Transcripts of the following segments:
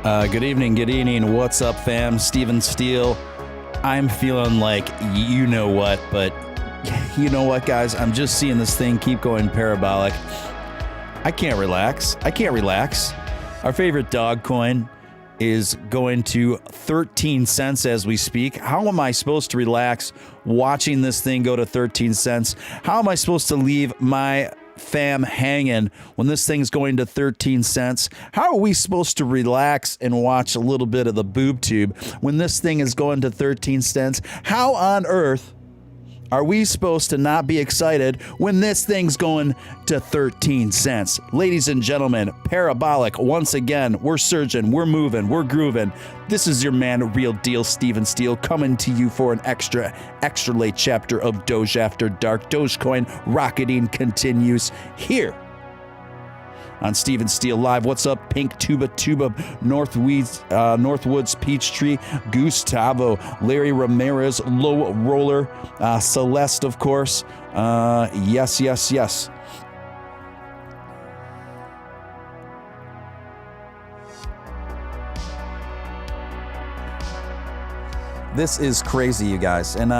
Good evening. What's up, fam? Steven Steele. I'm feeling like you know what, but you know what, guys? I'm just seeing this thing keep going parabolic. I can't relax. Our favorite Dogecoin is going to 13 cents as we speak. How am I supposed to relax watching this thing go to 13 cents? How am I supposed to leave my fam hanging when this thing's going to 13 cents? How are we supposed to relax and watch a little bit of the boob tube when this thing is going to 13 cents? How on earth are we supposed to not be excited when this thing's going to 13 cents? Ladies and gentlemen, parabolic once again. We're surging, we're moving, we're grooving. This is your man, Real Deal Steven Steele, coming to you for an extra late chapter of Doge After Dark. Dogecoin rocketing continues here on Steven Steele Live. What's up, Pink Tuba, Northwoods Peachtree, Gustavo, Larry Ramirez, Low Roller, Celeste, of course. Yes. This is crazy, you guys. And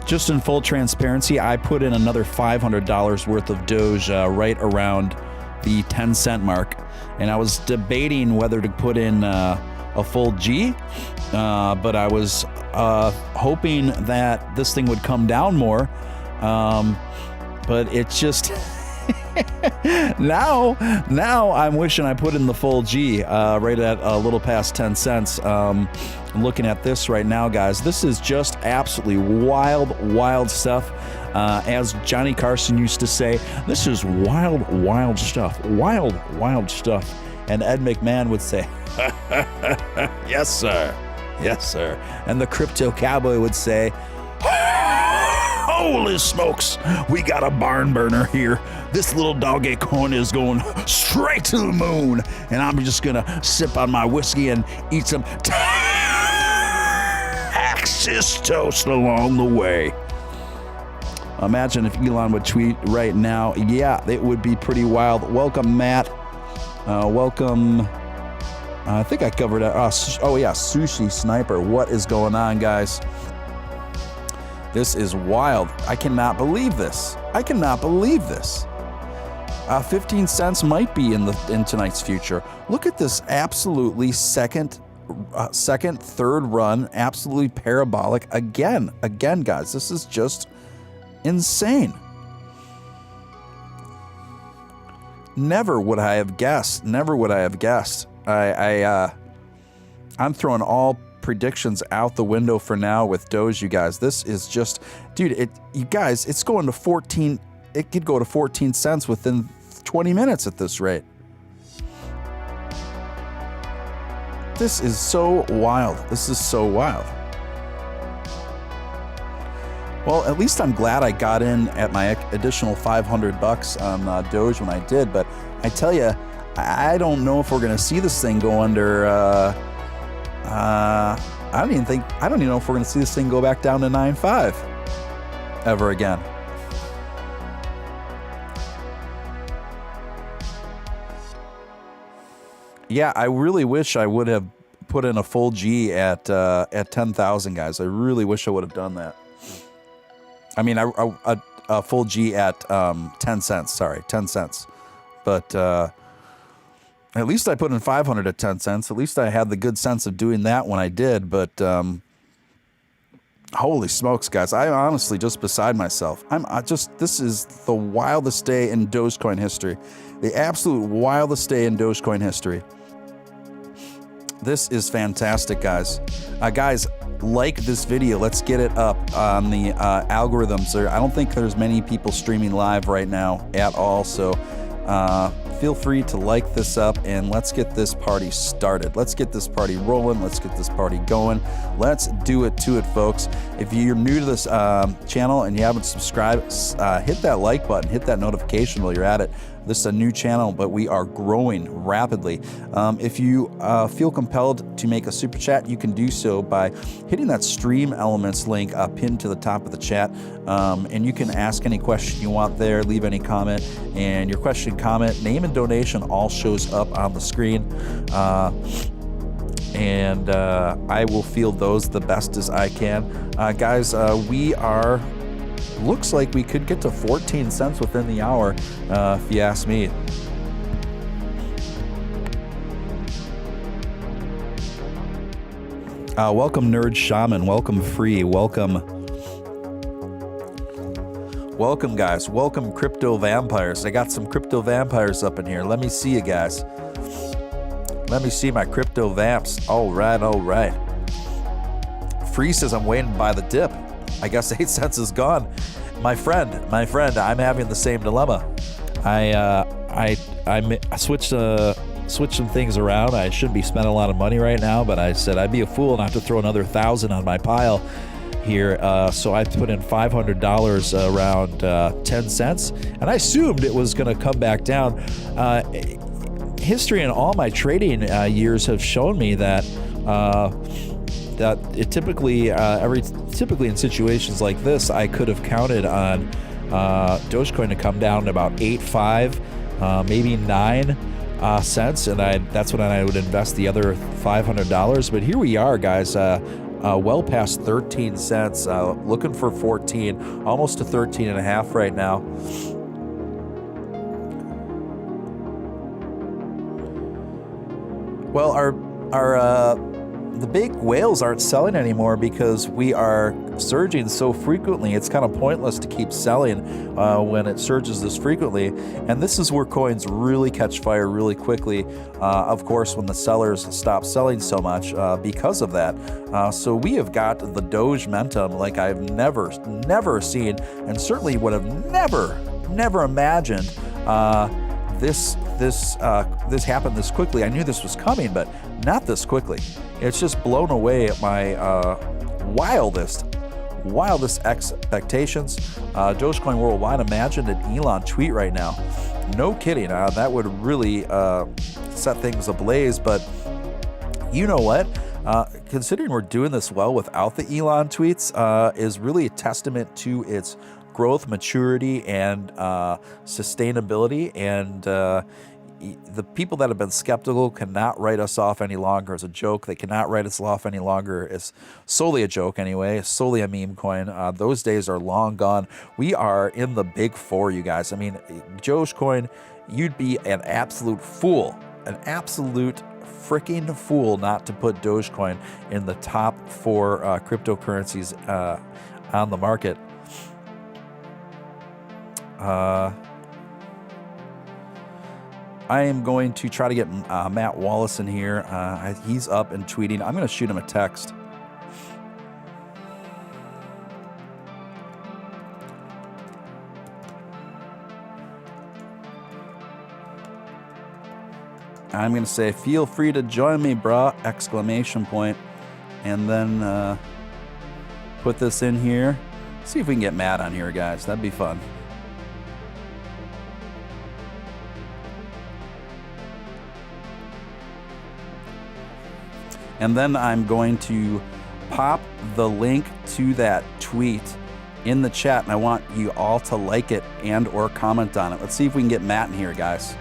just in full transparency, I put in another $500 worth of Doge right around the 10-cent mark, and I was debating whether to put in a full G, but I was hoping that this thing would come down more, but it just now I'm wishing I put in the full G right at a little past 10 cents. Looking at this right now, guys, this is just absolutely wild stuff. As Johnny Carson used to say, this is wild stuff. Wild stuff. And Ed McMahon would say, yes, sir. And the Crypto Cowboy would say, holy smokes, we got a barn burner here. This little Dogecoin is going straight to the moon, and I'm just gonna sip on my whiskey and eat some Texas toast along the way. Imagine if Elon would tweet right now. Yeah, it would be pretty wild. Welcome, Matt. Welcome. I think I covered it. Oh, yeah, Sushi Sniper. What is going on, guys? This is wild. I cannot believe this. 15 cents might be in tonight's future. Look at this absolutely second, third run, absolutely parabolic again, guys. This is just insane. Never would I have guessed. I'm throwing all predictions out the window for now with Doge, you guys. This is just, dude, you guys, it's going to 14. It could go to 14 cents within 20 minutes at this rate. This is so wild. Well, at least I'm glad I got in at my additional $500 on Doge when I did. But I tell you, I don't know if we're going to see this thing go under. I don't even know if we're going to see this thing go back down to 9.5 ever again. Yeah, I really wish I would have put in a full G at 10,000, guys. I really wish I would have done that. I mean, a full G at 10 cents. Sorry, 10 cents. But at least I put in 500 at 10 cents. At least I had the good sense of doing that when I did. But holy smokes, guys! I'm honestly just beside myself. This is the wildest day in Dogecoin history. The absolute wildest day in Dogecoin history. This is fantastic, guys. Guys, like this video. Let's get it up on the algorithms. I don't think there's many people streaming live right now at all, so feel free to like this up and let's get this party started. Let's get this party rolling. Let's get this party going. Let's do it to it, folks. If you're new to this channel and you haven't subscribed, hit that like button, hit that notification while you're at it. This is a new channel, but we are growing rapidly. If you feel compelled to make a super chat, you can do so by hitting that Stream Elements link pinned to the top of the chat. And you can ask any question you want there, leave any comment, and your question, comment, name, and donation all shows up on the screen. and I will field those the best as I can. Guys, we are, looks like we could get to 14 cents within the hour, if you ask me. Welcome, Nerd Shaman. Welcome, Free. Welcome, guys. Welcome, Crypto Vampires. I got some Crypto Vampires up in here. Let me see you guys. Let me see my Crypto Vamps. All right. Free says I'm waiting to buy the dip. I guess 8 cents is gone. My friend, I'm having the same dilemma. I switched some things around. I shouldn't be spending a lot of money right now, but I said I'd be a fool not to throw another 1,000 on my pile here. So I put in $500 around 10 cents, and I assumed it was going to come back down. History and all my trading years have shown me that it typically in situations like this, I could have counted on Dogecoin to come down to about 8.5, maybe 9 cents, and that's when I would invest the other $500. But here we are, guys, well past 13 cents, looking for 14, almost to 13 and a half right now. Well, the big whales aren't selling anymore because we are surging so frequently. It's kind of pointless to keep selling when it surges this frequently. And this is where coins really catch fire really quickly, of course, when the sellers stop selling so much because of that. So we have got the Doge momentum like I've never seen, and certainly would have never imagined this happened this quickly. I knew this was coming, but not this quickly. It's just blown away at my wildest expectations. Dogecoin Worldwide, imagine an Elon tweet right now. No kidding, that would really set things ablaze. But you know what? Considering we're doing this well without the Elon tweets, is really a testament to its growth, maturity, and sustainability. And the people that have been skeptical cannot write us off any longer as a joke. They cannot write us off any longer as solely a joke anyway, solely a meme coin. Those days are long gone. We are in the big four, you guys. I mean, Dogecoin, you'd be an absolute fool, an absolute freaking fool not to put Dogecoin in the top 4 cryptocurrencies on the market. I am going to try to get Matt Wallace in here. He's up and tweeting. I'm going to shoot him a text. I'm going to say, feel free to join me, brah, exclamation point. And then put this in here. See if we can get Matt on here, guys. That'd be fun. And then I'm going to pop the link to that tweet in the chat, and I want you all to like it and or comment on it. Let's see if we can get Matt in here, guys.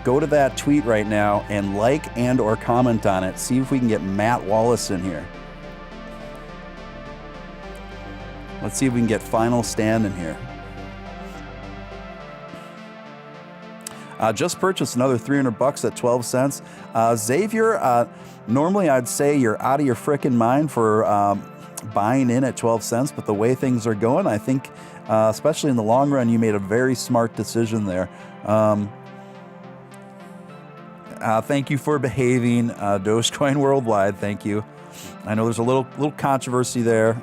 Go to that tweet right now and like and or comment on it. See if we can get Matt Wallace in here. Let's see if we can get Final Stand in here. Just purchased another $300 at 12 cents. Xavier, normally I'd say you're out of your frickin' mind for buying in at 12 cents, but the way things are going, I think, especially in the long run, you made a very smart decision there. Thank you for behaving, Dogecoin Worldwide. Thank you. I know there's a little controversy there.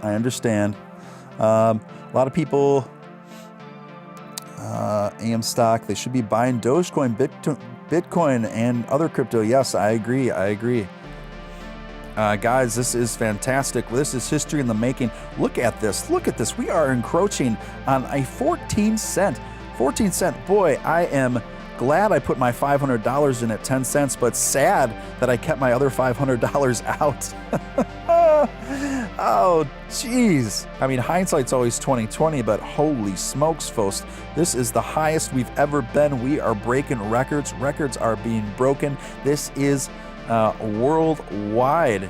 I understand. A lot of people, AM stock, they should be buying Dogecoin, Bitcoin, and other crypto. Yes, I agree. Guys, this is fantastic. This is history in the making. Look at this. We are encroaching on a 14 cent. Boy, I am glad I put my $500 in at 10 cents, but sad that I kept my other $500 out. Oh, geez. I mean, hindsight's always 20/20, but holy smokes, folks. This is the highest we've ever been. We are breaking records. Records are being broken. This is worldwide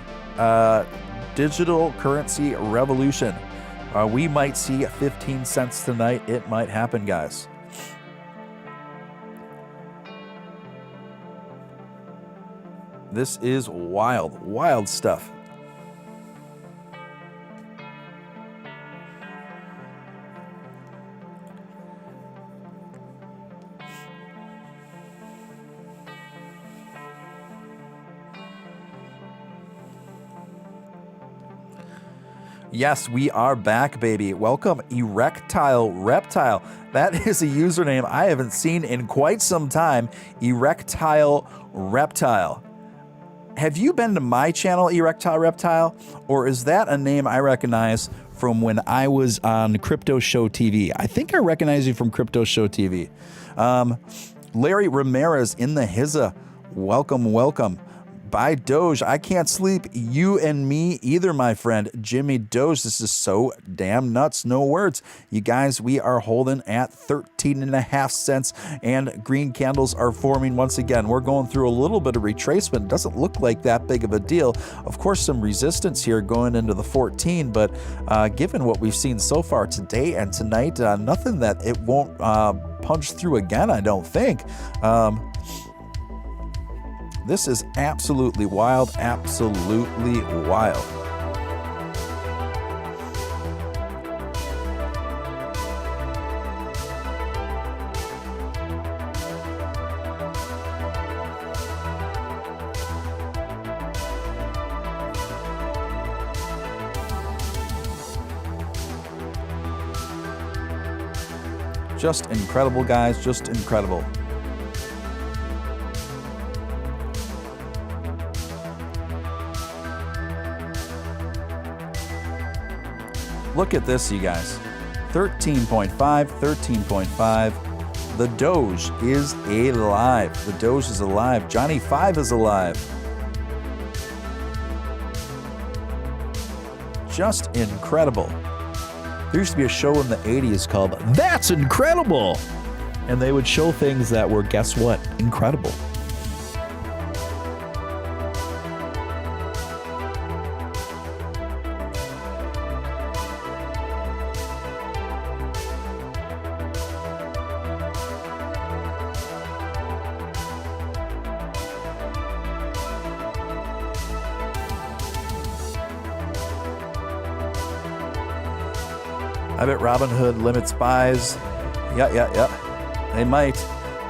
digital currency revolution. We might see 15 cents tonight. It might happen, guys. This is wild, wild stuff. Yes, we are back, baby. Welcome, Erectile Reptile. That is a username I haven't seen in quite some time. Erectile Reptile. Have you been to my channel, Erectile Reptile? Or is that a name I recognize from when I was on Crypto Show TV? I think I recognize you from Crypto Show TV. Larry Ramirez in the Hizza. Welcome, welcome. Bye, Doge. I can't sleep. You and me either, my friend. Jimmy Doge, this is so damn nuts. No words. You guys, we are holding at 13.5 cents, and green candles are forming once again. We're going through a little bit of retracement. Doesn't look like that big of a deal. Of course, some resistance here going into the 14, but given what we've seen so far today and tonight, nothing that it won't punch through again, I don't think. This is absolutely wild, absolutely wild. Just incredible, guys, just incredible. Look at this, you guys. 13.5, 13.5. The Doge is alive. The Doge is alive. Johnny 5 is alive. Just incredible. There used to be a show in the 80s called That's Incredible! And they would show things that were, guess what? Incredible. I bet Robinhood limits buys. Yeah. They might.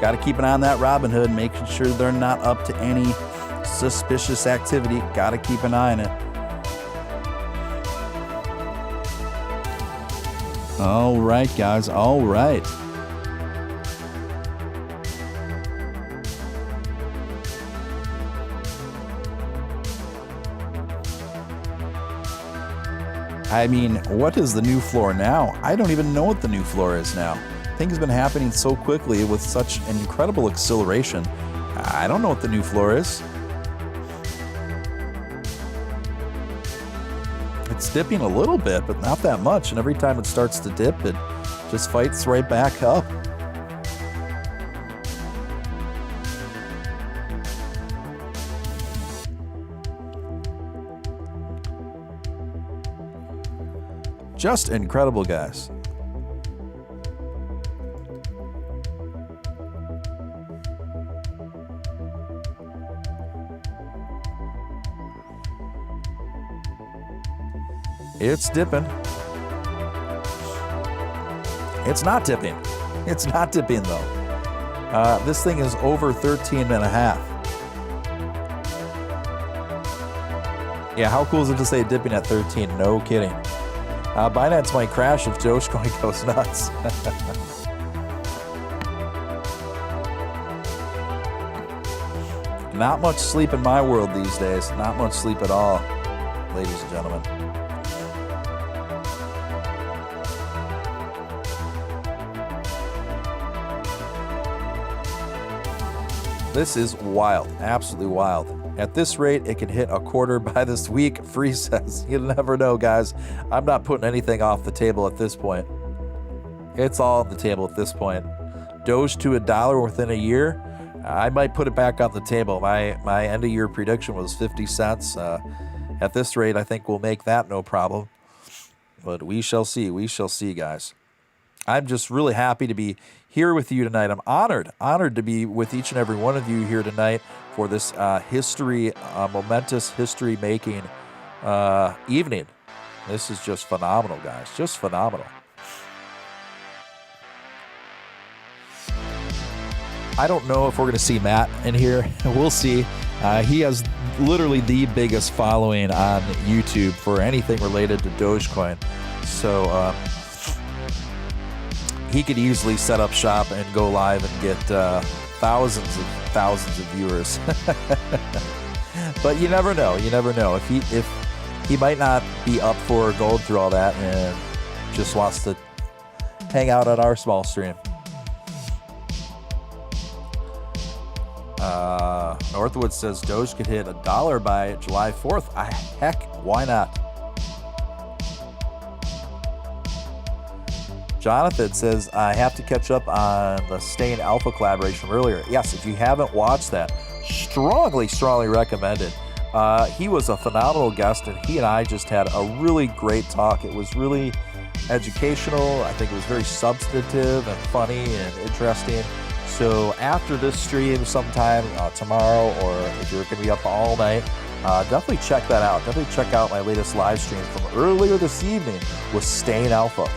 Got to keep an eye on that Robinhood, making sure they're not up to any suspicious activity. Got to keep an eye on it. All right, guys. All right. I mean, what is the new floor now? I don't even know what the new floor is now. Things have been happening so quickly with such an incredible acceleration. I don't know what the new floor is. It's dipping a little bit, but not that much. And every time it starts to dip, it just fights right back up. Just incredible, guys. It's dipping. It's not dipping. It's not dipping, though. This thing is over 13.5. Yeah, how cool is it to say dipping at 13? No kidding. Binance might crash if Dogecoin goes nuts. Not much sleep in my world these days. Not much sleep at all, ladies and gentlemen. This is wild. Absolutely wild. At this rate, it can hit a quarter by this week. Free says, you never know, guys. I'm not putting anything off the table at this point. It's all on the table at this point. Doge to $1 within a year. I might put it back on the table. My end of year prediction was 50 cents. At this rate, I think we'll make that no problem. But we shall see. We shall see, guys. I'm just really happy to be here with you tonight. I'm honored to be with each and every one of you here tonight for this momentous history-making evening. This is just phenomenal, guys. Just phenomenal. I don't know if we're going to see Matt in here. We'll see. He has literally the biggest following on YouTube for anything related to Dogecoin. So he could easily set up shop and go live and get thousands of viewers. But you never know. You never know. If he might not be up for going through all that and just wants to hang out on our small stream. Northwood says Doge could hit $1 by July 4th. Heck, why not? Jonathan says, I have to catch up on the Stain Alpha collaboration from earlier. Yes, if you haven't watched that, strongly recommended. He was a phenomenal guest, and he and I just had a really great talk. It was really educational. I think it was very substantive and funny and interesting. So after this stream sometime tomorrow, or if you're going to be up all night, definitely check that out. Definitely check out my latest live stream from earlier this evening with Stain Alpha.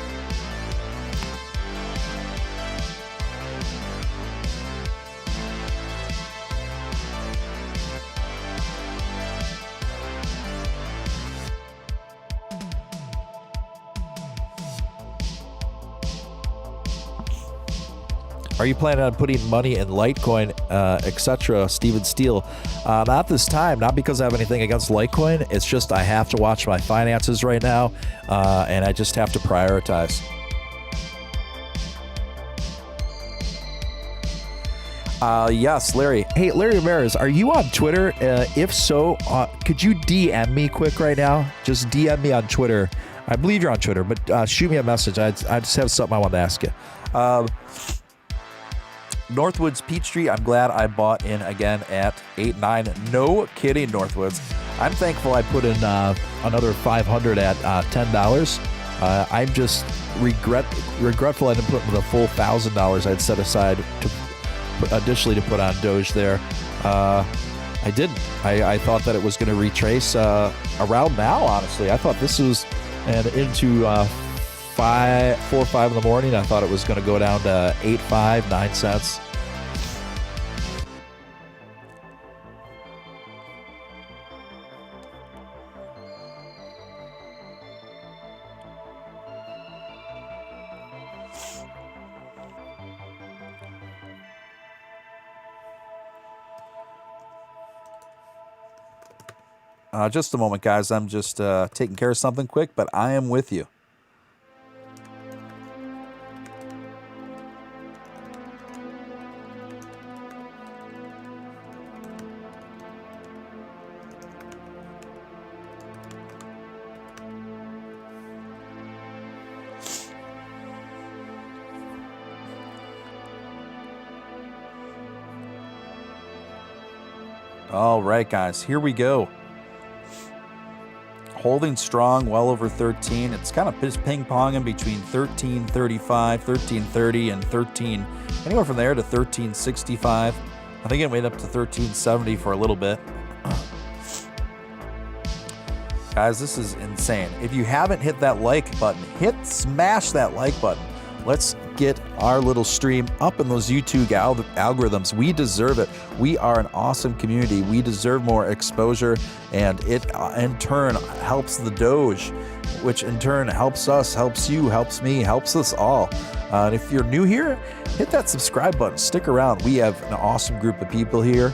Are you planning on putting money in Litecoin, etc., Steven Steele? Not this time, not because I have anything against Litecoin. It's just I have to watch my finances right now, and I just have to prioritize. Yes, Larry. Hey, Larry Ramirez, are you on Twitter? If so, could you DM me quick right now? Just DM me on Twitter. I believe you're on Twitter, but shoot me a message. I just have something I want to ask you. Northwoods Peachtree, I'm glad I bought in again at 8.9. No kidding, Northwoods. I'm thankful I put in another 500 at $10. I'm just regretful I didn't put the full $1,000 I'd set aside to additionally to put on Doge there. I didn't. I thought that it was going to retrace around now, honestly. I thought this was into 4 or 5 in the morning. I thought it was going to go down to 8.5, 9 cents. Just a moment, guys. I'm just taking care of something quick, but I am with you. All right, guys, here we go. Holding strong, well over 13. It's kind of just ping-ponging between 13.35, 13.30, and 13, anywhere from there to 13.65. I think it went up to 13.70 for a little bit. Guys, this is insane. If you haven't hit that like button, smash that like button. Let's get our little stream up in those YouTube algorithms. We deserve it. We are an awesome community. We deserve more exposure, and it in turn helps the Doge, which in turn helps us, helps you, helps me, helps us all. And if you're new here, hit that subscribe button. Stick around. We have an awesome group of people here.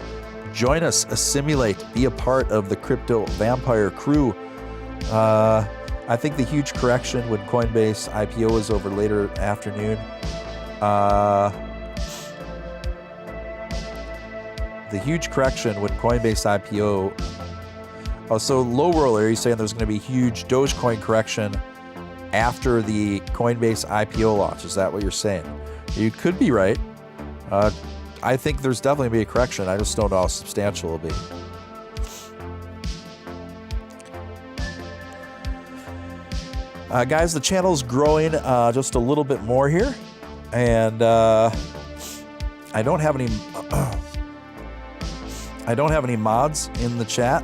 Join us, assimilate, be a part of the crypto vampire crew. I think the huge correction when Coinbase IPO is over later afternoon. The huge correction when Coinbase IPO. Oh, so low roller, are you saying there's going to be a huge Dogecoin correction after the Coinbase IPO launch? Is that what you're saying? You could be right. I think there's definitely be a correction. I just don't know how substantial it'll be. Guys, the channel's growing just a little bit more here, and I don't have any mods in the chat,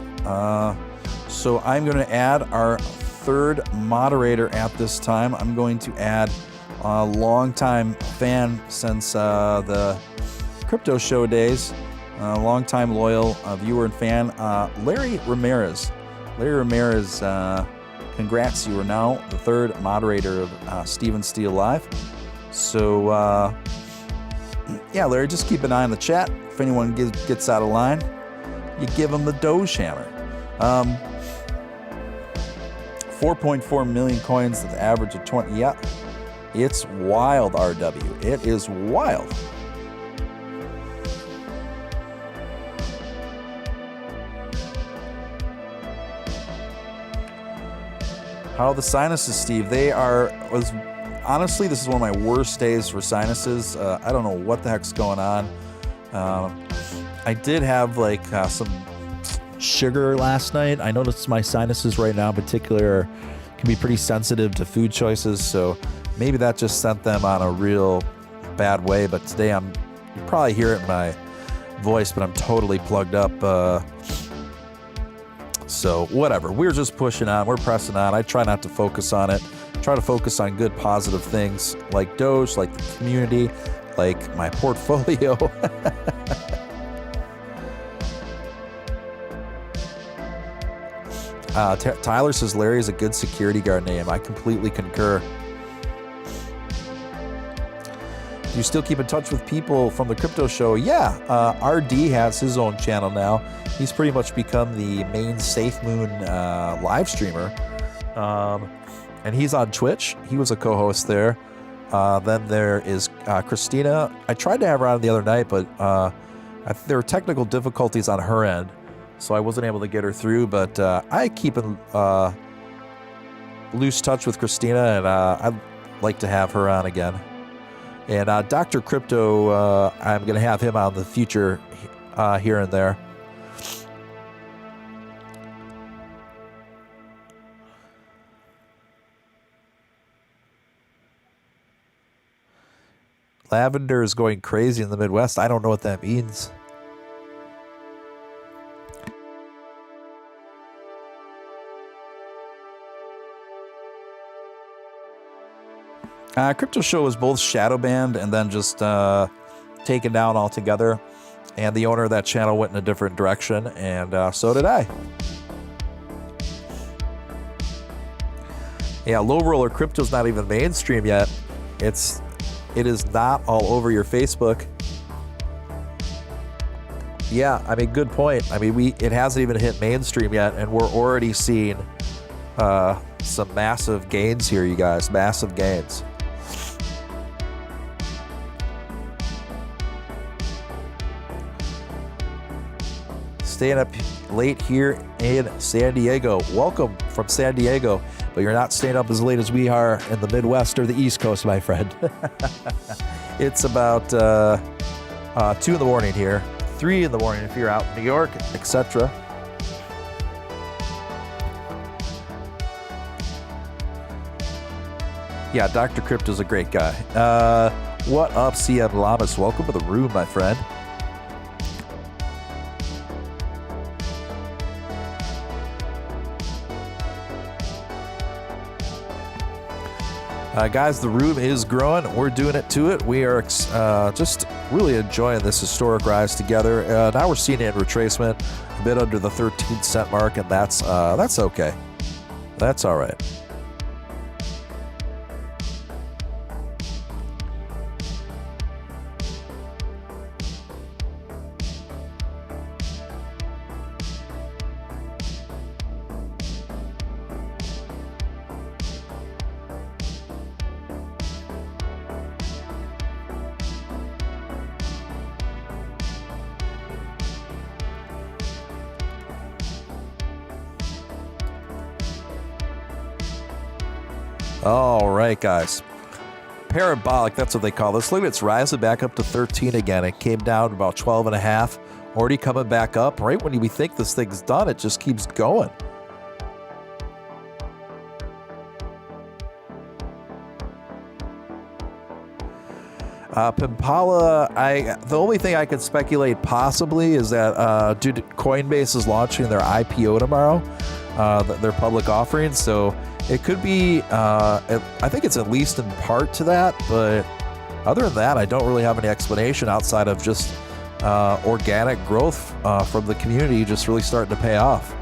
so I'm going to add our third moderator at this time. I'm going to add a longtime fan since the crypto show days, longtime loyal viewer and fan, Larry Ramirez. Larry Ramirez, congrats, you are now the third moderator of Steven Steele Live. So, yeah, Larry, just keep an eye on the chat. If anyone gets out of line, you give them the Doge hammer. 4.4 million coins at the average of 20. Yeah, it's wild, RW. It is wild. How are the sinuses, Steve? Honestly, this is one of my worst days for sinuses. I don't know what the heck's going on. I did have some sugar last night. I noticed my sinuses right now in particular can be pretty sensitive to food choices, so maybe that just sent them on a real bad way. But today you probably hear it in my voice, but I'm totally plugged up. So whatever, we're just pushing on, we're pressing on. I try not to focus on it. Try to focus on good, positive things like Doge, like the community, like my portfolio. Tyler says Larry is a good security guard name. I completely concur. Do you still keep in touch with people from the crypto show? Yeah, RD has his own channel now. He's pretty much become the main SafeMoon live streamer. And he's on Twitch. He was a co-host there. Then there is Christina. I tried to have her on the other night, but there were technical difficulties on her end, so I wasn't able to get her through. But I keep in loose touch with Christina, and I'd like to have her on again. And Dr. Crypto, I'm going to have him on the future here and there. Lavender is going crazy in the Midwest. I don't know what that means. Crypto Show was both shadow banned and then just taken down altogether. And the owner of that channel went in a different direction, and so did I. Yeah, Low Roller Crypto's not even mainstream yet. It is not all over your Facebook. Yeah, I mean, good point. I mean, it hasn't even hit mainstream yet, and we're already seeing some massive gains here, you guys. Massive gains. Staying up late here in San Diego. Welcome from San Diego, but you're not staying up as late as we are in the Midwest or the East Coast, my friend. It's about 2 in the morning here, 3 in the morning if you're out in New York, etc. Yeah, Dr. Crypto's a great guy. What up, CM Lamas? Welcome to the room, my friend. Guys, the room is growing. We're doing it to it. We are just really enjoying this historic rise together. Now we're seeing it in retracement, a bit under the 13-cent mark, and that's okay. That's all right. All right, guys. parabolic, that's what they call this. Look at it's rising back up to 13 again. It came down to about 12 and a half. Already coming back up. Right when we think this thing's done, it just keeps going. Pimpala, the only thing I could speculate possibly is that due to Coinbase is launching their IPO tomorrow, their public offering, so it could be, I think it's at least in part to that, but other than that, I don't really have any explanation outside of just organic growth from the community just really starting to pay off.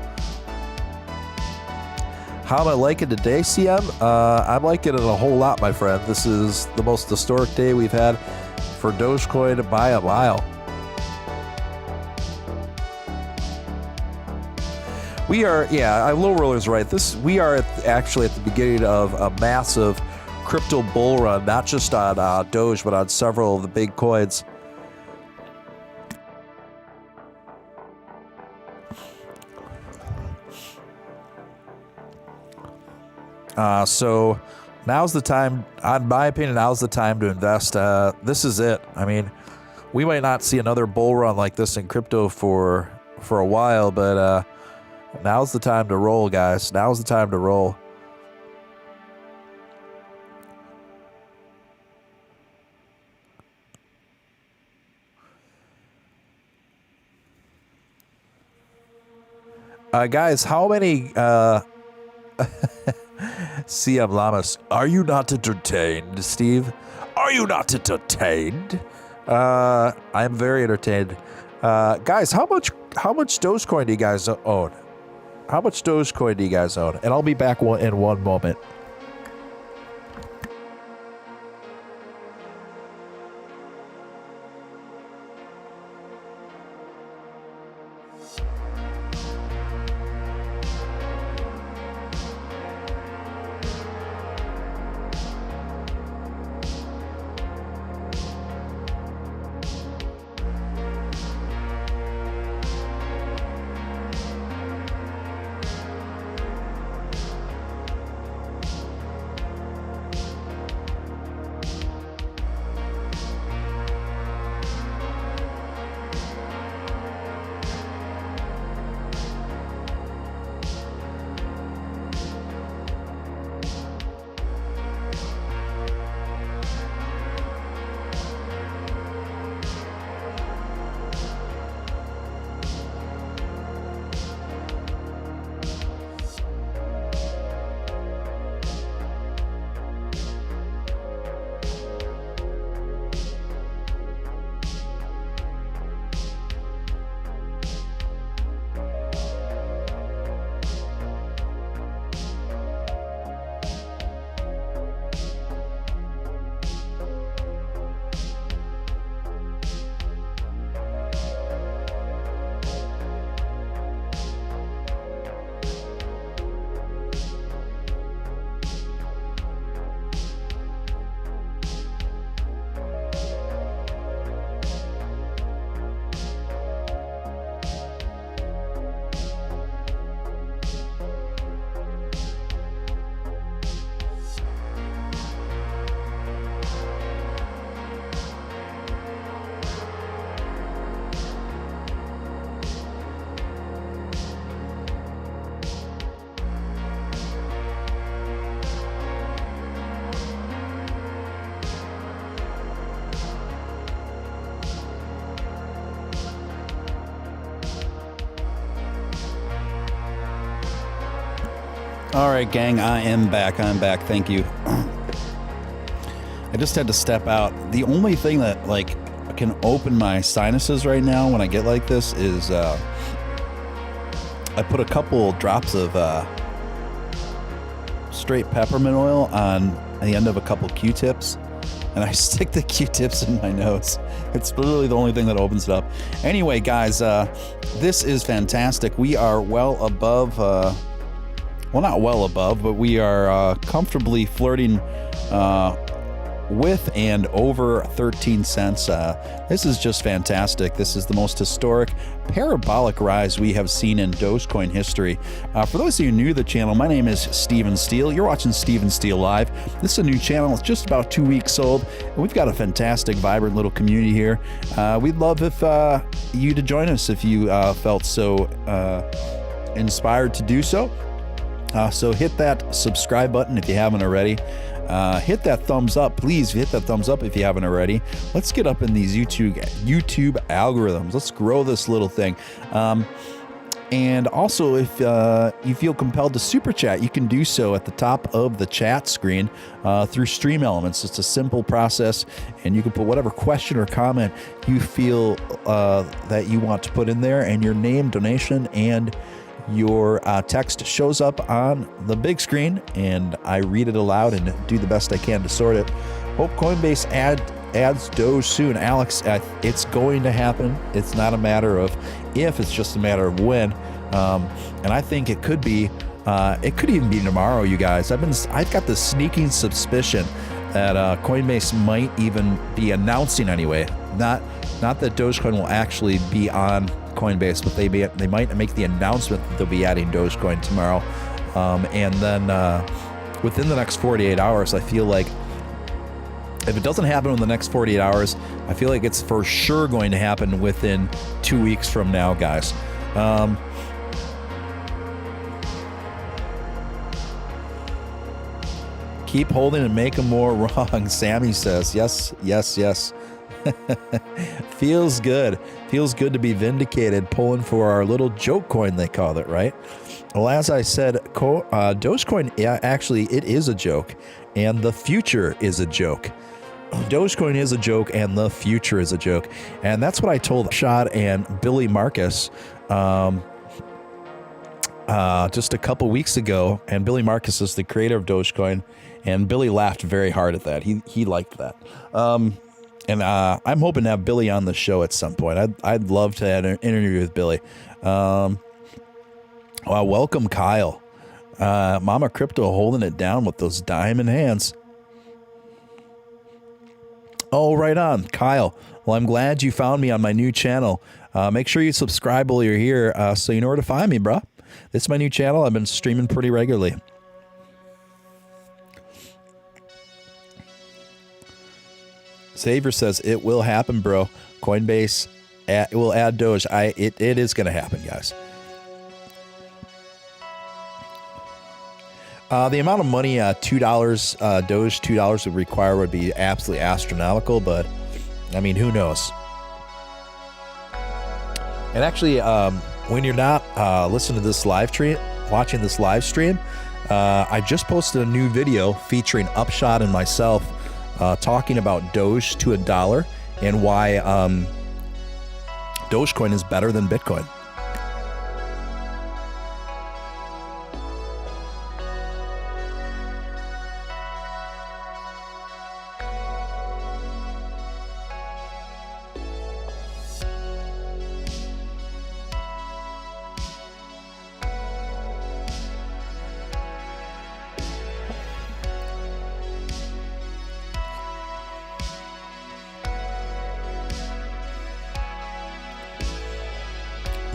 How am I liking today, CM? I'm liking it a whole lot, my friend. This is the most historic day we've had for Dogecoin by a mile. We are, Low Roller's right. We are actually at the beginning of a massive crypto bull run, not just on Doge, but on several of the big coins. So now's the time, in my opinion, now's the time to invest. This is it. I mean, we might not see another bull run like this in crypto for a while, but now's the time to roll, guys. Now's the time to roll. Guys, how many CM Lamas, are you not entertained, Steve? Are you not entertained? I'm very entertained. Guys, how much Dogecoin do you guys own? How much Dogecoin do you guys own? And I'll be back in one moment. All right, gang, I am back. I'm back. Thank you. I just had to step out. The only thing that, like, can open my sinuses right now when I get like this is I put a couple drops of straight peppermint oil on the end of a couple Q-tips, and I stick the Q-tips in my nose. It's literally the only thing that opens it up. Anyway, guys, this is fantastic. We are well above... well, not well above, but we are comfortably flirting with and over 13 cents. This is just fantastic. This is the most historic parabolic rise we have seen in Dogecoin history. For those of you new to the channel, my name is Steven Steele. You're watching Steven Steele Live. This is a new channel. It's just about 2 weeks old, and we've got a fantastic, vibrant little community here. We'd love if you to join us if you felt so inspired to do so. So hit that subscribe button if you haven't already. Hit that thumbs up. Please hit that thumbs up if you haven't already. Let's get up in these YouTube algorithms. Let's grow this little thing. And also, if you feel compelled to super chat, you can do so at the top of the chat screen through Stream Elements. It's a simple process, and you can put whatever question or comment you feel that you want to put in there, and your name, donation, and your text shows up on the big screen, and I read it aloud and do the best I can to sort it. Hope Coinbase adds Doge soon. Alex, it's going to happen. It's not a matter of if, it's just a matter of when. And I think it could be, it could even be tomorrow, you guys. I've got this sneaking suspicion that Coinbase might even be announcing anyway. Not that Dogecoin will actually be on Coinbase, but they might make the announcement that they'll be adding Dogecoin tomorrow. And then within the next 48 hours, I feel like if it doesn't happen in the next 48 hours, I feel like it's for sure going to happen within 2 weeks from now, guys. Keep holding and make them more wrong, Sammy says. Yes, yes, yes. Feels good. Feels good to be vindicated, pulling for our little joke coin, they call it, right? Well, as I said, Dogecoin, yeah, actually, it is a joke, and the future is a joke. Dogecoin is a joke, and the future is a joke. And that's what I told Shad and Billy Marcus just a couple weeks ago. And Billy Marcus is the creator of Dogecoin, and Billy laughed very hard at that. He liked that. And I'm hoping to have Billy on the show at some point. I'd love to have an interview with Billy. Well, welcome, Kyle. Mama Crypto holding it down with those diamond hands. Oh, right on, Kyle. Well, I'm glad you found me on my new channel. Make sure you subscribe while you're here so you know where to find me, bro. This is my new channel. I've been streaming pretty regularly. Savior says it will happen, bro. Coinbase it will add Doge. It is going to happen, guys. The amount of money $2 Doge $2 would require would be absolutely astronomical, but I mean, who knows? And actually, when you're not listening to this live stream, watching this live stream, I just posted a new video featuring Upshot and myself talking about Doge to $1 and why Dogecoin is better than Bitcoin.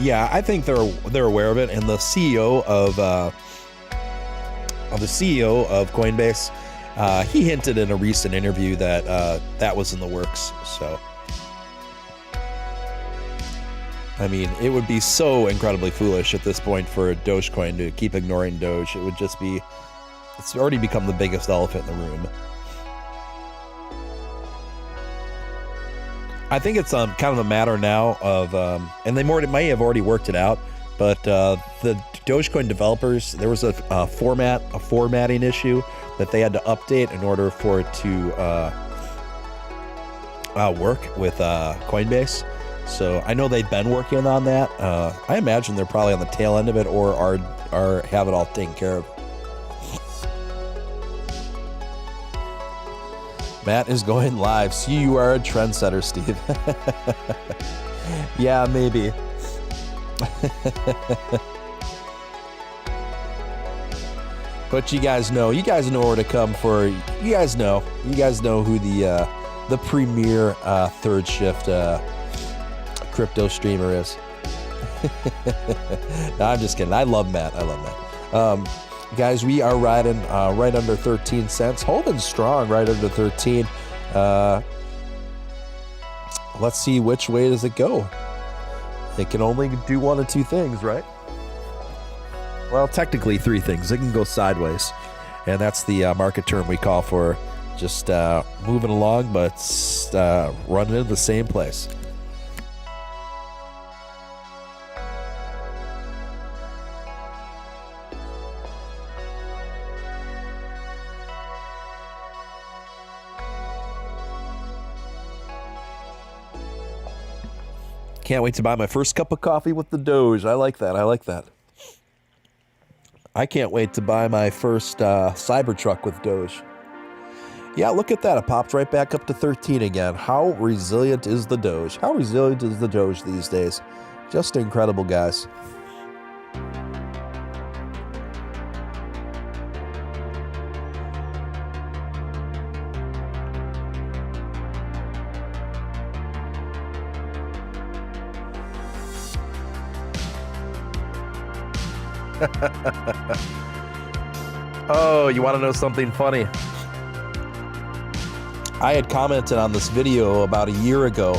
Yeah, I think they're aware of it, and the CEO of Coinbase, he hinted in a recent interview that that was in the works. So, I mean, it would be so incredibly foolish at this point for Dogecoin to keep ignoring Doge. It would just be, it's already become the biggest elephant in the room. I think it's kind of a matter now of, and they may have already worked it out, but the Dogecoin developers, there was a formatting issue that they had to update in order for it to work with Coinbase. So I know they've been working on that. I imagine they're probably on the tail end of it, or are have it all taken care of. Matt is going live. See, you are a trendsetter, Steve. Yeah, maybe. But you guys know where to come for. You guys know who the premier third shift crypto streamer is. No, I'm just kidding. I love Matt. Guys, we are riding right under 13 cents, holding strong right under 13. Let's see which way does it go. It can only do one of two things, right? Well, technically three things. It can go sideways, and that's the market term we call for just moving along, but running into the same place. Can't wait to buy my first cup of coffee with the Doge. I like that. I can't wait to buy my first Cybertruck with Doge. Yeah, look at that. It popped right back up to 13 again. How resilient is the Doge? How resilient is the Doge these days? Just incredible, guys. Oh, you want to know something funny? I had commented on this video about a year ago.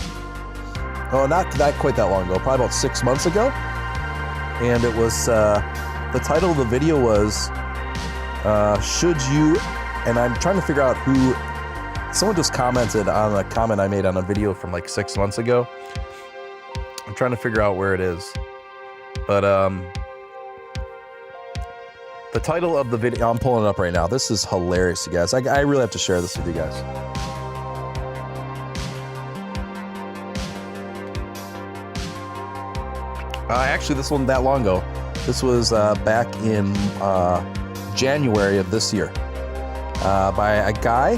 Oh, not quite that long ago, probably about 6 months ago. And it was, the title of the video was, should you, and I'm trying to figure out who, someone just commented on a comment I made on a video from like 6 months ago. I'm trying to figure out where it is. But, the title of the video, I'm pulling it up right now. This is hilarious, you guys. I really have to share this with you guys. Actually, this wasn't that long ago. This was back in January of this year by a guy.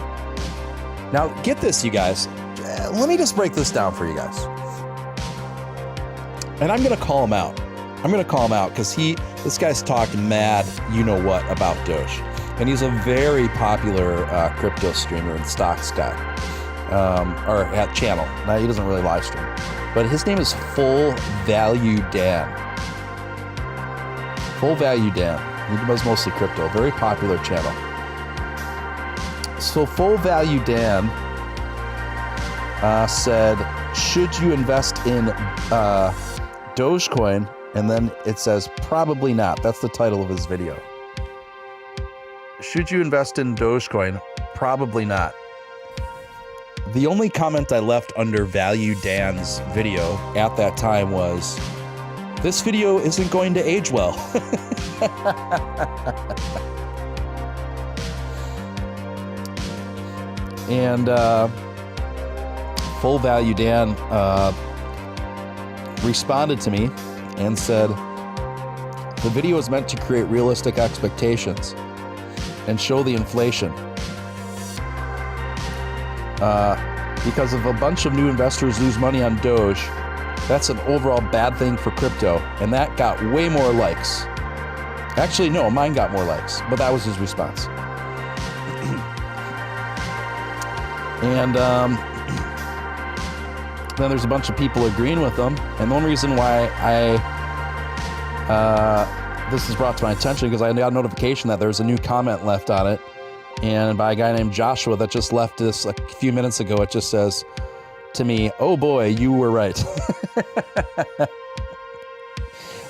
Now, get this, you guys. Let me just break this down for you guys. And I'm going to call him out. Because this guy's talking mad, you know what, about Doge. And he's a very popular crypto streamer and stocks guy, or at channel. Now, he doesn't really live stream. But his name is Full Value Dan. Full Value Dan. He does mostly crypto, very popular channel. So Full Value Dan said, should you invest in Dogecoin? And then it says, probably not. That's the title of his video. Should you invest in Dogecoin? Probably not. The only comment I left under Value Dan's video at that time was, this video isn't going to age well. And Full Value Dan responded to me and said, the video is meant to create realistic expectations and show the inflation. Because if a bunch of new investors lose money on Doge, that's an overall bad thing for crypto. And that got way more likes. Actually, no, mine got more likes, but that was his response. And then there's a bunch of people agreeing with them. And the only reason why this is brought to my attention because I got a notification that there's a new comment left on it. And by a guy named Joshua that just left this a few minutes ago. It just says to me, oh boy, you were right.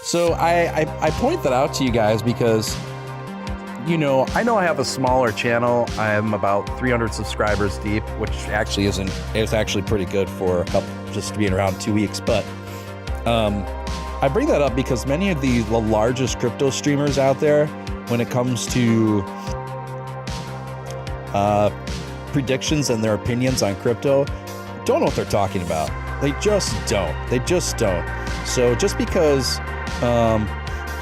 So I point that out to you guys because, you know I have a smaller channel. I'm about 300 subscribers deep, which actually it's actually pretty good for a couple, just being around 2 weeks. But I bring that up because many of the largest crypto streamers out there, when it comes to predictions and their opinions on crypto, don't know what they're talking about. They just don't. So just because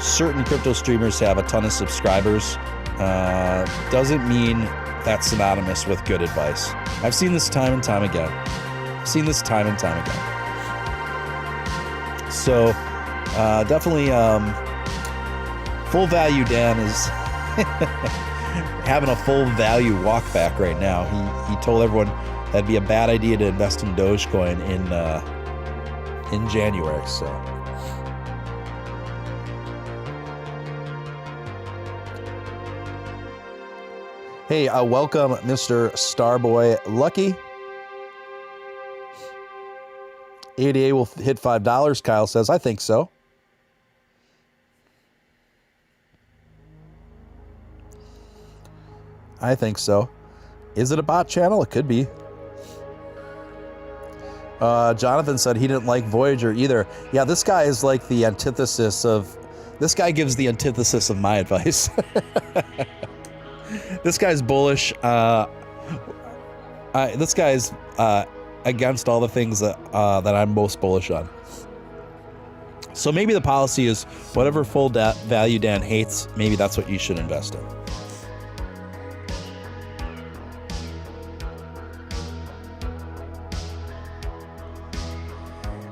certain crypto streamers have a ton of subscribers doesn't mean that's synonymous with good advice. I've seen this time and time again. So definitely Full Value Dan is having a full value walk back right now. He told everyone that'd be a bad idea to invest in Dogecoin in January. So hey, welcome, Mr. Starboy Lucky. ADA will hit $5, Kyle says. I think so. I think so. Is it a bot channel? It could be. Jonathan said he didn't like Voyager either. Yeah, this guy is like the antithesis of... This guy gives the antithesis of my advice. This guy's bullish. This guy's against all the things that I'm most bullish on. So maybe the policy is whatever full value Dan hates, maybe that's what you should invest in.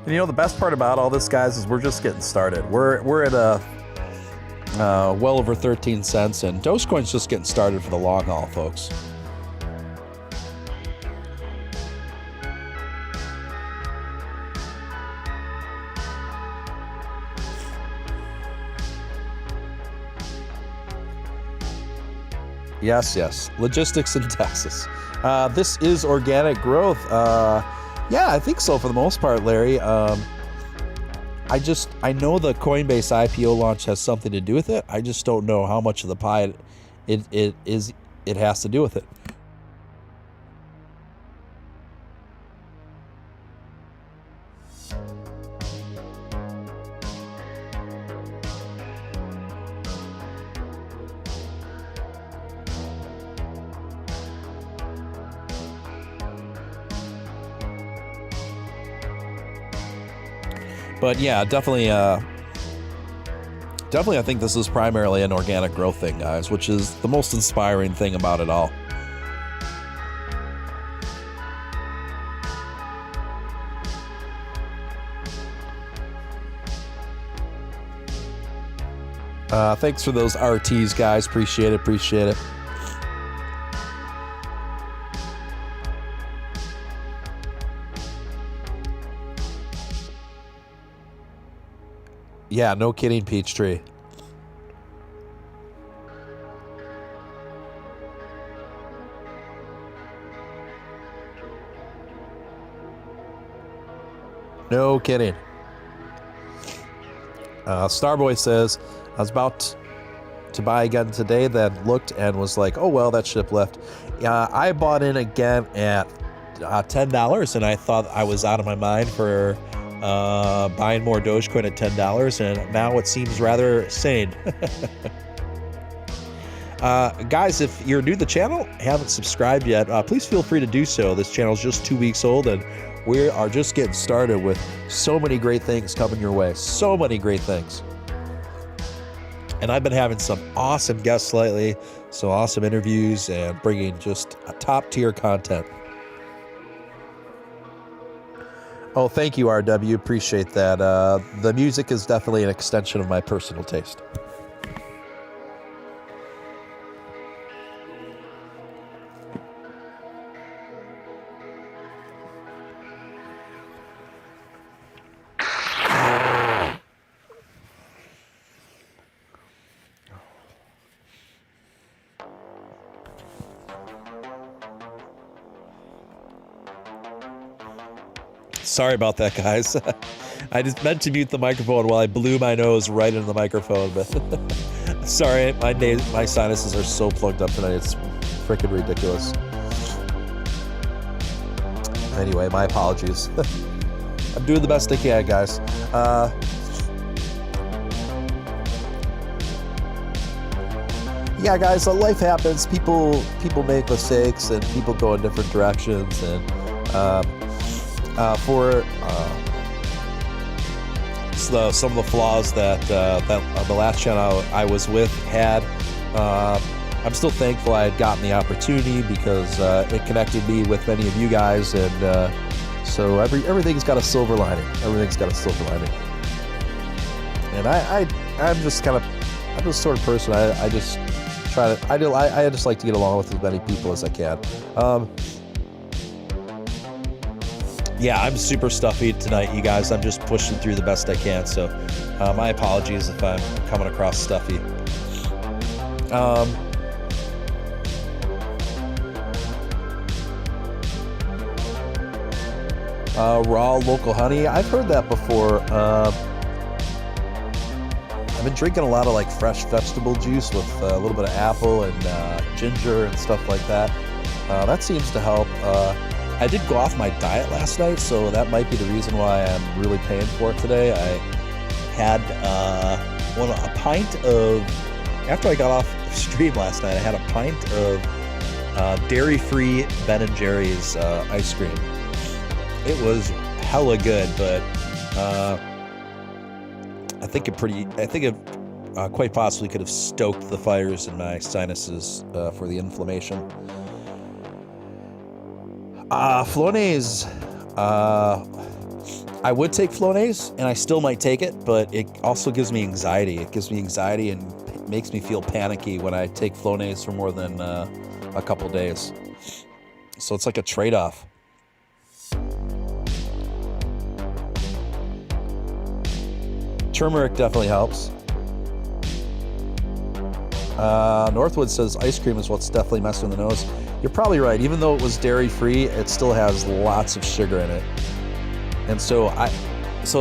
And you know, the best part about all this, guys, is we're just getting started. We're at a well over 13 cents, and Dogecoin's just getting started for the long haul, folks. Yes. Logistics in Texas. This is organic growth. Yeah, I think so for the most part, Larry. I know the Coinbase IPO launch has something to do with it. I just don't know how much of the pie it has to do with it. But yeah, definitely, I think this is primarily an organic growth thing, guys, which is the most inspiring thing about it all. Thanks for those RTs, guys. Appreciate it. Yeah, no kidding, Peachtree. No kidding. Starboy says, I was about to buy again today, then looked and was like, oh, well, that ship left. I bought in again at $10, and I thought I was out of my mind for buying more Dogecoin at $10, and now it seems rather sane. Guys, if you're new to the channel, haven't subscribed yet, please feel free to do so. This channel is just 2 weeks old, and we are just getting started with so many great things coming your way. So many great things. And I've been having some awesome guests lately, so awesome interviews, and bringing just a top-tier content. Oh, thank you, RW. Appreciate that. The music is definitely an extension of my personal taste. Sorry about that, guys. I just meant to mute the microphone while I blew my nose right into the microphone, but sorry, my sinuses are so plugged up tonight. It's freaking ridiculous. Anyway, my apologies. I'm doing the best I can, guys. Yeah, guys, life happens. People make mistakes, and people go in different directions, and for some of the flaws that the last channel I was with had, I'm still thankful I had gotten the opportunity, because it connected me with many of you guys, and so everything's got a silver lining. Everything's got a silver lining. And I'm just sort of person. I just try to. I just like to get along with as many people as I can. Yeah, I'm super stuffy tonight, you guys. I'm just pushing through the best I can. So, my apologies if I'm coming across stuffy. Raw local honey. I've heard that before. I've been drinking a lot of like fresh vegetable juice with a little bit of apple and ginger and stuff like that. That seems to help. I did go off my diet last night, so that might be the reason why I'm really paying for it today. I had a pint of, after I got off stream last night, I had a pint of dairy-free Ben & Jerry's ice cream. It was hella good, but I think it quite possibly could have stoked the fires in my sinuses for the inflammation. Flonase. I would take Flonase, and I still might take it, but it also gives me anxiety. It gives me anxiety and makes me feel panicky when I take Flonase for more than a couple days. So it's like a trade-off. Turmeric definitely helps. Northwood says ice cream is what's definitely messing in the nose. You're probably right. Even though it was dairy-free, it still has lots of sugar in it. And so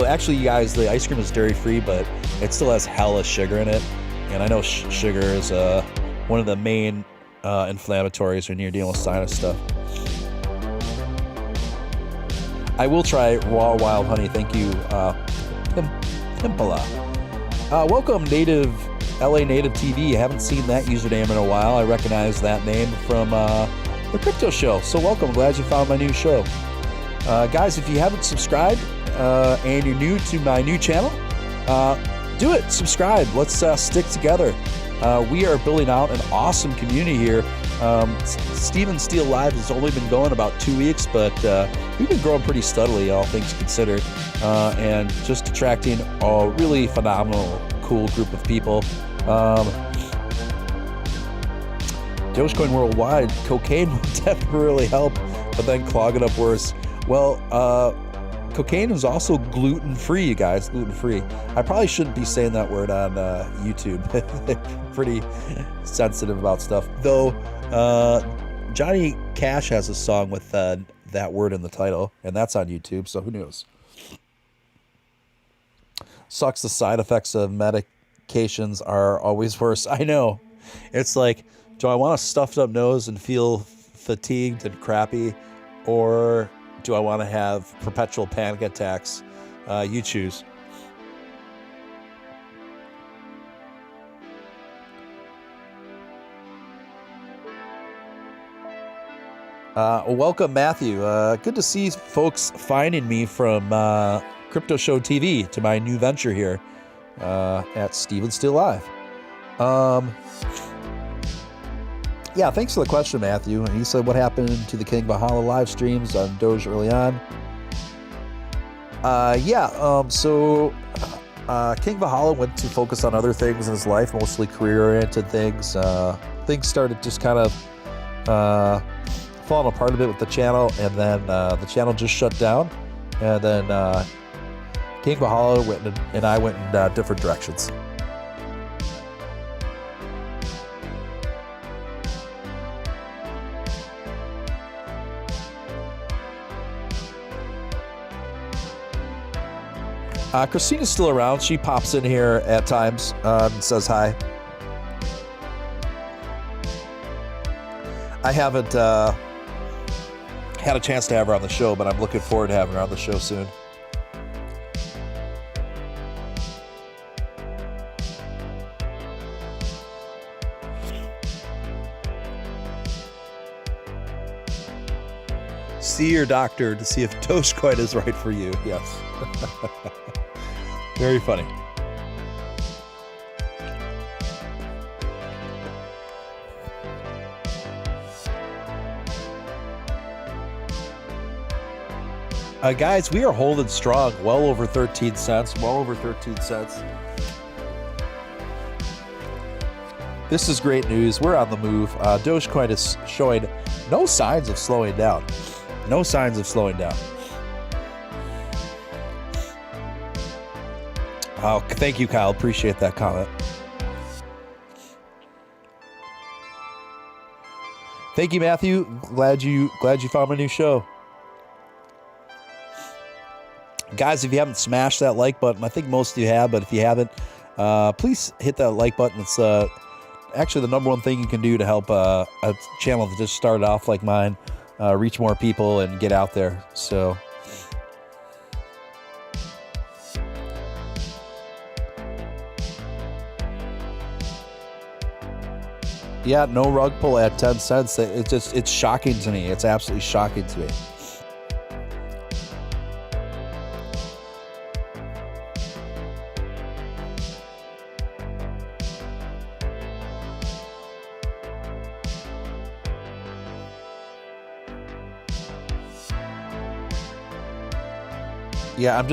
actually, you guys, the ice cream is dairy-free, but it still has hella sugar in it. And I know sugar is one of the main inflammatories when you're dealing with sinus stuff. I will try raw wild honey. Thank you, Pimpala. Welcome, LA Native TV. I haven't seen that username in a while. I recognize that name from the crypto show. So welcome. Glad you found my new show. Guys, if you haven't subscribed and you're new to my new channel, do it. Subscribe. Let's stick together. We are building out an awesome community here. Steven Steele Live has only been going about 2 weeks, but we've been growing pretty steadily, all things considered, and just attracting a really phenomenal, cool group of people. Dogecoin worldwide, cocaine would definitely help, but then clog it up worse. Well, cocaine is also gluten-free, you guys, gluten-free. I probably shouldn't be saying that word on YouTube. Pretty sensitive about stuff. Though, Johnny Cash has a song with that word in the title, and that's on YouTube, so who knows? Sucks the side effects of medications are always worse. I know. It's like, do I want a stuffed up nose and feel fatigued and crappy, or do I want to have perpetual panic attacks? You choose. Welcome, Matthew. Good to see folks finding me from Crypto Show TV to my new venture here at Steven Steele Live. Yeah, thanks for the question, Matthew. He said, what happened to the King Valhalla live streams on Doge early on? So King Valhalla went to focus on other things in his life, mostly career-oriented things. Things started just kind of falling apart a bit with the channel, and then the channel just shut down, and then King Valhalla and I went in different directions. Christina's still around. She pops in here at times and says hi. I haven't had a chance to have her on the show, but I'm looking forward to having her on the show soon. See your doctor to see if Dogecoin is right for you. Yes. Very funny. Guys, we are holding strong. Well over 13 cents. Well over 13 cents. This is great news. We're on the move. Dogecoin is showing no signs of slowing down. No signs of slowing down. Oh, thank you, Kyle. Appreciate that comment. Thank you, Matthew. Glad you found my new show. Guys, if you haven't smashed that like button, I think most of you have, but if you haven't, please hit that like button. It's actually the number one thing you can do to help a channel that just started off like mine reach more people and get out there. So yeah, no rug pull at 10 cents. It's shocking to me. It's absolutely shocking to me. Yeah, I'm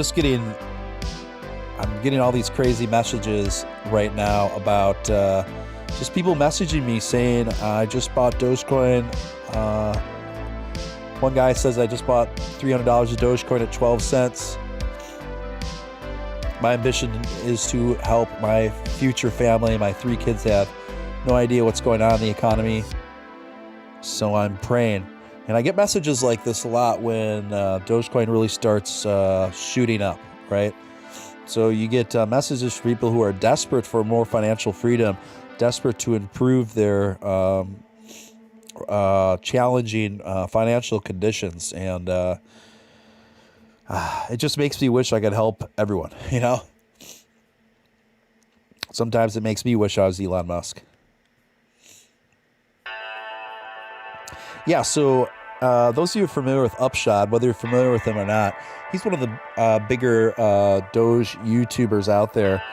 getting all these crazy messages right now about just people messaging me saying, I just bought Dogecoin. One guy says, I just bought $300 of Dogecoin at 12 cents. My ambition is to help my future family. My 3 kids have no idea what's going on in the economy. So I'm praying. And I get messages like this a lot when Dogecoin really starts shooting up, right? So you get messages from people who are desperate for more financial freedom, desperate to improve their challenging financial conditions. And it just makes me wish I could help everyone, you know? Sometimes it makes me wish I was Elon Musk. Yeah, so those of you familiar with Upshot, whether you're familiar with him or not, he's one of the bigger Doge YouTubers out there.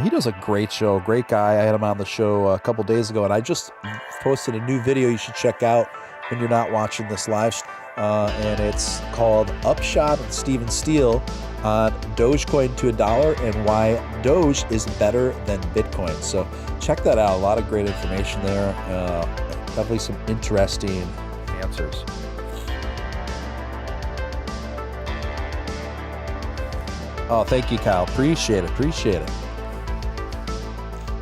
He does a great show, great guy. I had him on the show a couple days ago, and I just posted a new video you should check out when you're not watching this live stream. And it's called Upshot and Steven Steele on Dogecoin to $1 and why Doge is better than Bitcoin. So check that out. A lot of great information there. Definitely some interesting answers. Oh, thank you, Kyle. Appreciate it.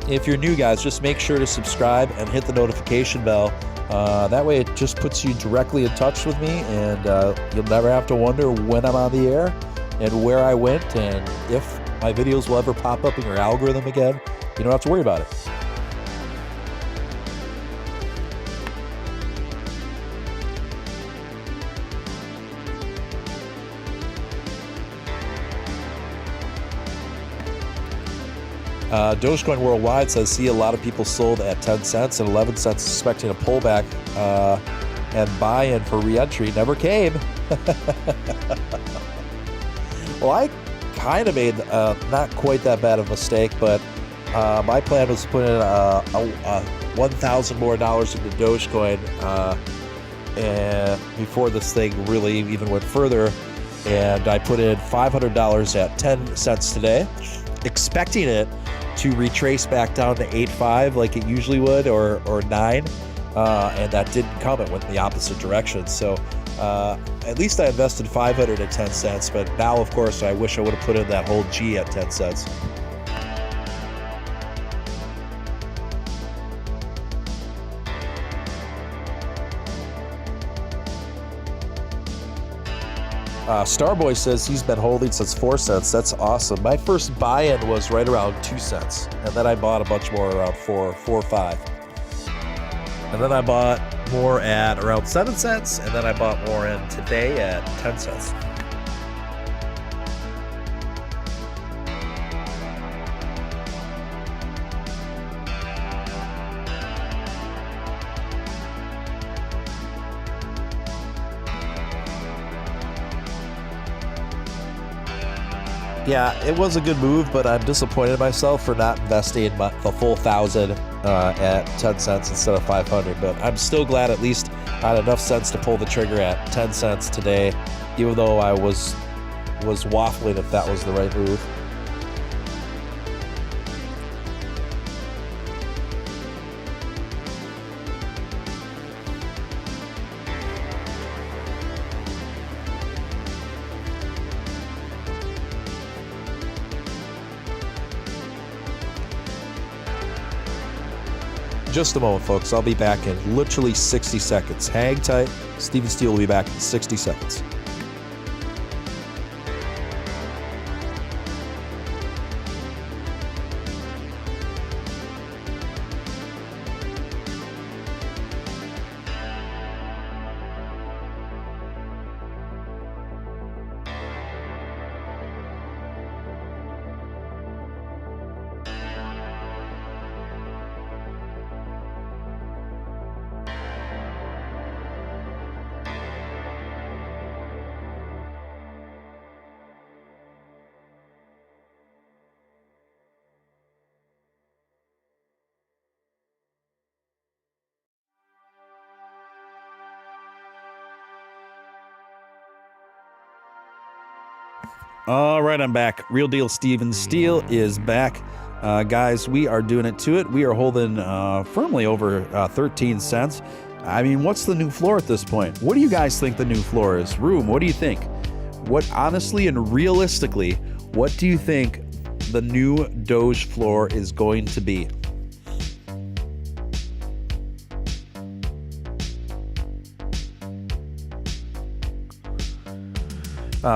If you're new, guys, just make sure to subscribe and hit the notification bell. That way it just puts you directly in touch with me, and you'll never have to wonder when I'm on the air and where I went and if my videos will ever pop up in your algorithm again. You don't have to worry about it. Dogecoin Worldwide says, see a lot of people sold at 10 cents and 11 cents expecting a pullback and buy-in for re-entry never came. Well, I kind of made not quite that bad of a mistake, but my plan was to put in $1,000 more into Dogecoin and before this thing really even went further, and I put in $500 at 10 cents today, expecting it to retrace back down to 8.5 like it usually would, or 9, and that didn't come. It went in the opposite direction. So at least I invested 500 at 10 cents, but now, of course, I wish I would have put in that whole G at 10 cents. Starboy says he's been holding since 4 cents. That's awesome. My first buy-in was right around 2 cents, and then I bought a bunch more around 4 or 5. And then I bought more at around 7 cents, and then I bought more in today at 10 cents. Yeah, it was a good move, but I'm disappointed in myself for not investing the full 1,000 at 10 cents instead of 500. But I'm still glad at least I had enough sense to pull the trigger at 10 cents today, even though I was waffling if that was the right move. just a moment, folks. I'll be back in literally 60 seconds. Hang tight. Steven Steele will be back in 60 seconds. All right, I'm back. Real Deal Steven Steele is back. Guys, we are doing it to it. We are holding firmly over 13 cents. I mean, what's the new floor at this point? What do you guys think the new floor is? Room, what do you think? What, honestly and realistically, what do you think the new Doge floor is going to be?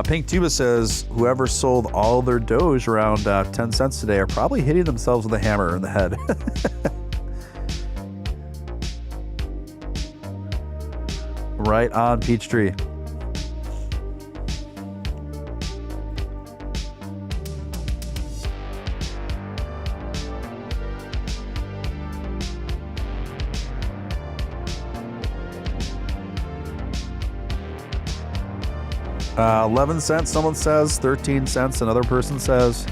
Pink Tuba says, whoever sold all their Doge around 10 cents today are probably hitting themselves with a hammer in the head. Right on, Peachtree. Uh, 11 cents, someone says. 13 cents, another person says.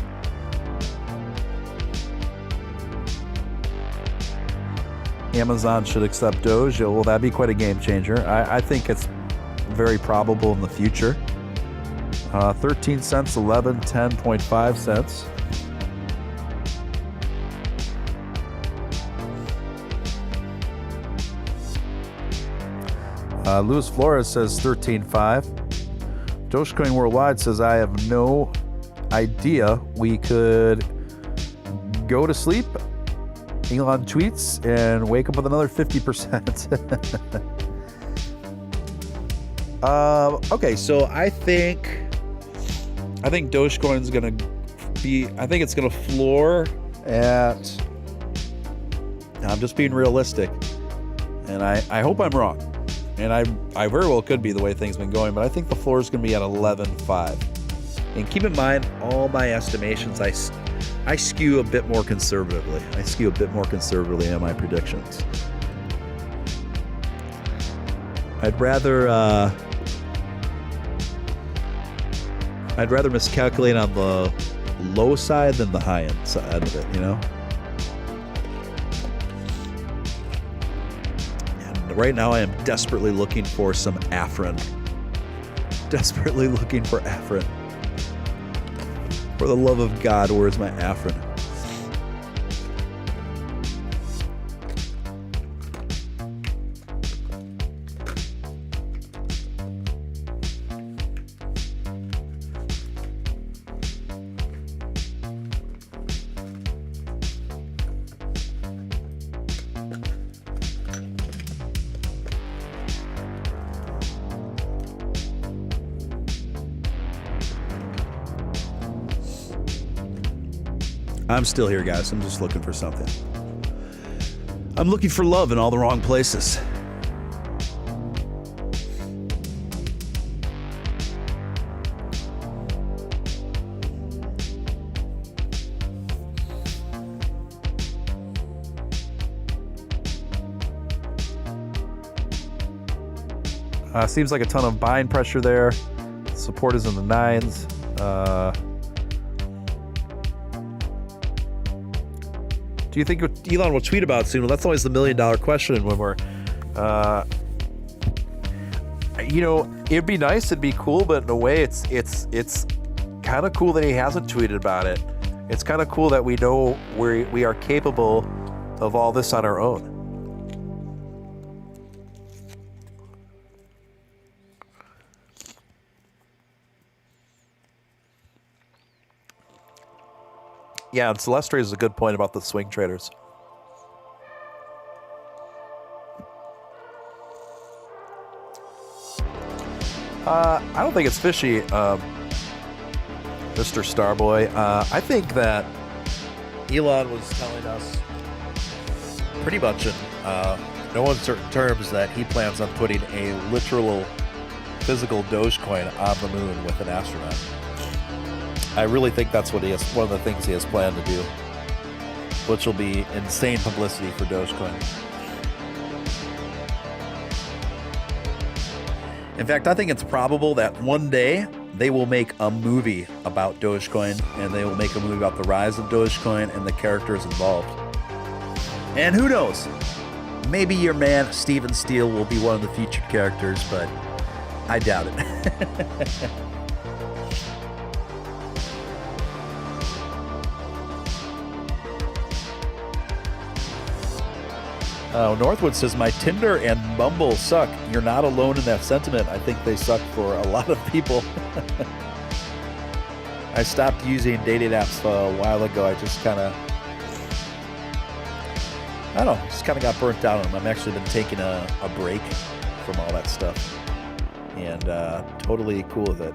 Amazon should accept Doge. Well, that'd be quite a game changer. I think it's very probable in the future. 13 cents, 11, 10.5 cents. Luis Flores says 13.5. Dogecoin Worldwide says, I have no idea. We could go to sleep, Elon tweets, and wake up with another 50%. Okay, so I think Dogecoin is going to be, I think it's going to floor at, I'm just being realistic, and I hope I'm wrong. And I very well could be the way things have been going, but I think the floor is going to be at 11.5. And keep in mind, all my estimations, I skew a bit more conservatively. I skew a bit more conservatively on my predictions. I'd rather miscalculate on the low side than the high end side of it, you know? Right now, I am desperately looking for some Afrin. Desperately looking for Afrin. For the love of God, where's my Afrin? I'm still here, guys. I'm just looking for something. I'm looking for love in all the wrong places. Seems like a ton of buying pressure there. Support is in the 9s. Do you think Elon will tweet about soon? Well, that's always the $1 million question when we're, you know, it'd be nice, it'd be cool, but in a way, it's kind of cool that he hasn't tweeted about it. It's kind of cool that we know we are capable of all this on our own. Yeah, and Celeste raises a good point about the swing traders. I don't think it's fishy, Mr. Starboy. I think that Elon was telling us pretty much in no uncertain terms that he plans on putting a literal physical Dogecoin on the moon with an astronaut. I really think that's what one of the things he has planned to do, which will be insane publicity for Dogecoin. In fact, I think it's probable that one day they will make a movie about Dogecoin, and they will make a movie about the rise of Dogecoin and the characters involved. And who knows? Maybe your man Steven Steele will be one of the featured characters, but I doubt it. Northwood says, my Tinder and Bumble suck. You're not alone in that sentiment. I think they suck for a lot of people. I stopped using dating apps a while ago. I just kind of, I don't know, just kind of got burnt out on them. I've actually been taking a break from all that stuff, and totally cool with it.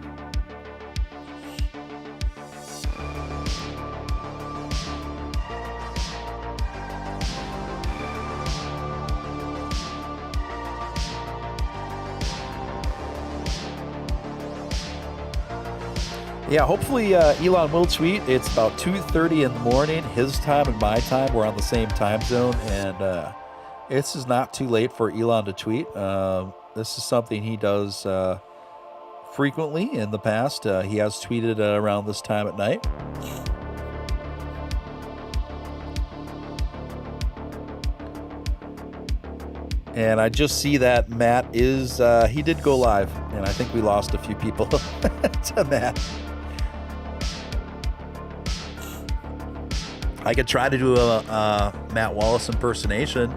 Yeah, hopefully Elon will tweet. It's about 2:30 in the morning, his time and my time. We're on the same time zone, and this is not too late for Elon to tweet. This is something he does frequently in the past. He has tweeted around this time at night. And I just see that Matt is, he did go live, and I think we lost a few people to Matt. I could try to do a Matt Wallace impersonation.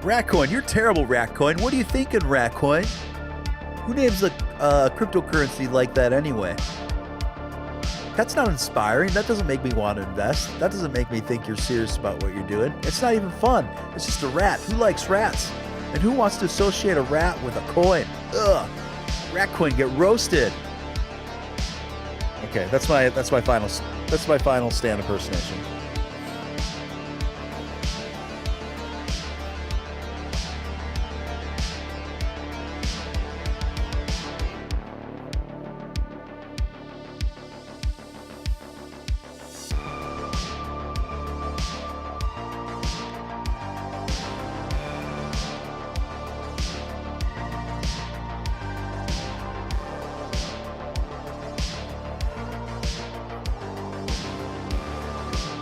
Ratcoin, you're terrible, Ratcoin. What are you thinking, Ratcoin? Who names a cryptocurrency like that anyway? That's not inspiring. That doesn't make me want to invest. That doesn't make me think you're serious about what you're doing. It's not even fun. It's just a rat. Who likes rats? And who wants to associate a rat with a coin? Ugh. Ratcoin, get roasted. Okay, that's my final stand impersonation.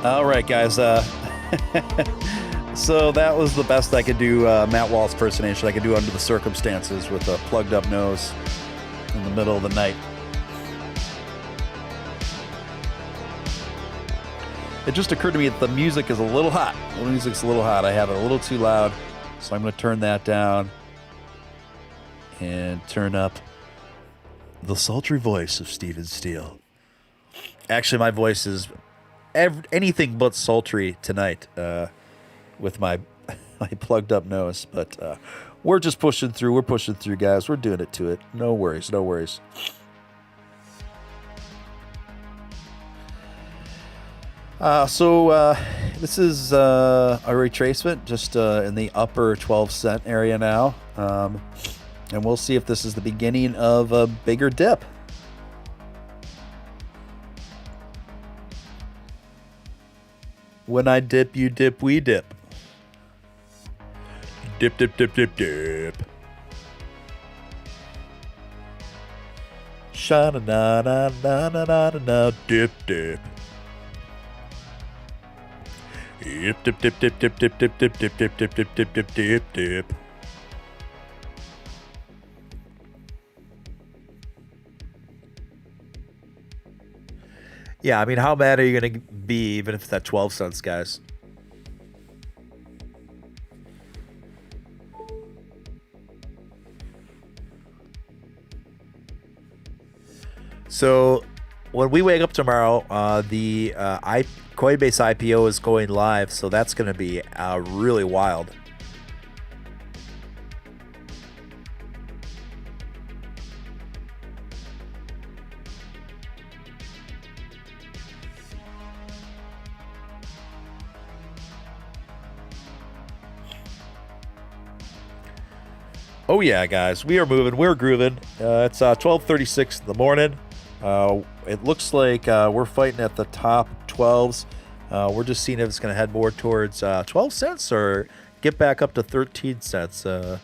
All right, guys. So that was the best I could do, Matt Wallace impersonation I could do under the circumstances with a plugged up nose in the middle of the night. It just occurred to me that the music is a little hot. The music's a little hot. I have it a little too loud, so I'm going to turn that down and turn up the sultry voice of Steven Steele. Actually, my voice is anything but sultry tonight with my plugged up nose, but we're just pushing through. We're pushing through, guys. We're doing it to it. No worries. No worries. So this is a retracement just in the upper 12 cent area now, and we'll see if this is the beginning of a bigger dip. When I dip, you dip, we dip. Dip, dip, dip, dip, dip. Sha-na-na-na-na-na-na-na, dip, dip. Dip, dip, dip, dip, dip, dip, dip, dip, dip, dip, dip, dip, dip, dip, dip, dip. Yeah, I mean, how bad are you going to be even if it's at 12 cents, guys? So when we wake up tomorrow, the Coinbase IPO is going live, so that's going to be really wild. Oh yeah, guys, we are moving. We're grooving. It's 12:36 in the morning. It looks like we're fighting at the top 12s. We're just seeing if it's going to head more towards 12 cents or get back up to 13 cents. I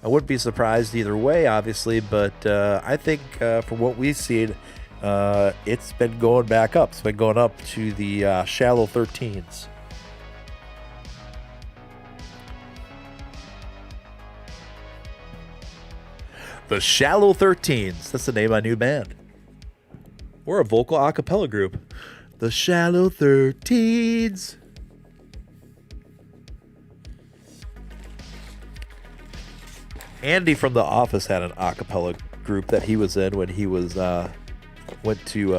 wouldn't be surprised either way, obviously, but I think from what we've seen, it's been going back up. It's been going up to the shallow 13s. The Shallow 13s. That's the name of my new band. We're a vocal a cappella group. The Shallow 13s. Andy from The Office had an a cappella group that he was in when he was went to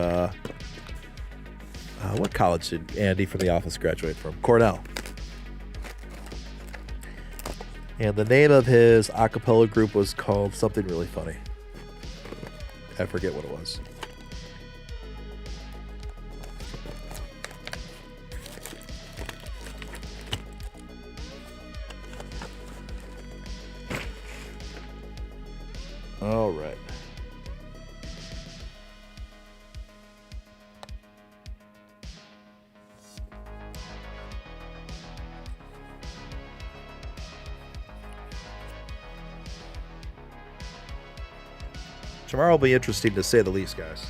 what college did Andy from The Office graduate from? Cornell. And the name of his a cappella group was called something really funny. I forget what it was. All right. Tomorrow will be interesting to say the least, guys.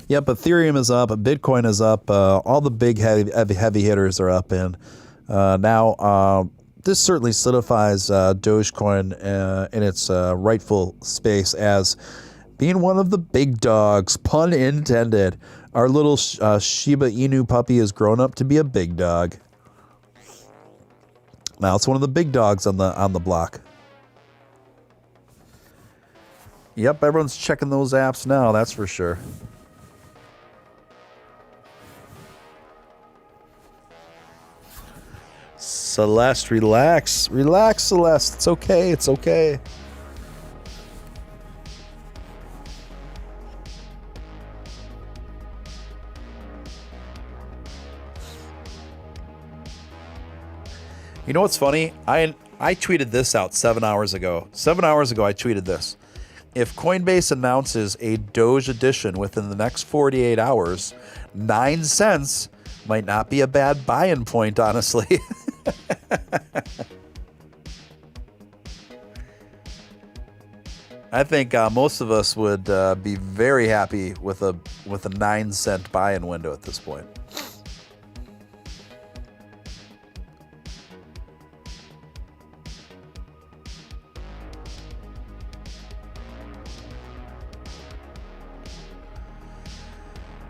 Yep, Ethereum is up, Bitcoin is up, all the big heavy hitters are up, and now this certainly solidifies Dogecoin in its rightful space as being one of the big dogs, pun intended. Our little Shiba Inu puppy has grown up to be a big dog. Now it's one of the big dogs on the block. Yep, everyone's checking those apps now, that's for sure. Celeste, relax. Relax, Celeste. It's okay. It's okay. You know what's funny? I tweeted this out 7 hours ago. 7 hours ago, I tweeted this. If Coinbase announces a Doge edition within the next 48 hours, 9 cents might not be a bad buy-in point, honestly. I think most of us would be very happy with a 9 cent buy-in window at this point.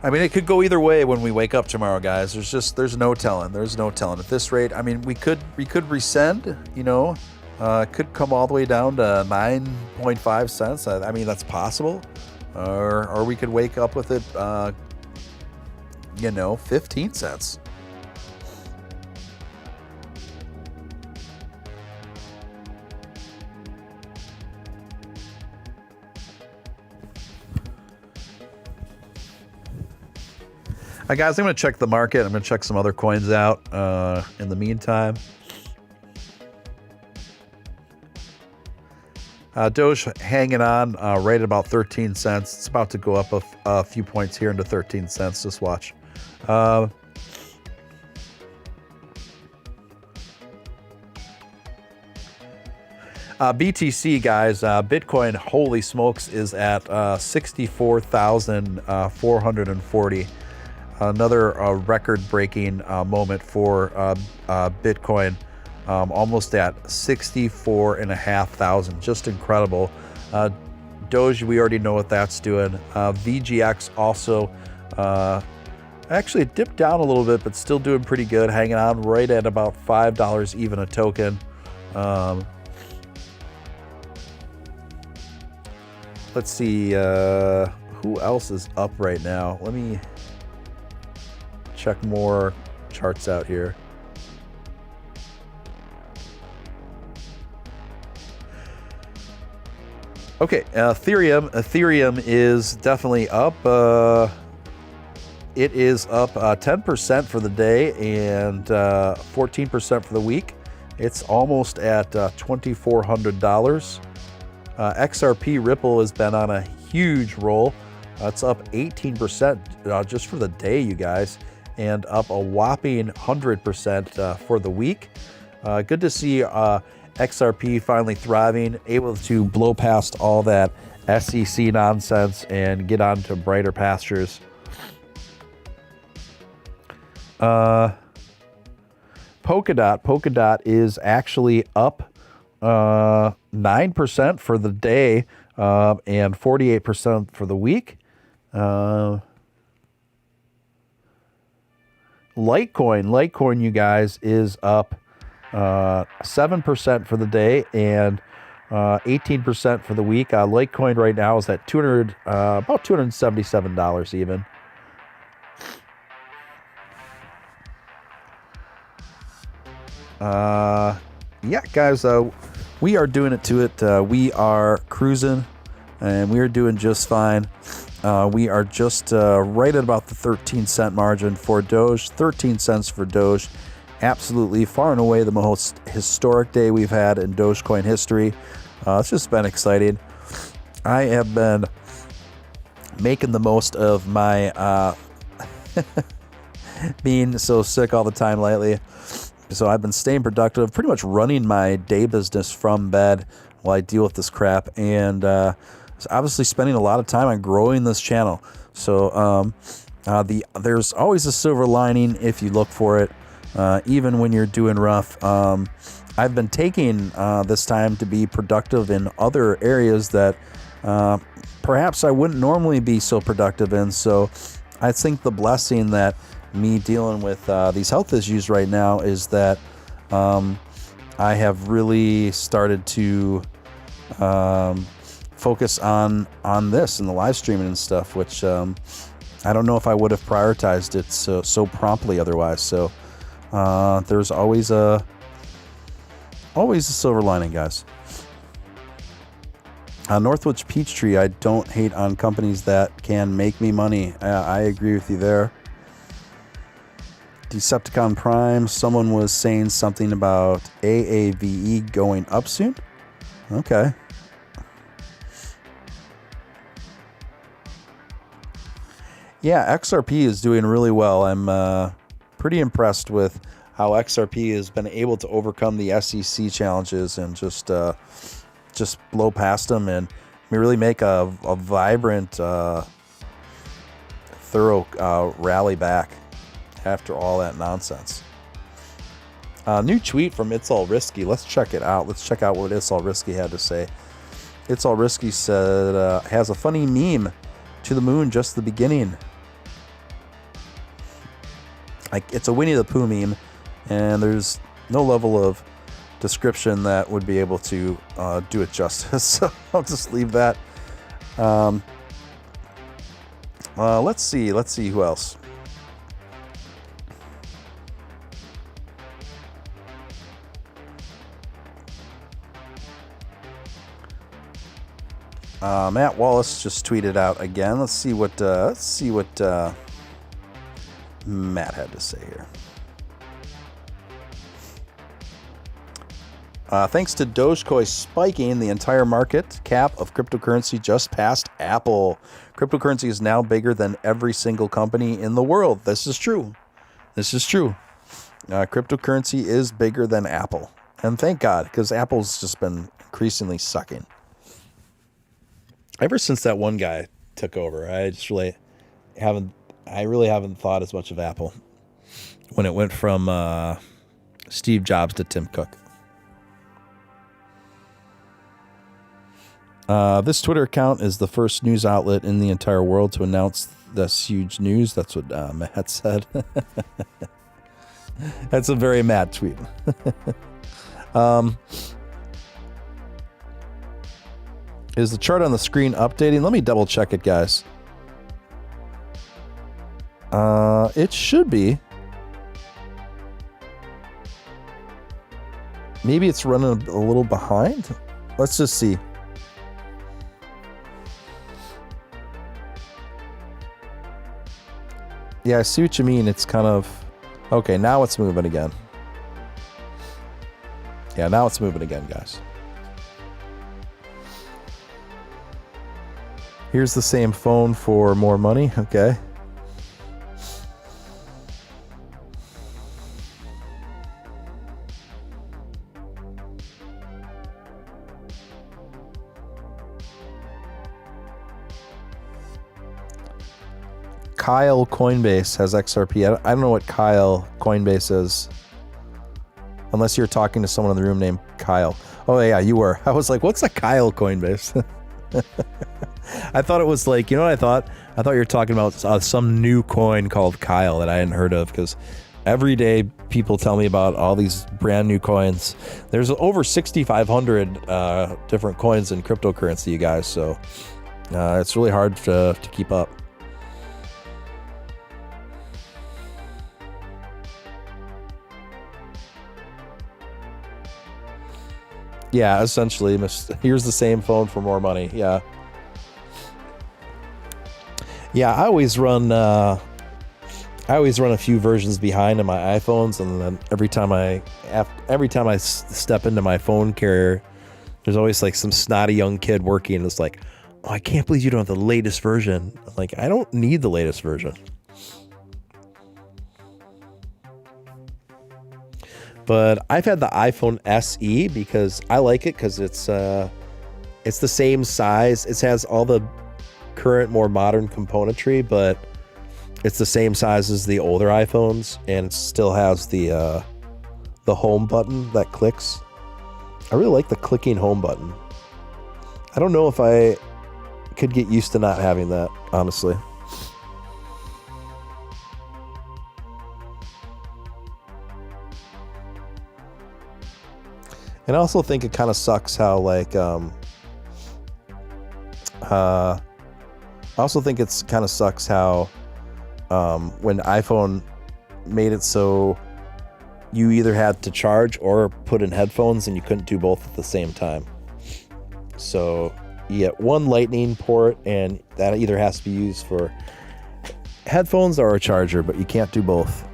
I mean, it could go either way when we wake up tomorrow, guys. There's no telling. There's no telling. At this rate, I mean, we could rescind, you know, could come all the way down to 9.5 cents. I mean, that's possible. Or we could wake up with it, 15 cents. Guys, I'm going to check the market. I'm going to check some other coins out in the meantime. Doge hanging on right at about 13 cents. It's about to go up a few points here into 13 cents. Just watch. BTC, guys, Bitcoin, holy smokes, is at 64,440. Another record-breaking moment for Bitcoin, almost at 64,500. Just incredible. Doge, we already know what that's doing. VGX also actually dipped down a little bit, but still doing pretty good, hanging on right at about $5 even a token. let's see, who else is up right now? Let me check more charts out here. Okay, Ethereum is definitely up. It is up 10% for the day and 14% for the week. It's almost at $2,400. XRP Ripple has been on a huge roll. It's up 18% just for the day, you guys, and up a whopping 100% for the week. Good to see XRP finally thriving, able to blow past all that SEC nonsense and get on to brighter pastures. Polkadot is actually up 9% for the day and 48% for the week. Litecoin, you guys, is up 7% for the day and 18% for the week. Litecoin right now is at about $277 even. Yeah, guys, we are doing it to it. We are cruising, and we are doing just fine. We are just right at about the 13-cent margin for Doge, 13 cents for Doge. Absolutely, far and away the most historic day we've had in Dogecoin history. It's just been exciting. I have been making the most of my being so sick all the time lately. So I've been staying productive, pretty much running my day business from bed while I deal with this crap, and obviously spending a lot of time on growing this channel. So there's always a silver lining if you look for it, even when you're doing rough. I've been taking this time to be productive in other areas that perhaps I wouldn't normally be so productive in. So I think the blessing that me dealing with these health issues right now is that I have really started to focus on this and the live streaming and stuff, which I don't know if I would have prioritized it so promptly otherwise. So there's always a silver lining, guys. Northwich Peachtree, I don't hate on companies that can make me money. I agree with you there. Decepticon Prime, someone was saying something about AAVE going up soon. Okay. Yeah, XRP is doing really well. I'm pretty impressed with how XRP has been able to overcome the SEC challenges and just blow past them and really make a vibrant, thorough rally back after all that nonsense. New tweet from It's All Risky. Let's check it out. Let's check out what It's All Risky had to say. It's All Risky said, has a funny meme, to the moon, just the beginning. Like, it's a Winnie the Pooh meme, and there's no level of description that would be able to do it justice. So I'll just leave that. Let's see who else. Matt Wallace just tweeted out again. Let's see what Matt had to say here. Thanks to Dogecoin spiking, the entire market cap of cryptocurrency just passed Apple. Cryptocurrency is now bigger than every single company in the world. This is true. Cryptocurrency is bigger than Apple. And thank God, because Apple's just been increasingly sucking. Ever since that one guy took over, I really haven't thought as much of Apple when it went from Steve Jobs to Tim Cook. This Twitter account is the first news outlet in the entire world to announce this huge news. That's what Matt said. That's a very Matt tweet. Is the chart on the screen updating? Let me double check it, guys. It should be. Maybe it's running a little behind. Let's just see. Yeah, I see what you mean. It's kind of... Okay, now it's moving again. Yeah, now it's moving again, guys. Here's the same phone for more money. Okay. Kyle Coinbase has XRP. I don't know what Kyle Coinbase is. Unless you're talking to someone in the room named Kyle. Oh, yeah, you were. I was like, what's a Kyle Coinbase? I thought it was like, you know what I thought? I thought you were talking about some new coin called Kyle that I hadn't heard of, because every day people tell me about all these brand new coins. There's over 6,500 different coins in cryptocurrency, you guys. So it's really hard to keep up. Yeah, essentially, here's the same phone for more money. Yeah. Yeah, I always run a few versions behind on my iPhones, and then every time I step into my phone carrier, there's always like some snotty young kid working, and it's like, oh, I can't believe you don't have the latest version. I'm like, I don't need the latest version. But I've had the iPhone SE because I like it, because it's the same size. It has all the current, more modern componentry, but it's the same size as the older iPhones, and it still has the home button that clicks. I really like the clicking home button. I don't know if I could get used to not having that, honestly. And I also think it kind of sucks how, like, I also think it's kind of sucks how when iPhone made it so you either had to charge or put in headphones, and you couldn't do both at the same time. So you get one lightning port, and that either has to be used for headphones or a charger, but you can't do both.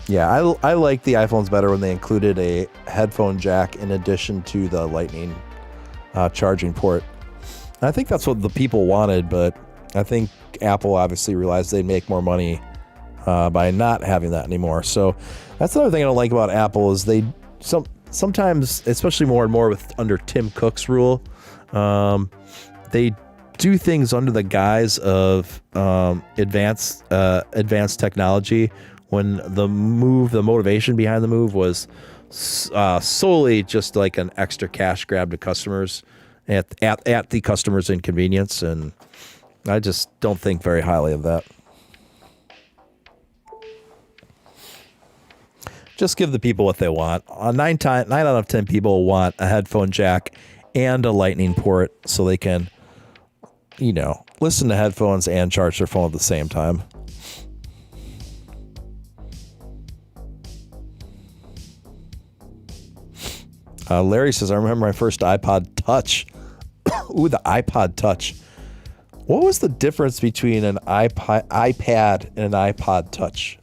Yeah, I like the iPhones better when they included a headphone jack in addition to the lightning charging port. And I think that's what the people wanted, but I think Apple obviously realized they'd make more money by not having that anymore. So that's another thing I don't like about Apple is they sometimes, especially more and more with under Tim Cook's rule, they do things under the guise of advanced technology, when the motivation behind the move was solely just like an extra cash grab to customers at the customer's inconvenience, and I just don't think very highly of that. Just give the people what they want. 9 out of 10 people want a headphone jack and a lightning port so they can, listen to headphones and charge their phone at the same time. Larry says, I remember my first iPod Touch. Ooh, the iPod Touch. What was the difference between an iPad and an iPod Touch?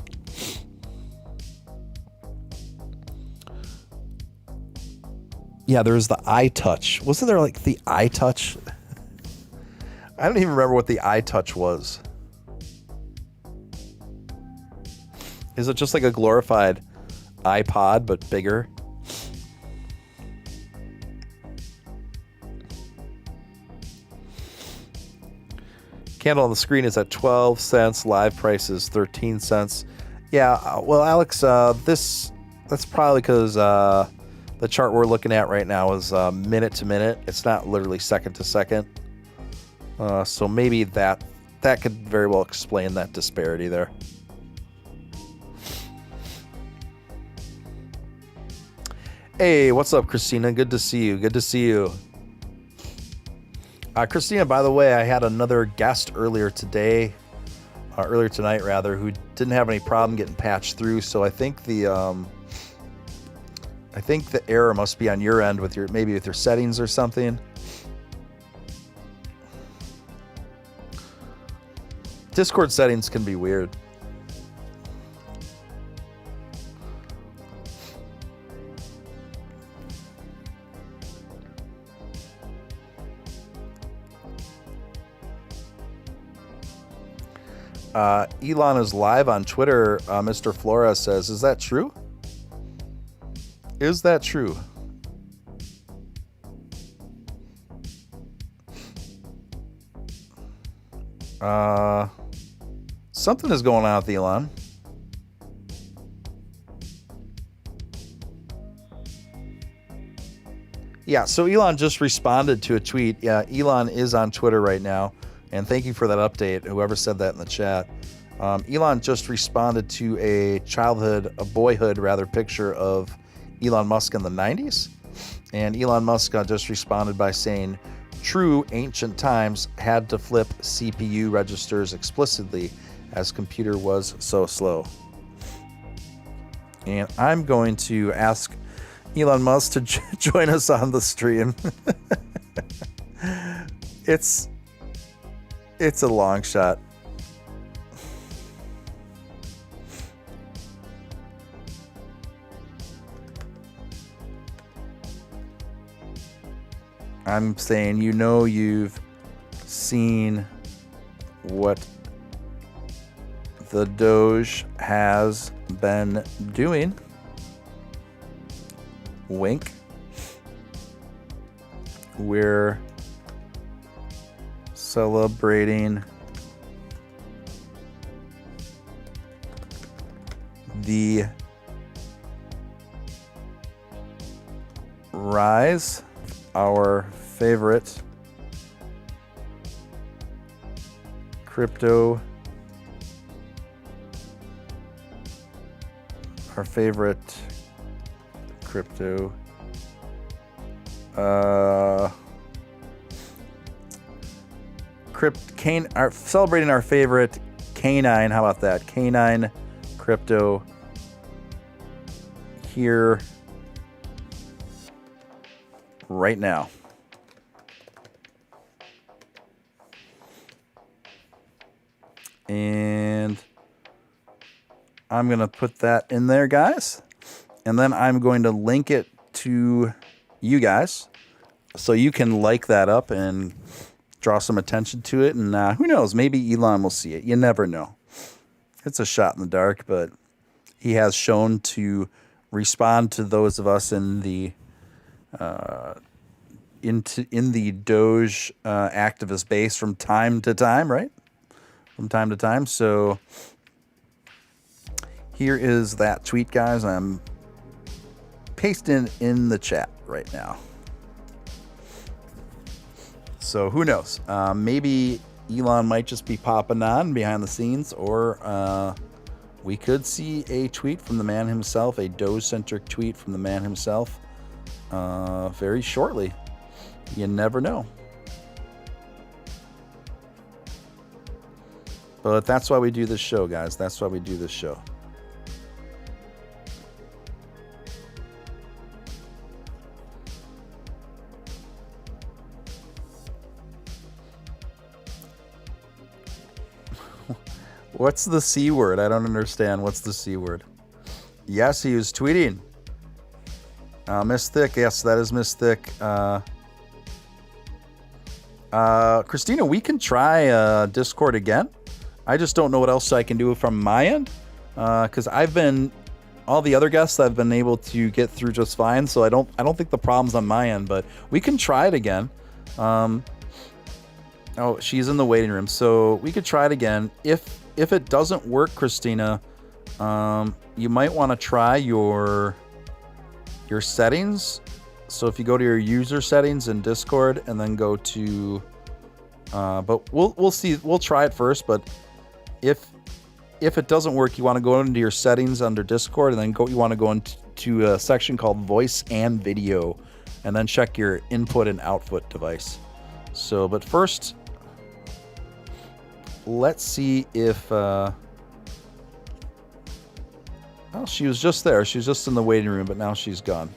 Yeah, there was the iTouch. Wasn't there like the iTouch? I don't even remember what the iTouch was. Is it just like a glorified iPod but bigger? Candle on the screen is at 12 cents. Live price is 13 cents. Yeah, well, Alex, that's probably because the chart we're looking at right now is minute to minute. It's not literally second to second. So maybe that could very well explain that disparity there. Hey, what's up, Christina? Good to see you. Good to see you. Christina, by the way, I had another guest earlier tonight rather, who didn't have any problem getting patched through. So I think the error must be on your end with your settings or something. Discord settings can be weird. Elon is live on Twitter. Mr. Flores says, is that true? Is that true? Something is going on with Elon. Yeah, so Elon just responded to a tweet. Yeah, Elon is on Twitter right now. And thank you for that update, whoever said that in the chat. Elon just responded to a boyhood picture of Elon Musk in the 90s. And Elon Musk just responded by saying, true ancient times had to flip CPU registers explicitly as computer was so slow. And I'm going to ask Elon Musk to join us on the stream. It's a long shot. I'm saying, you've seen what the Doge has been doing. Wink. We're celebrating the rise, our favorite crypto, our celebrating our favorite canine. How about that? Canine crypto here right now. And I'm going to put that in there, guys. And then I'm going to link it to you guys so you can like that up and draw some attention to it. And who knows, maybe Elon will see it. You never know. It's a shot in the dark, but he has shown to respond to those of us in the in the Doge activist base from time to time, right? From time to time. So here is that tweet, guys. I'm pasting in the chat right now. So who knows? Maybe Elon might just be popping on behind the scenes, or we could see a tweet from the man himself, a Doge-centric tweet from the man himself very shortly. You never know. But that's why we do this show, guys. That's why we do this show. What's the C word? I don't understand. What's the C word? Yes, he was tweeting. Miss Thick. Yes, that is Miss Thick. Christina, we can try Discord again. I just don't know what else I can do from my end. Because all the other guests I've been able to get through just fine. So I don't think the problem's on my end, but we can try it again. Oh, she's in the waiting room. So we could try it again. If it doesn't work, Christina, you might want to try your settings. So if you go to your user settings in Discord and then go to, but we'll see. We'll try it first. But if it doesn't work, you want to go into your settings under Discord and then you want to go into to a section called Voice and Video, and then check your input and output device. So, but first, let's see if... oh, she was just there. She was just in the waiting room, but now she's gone.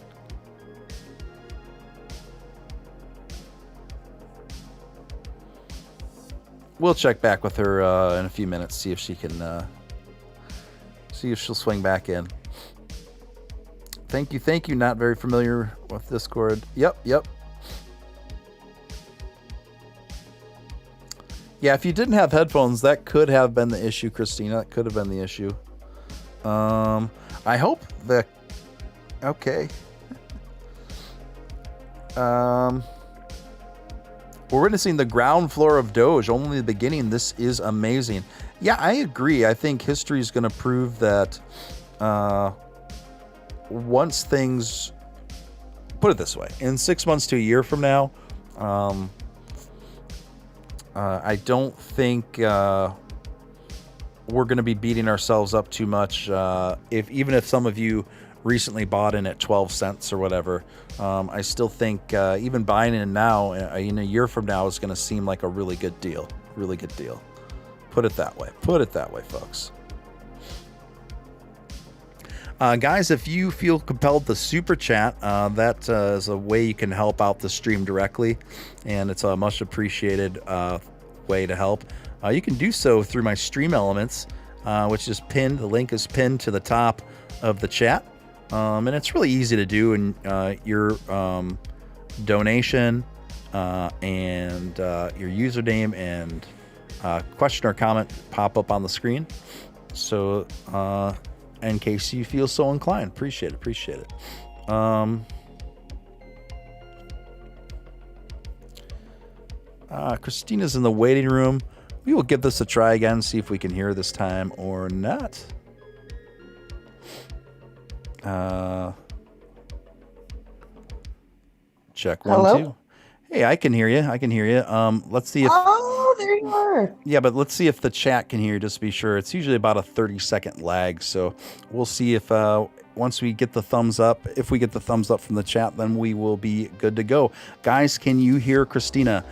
We'll check back with her in a few minutes, see if she can... see if she'll swing back in. Thank you. Not very familiar with Discord. Yep. Yeah, if you didn't have headphones, that could have been the issue, Christina. That could have been the issue. I hope that... Okay. We're witnessing the ground floor of Doge, only the beginning. This is amazing. Yeah, I agree. I think history is going to prove that once things... Put it this way. In 6 months to a year from now, I don't think we're going to be beating ourselves up too much. Even if some of you recently bought in at 12 cents or whatever, I still think even buying in now, in a year from now, is going to seem like a really good deal. Really good deal. Put it that way. Folks. Guys, if you feel compelled to super chat, that is a way you can help out the stream directly, and it's a much appreciated way to help. You can do so through my stream elements, which is pinned. The link is pinned to the top of the chat, and it's really easy to do. And your donation and your username and question or comment pop up on the screen. So in case you feel so inclined, appreciate it. Christina's in the waiting room. We will give this a try again, see if we can hear this time or not. Check 1, Hello? 2. Hey, I can hear you. Let's see if... Oh, there you are. Yeah, but let's see if the chat can hear you, just to be sure. It's usually about a 30-second lag, so we'll see if once we get the thumbs up, if we get the thumbs up from the chat, then we will be good to go. Guys, can you hear Christina?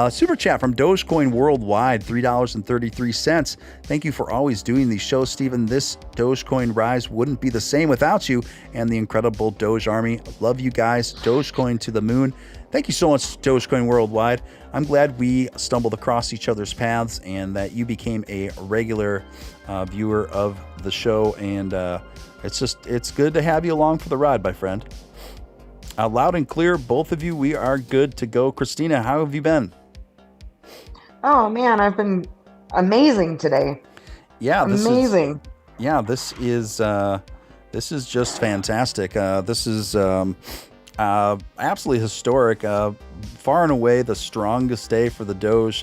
Super chat from Dogecoin Worldwide, $3.33. Thank you for always doing these shows, Stephen. This Dogecoin rise wouldn't be the same without you and the incredible Doge Army. Love you guys. Dogecoin to the moon. Thank you so much, Dogecoin Worldwide. I'm glad we stumbled across each other's paths and that you became a regular viewer of the show. And it's good to have you along for the ride, my friend. Loud and clear, both of you, we are good to go. Christina, how have you been? Oh, man, I've been amazing today. Yeah, amazing. This is just fantastic. This is absolutely historic. Far and away the strongest day for the Doge.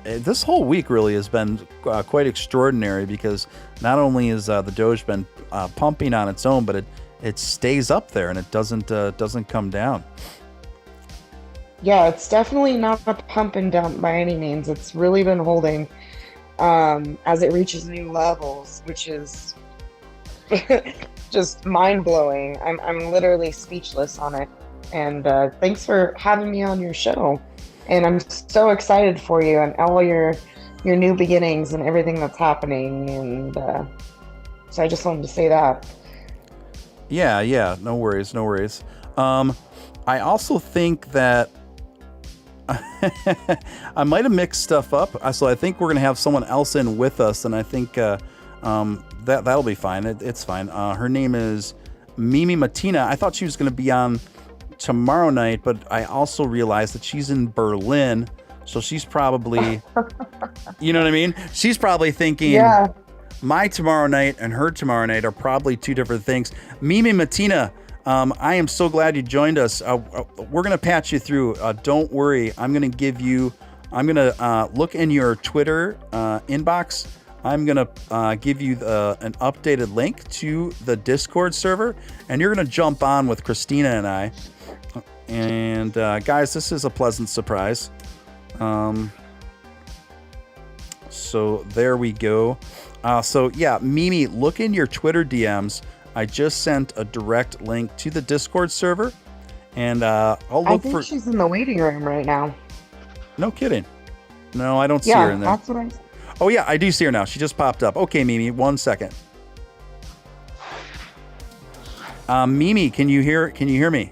This whole week really has been quite extraordinary because not only is the Doge been pumping on its own, but it stays up there and it doesn't come down. Yeah, it's definitely not a pump and dump by any means. It's really been holding as it reaches new levels, which is just mind-blowing. I'm literally speechless on it. And thanks for having me on your show. And I'm so excited for you and all your new beginnings and everything that's happening. And so I just wanted to say that. Yeah, no worries. I also think that I might have mixed stuff up. So I think we're going to have someone else in with us, and I think that'll be fine. It's fine. Her name is Mimi Matina. I thought she was going to be on tomorrow night, but I also realized that she's in Berlin, so she's probably, you know what I mean? She's probably thinking, Yeah. My tomorrow night and her tomorrow night are probably two different things. Mimi Matina, I am so glad you joined us. We're going to patch you through. Don't worry. I'm going to look in your Twitter inbox. I'm going to give you an updated link to the Discord server, and you're going to jump on with Christina and I. And guys, this is a pleasant surprise. So there we go. So yeah, Mimi, look in your Twitter DMs. I just sent a direct link to the Discord server, and I'll I look think for. she's in the waiting room right now. No kidding. No, I don't see her in there. That's what I. Oh yeah, I do see her now. She just popped up. Okay, Mimi, 1 second. Mimi, can you hear me?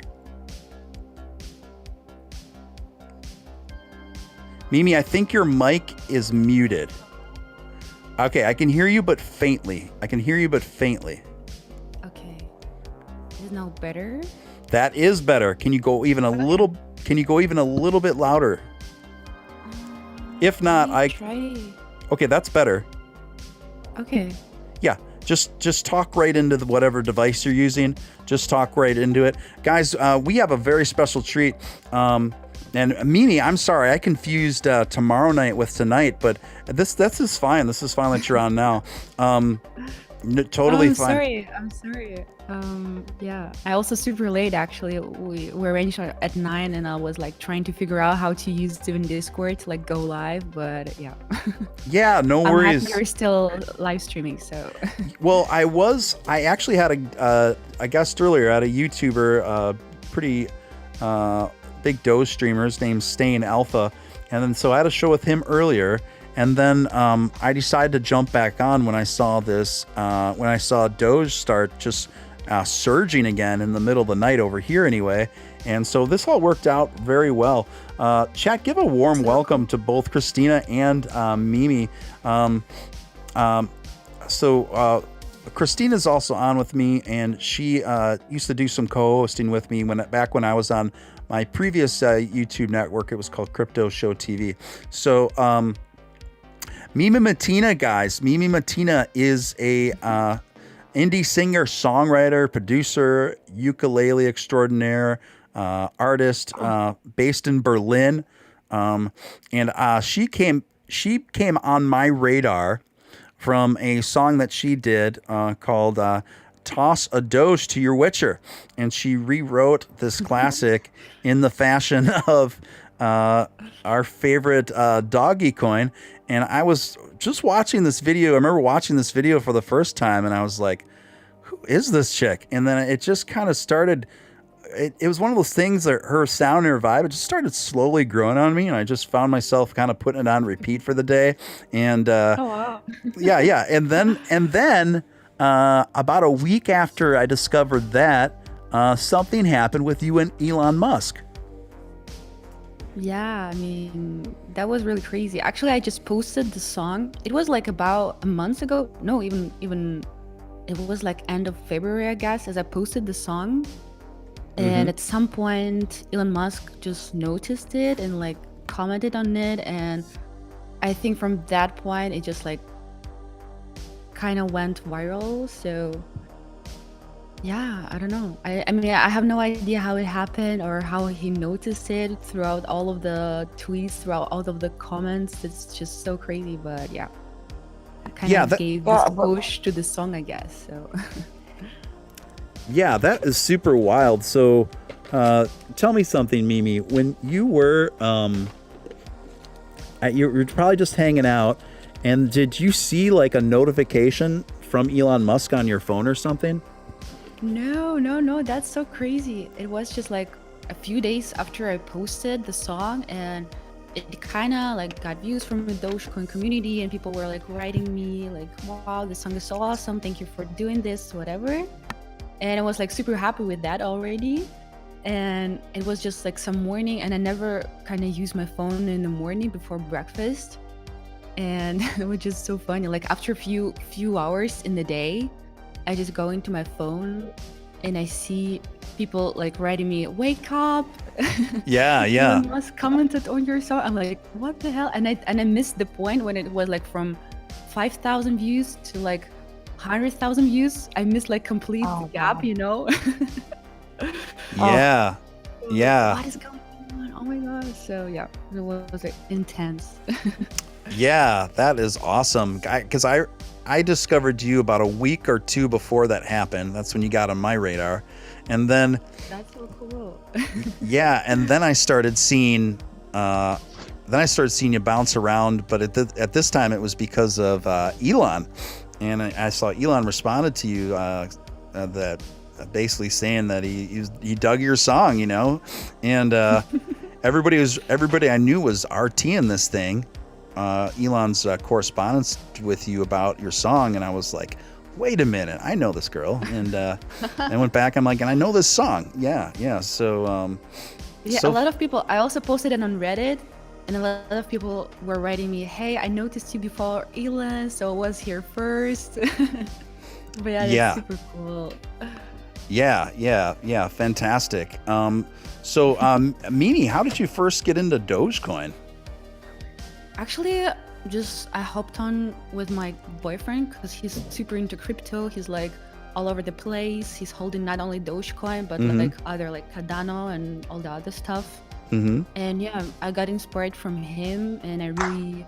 Mimi, I think your mic is muted. Okay, I can hear you, but faintly. Okay. Is it now better? That is better. Can you go even a little bit louder? If not, try. Okay, that's better. Okay. Yeah, just talk right into whatever device you're using. Just talk right into it. Guys, we have a very special treat. And Mimi, I'm sorry, I confused tomorrow night with tonight, but this is fine. This is fine that you're on now. Totally fine. I'm sorry. Yeah, I also super late actually. We arranged at 9, and I was like trying to figure out how to use Discord to like go live, but yeah. Yeah, no worries. I'm happy you're still live streaming. So. Well, I actually had a guest earlier, at a YouTuber, pretty big Doge streamers named Stain Alpha, and then so I had a show with him earlier. And then I decided to jump back on when I saw this, when I saw Doge start just surging again in the middle of the night over here anyway. And so this all worked out very well. Chat, give a warm welcome to both Christina and Mimi. Christina's also on with me, and she used to do some co-hosting with me back when I was on my previous YouTube network. It was called Crypto Show TV. So, Mimi Matina, guys. Mimi Matina is a indie singer, songwriter, producer, ukulele extraordinaire, artist, based in Berlin. And she came on my radar from a song that she did called Toss a Doge to Your Witcher. And she rewrote this classic in the fashion of our favorite Dogecoin. And I was just watching this video. I remember watching this video for the first time, and I was like, who is this chick? And then it just kind of started. It was one of those things that her sound and her vibe, it just started slowly growing on me. And I just found myself kind of putting it on repeat for the day. And oh, wow. yeah. And then about a week after I discovered that, something happened with you and Elon Musk. Yeah, I mean, that was really crazy. Actually, I just posted the song. It was like about a month ago. No, even it was like end of February, I guess, as I posted the song. And at some point, Elon Musk just noticed it and like commented on it. And I think from that point, it just like kind of went viral. So yeah, I don't know. I mean, I have no idea how it happened or how he noticed it throughout all of the tweets, throughout all of the comments. It's just so crazy, but yeah. Kind of gave this push to the song, I guess. So yeah, that is super wild. So tell me something, Mimi. When you were you were probably just hanging out, and did you see like a notification from Elon Musk on your phone or something? No, that's so crazy. It was just like a few days after I posted the song, and it kind of like got views from the Dogecoin community, and people were like writing me like, wow, this song is so awesome, thank you for doing this, whatever. And I was like super happy with that already. And it was just like some morning, and I never kind of use my phone in the morning before breakfast. And it was just so funny. Like after a few hours in the day, I just go into my phone and I see people like writing me, wake up. Yeah. Elon Musk commented on your song. I'm like, what the hell? And I missed the point when it was like from 5,000 views to like 100,000 views. I missed like complete the gap, you know? Yeah. What is going on? Oh my god. So yeah, it was like intense. Yeah, that is awesome. Because I discovered you about a week or two before that happened. That's when you got on my radar. And then that's so cool. Yeah, and then I started seeing you bounce around, but at this time it was because of Elon. And I saw Elon responded to you that basically saying that he dug your song, you know, and everybody I knew was RTing this thing. Elon's correspondence with you about your song, and I was like, wait a minute, I know this girl, and I went back. I'm like, and I know this song. Yeah. So Yeah, a lot of people. I also posted it on Reddit, and a lot of people were writing me, "Hey, I noticed you before Elon, so I was here first." But yeah, Yeah. that's super cool. Yeah, fantastic. So Mimi, how did you first get into Dogecoin? Actually, just I hopped on with my boyfriend because he's super into crypto. He's like all over the place. He's holding not only Dogecoin but like other like Cardano and all the other stuff. Mm-hmm. And yeah, I got inspired from him, and I really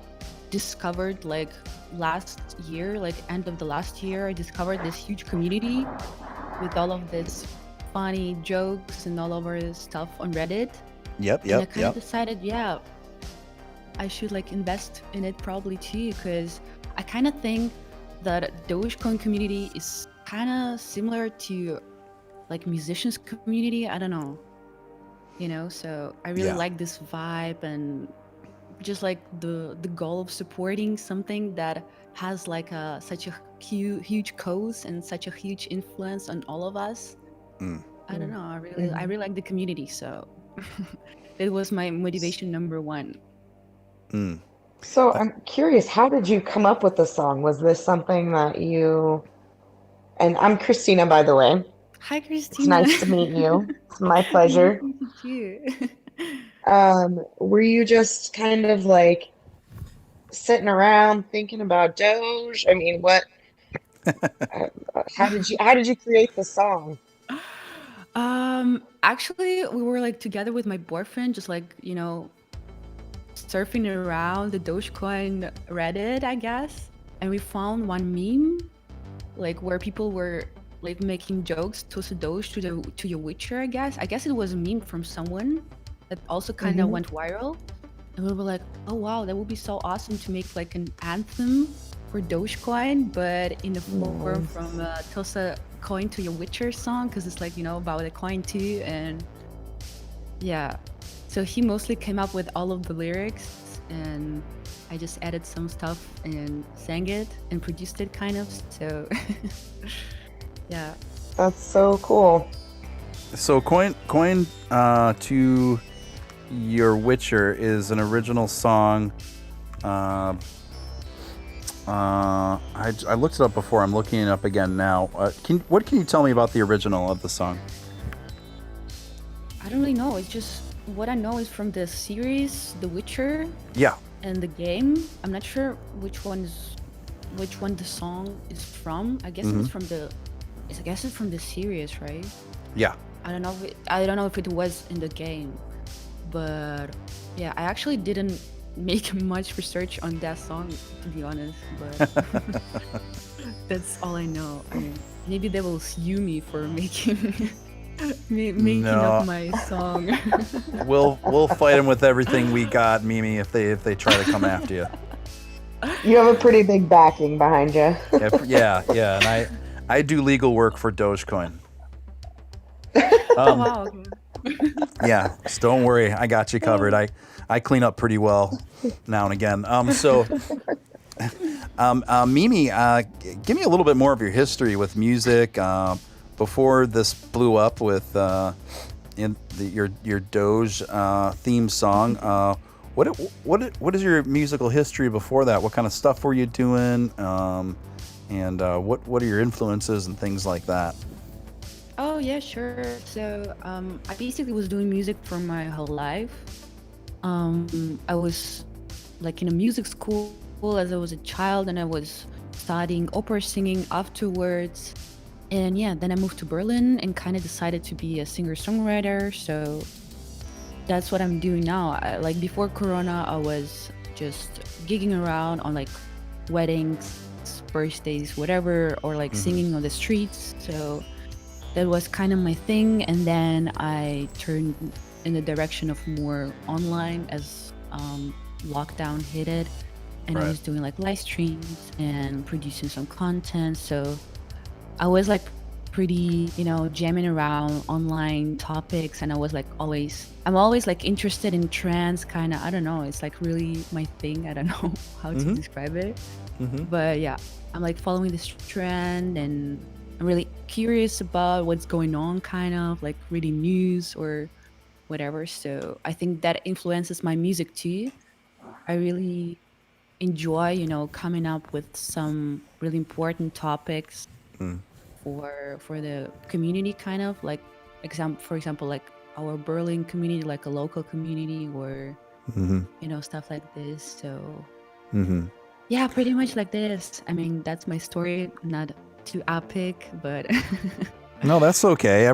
discovered like last year, like end of the last year, I discovered this huge community with all of this funny jokes and all over this stuff on Reddit. And I kind of decided, yeah, I should like invest in it probably too, because I kind of think that Dogecoin community is kind of similar to like musicians community. I don't know, you know. So I really like this vibe, and just like the goal of supporting something that has like such a huge cause and such a huge influence on all of us. I don't know. I really like the community, so it was my motivation number one. So I'm curious, how did you come up with the song? Was this something that you... And I'm Christina, by the way. Hi, Christina. It's nice to meet you. It's my pleasure. Nice to meet you. Were you just kind of like sitting around thinking about Doge? I mean, what? How did you create the song? Actually, we were like together with my boyfriend, just like, you know, surfing around the Dogecoin Reddit, I guess, and we found one meme, like where people were like making jokes to Doge to your Witcher. I guess it was a meme from someone that also kind of went viral, and we were like, oh wow, that would be so awesome to make like an anthem for Dogecoin, but in the form from Tulsa Coin to your Witcher song, because it's like, you know, about the coin too. And yeah, so he mostly came up with all of the lyrics, and I just added some stuff and sang it and produced it kind of. So yeah, that's so cool. So coin to your Witcher is an original song. I looked it up before. I'm looking it up again now. What can you tell me about the original of the song? I don't really know. It's just what I know is from the series The Witcher. Yeah. And the game. I'm not sure which one the song is from. I guess it's from the. I guess it's from the series, right? Yeah. I don't know if it was in the game, but yeah, I actually didn't make much research on that song, to be honest, but that's all I know. I mean, maybe they will sue me for making up my song. We'll fight them with everything we got, Mimi, if they try to come after you. You have a pretty big backing behind you. Yeah, and I do legal work for Dogecoin. Oh wow. Yeah, just don't worry, I got you covered. I clean up pretty well now and again. Mimi, give me a little bit more of your history with music before this blew up with your Doge theme song. What is your musical history before that? What kind of stuff were you doing? And what are your influences and things like that? Oh yeah, sure. So I basically was doing music for my whole life. I was like in a music school as I was a child, and I was studying opera singing afterwards. And yeah, then I moved to Berlin and kind of decided to be a singer-songwriter. So that's what I'm doing now. Like before Corona, I was just gigging around on like weddings, birthdays, whatever, or like singing on the streets. So that was kind of my thing. And then I turned in the direction of more online as lockdown hit it, and I was doing like live streams and producing some content. So I was like pretty, jamming around online topics, and I'm always like interested in trends, kind of. I don't know. It's like really my thing. I don't know how to describe it, but yeah, I'm like following this trend, and I'm really curious about what's going on, kind of like reading news or whatever. So I think that influences my music too. I really enjoy, coming up with some really important topics for the community, kind of like for example, like our Berlin community, like a local community, or stuff like this. So yeah, pretty much like this. I mean, that's my story. Not too epic, but No, that's okay.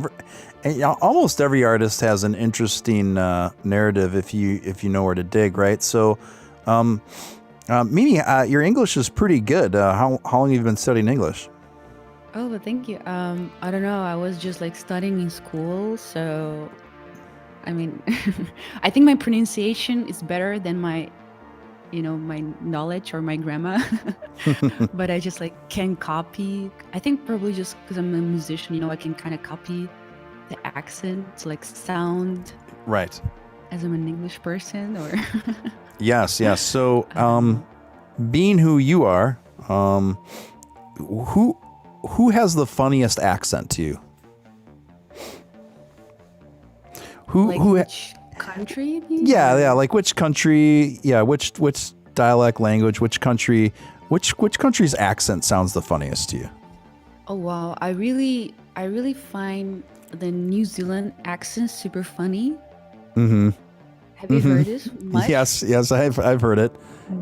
Almost every artist has an interesting narrative if you know where to dig, right? So, Mimi, your English is pretty good. How long have you been studying English? oh, but thank you. I don't know. I was just like studying in school, so I mean, I think my pronunciation is better than my knowledge or my grammar. But I just like can copy. I think probably just because I'm a musician, I can kind of copy the accent to like sound Right. as I'm an English person, or Yes. So, being who you are, who has the funniest accent to you? like Who? which country? maybe? Yeah. Like which country? Yeah. Which dialect, language? Which country? Which country's accent sounds the funniest to you? Oh wow, I really find the New Zealand accent super funny. Mm-hmm. Have you heard this much? Yes. I've heard it.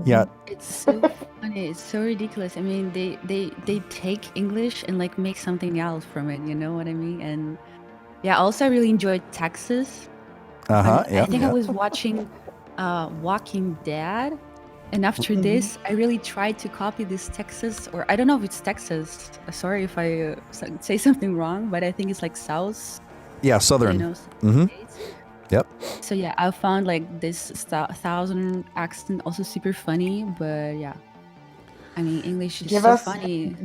Yeah. It's so funny. It's so ridiculous. I mean, they take English and like make something else from it. You know what I mean? And yeah, also I really enjoyed Texas. I think I was watching Walking Dead, and after this, I really tried to copy this Texas, or I don't know if it's Texas. Sorry if I say something wrong, but I think it's like South. Yeah. Southern. States. Yep. So yeah, I found like this Southern accent also super funny, but yeah, I mean English is Give so us funny.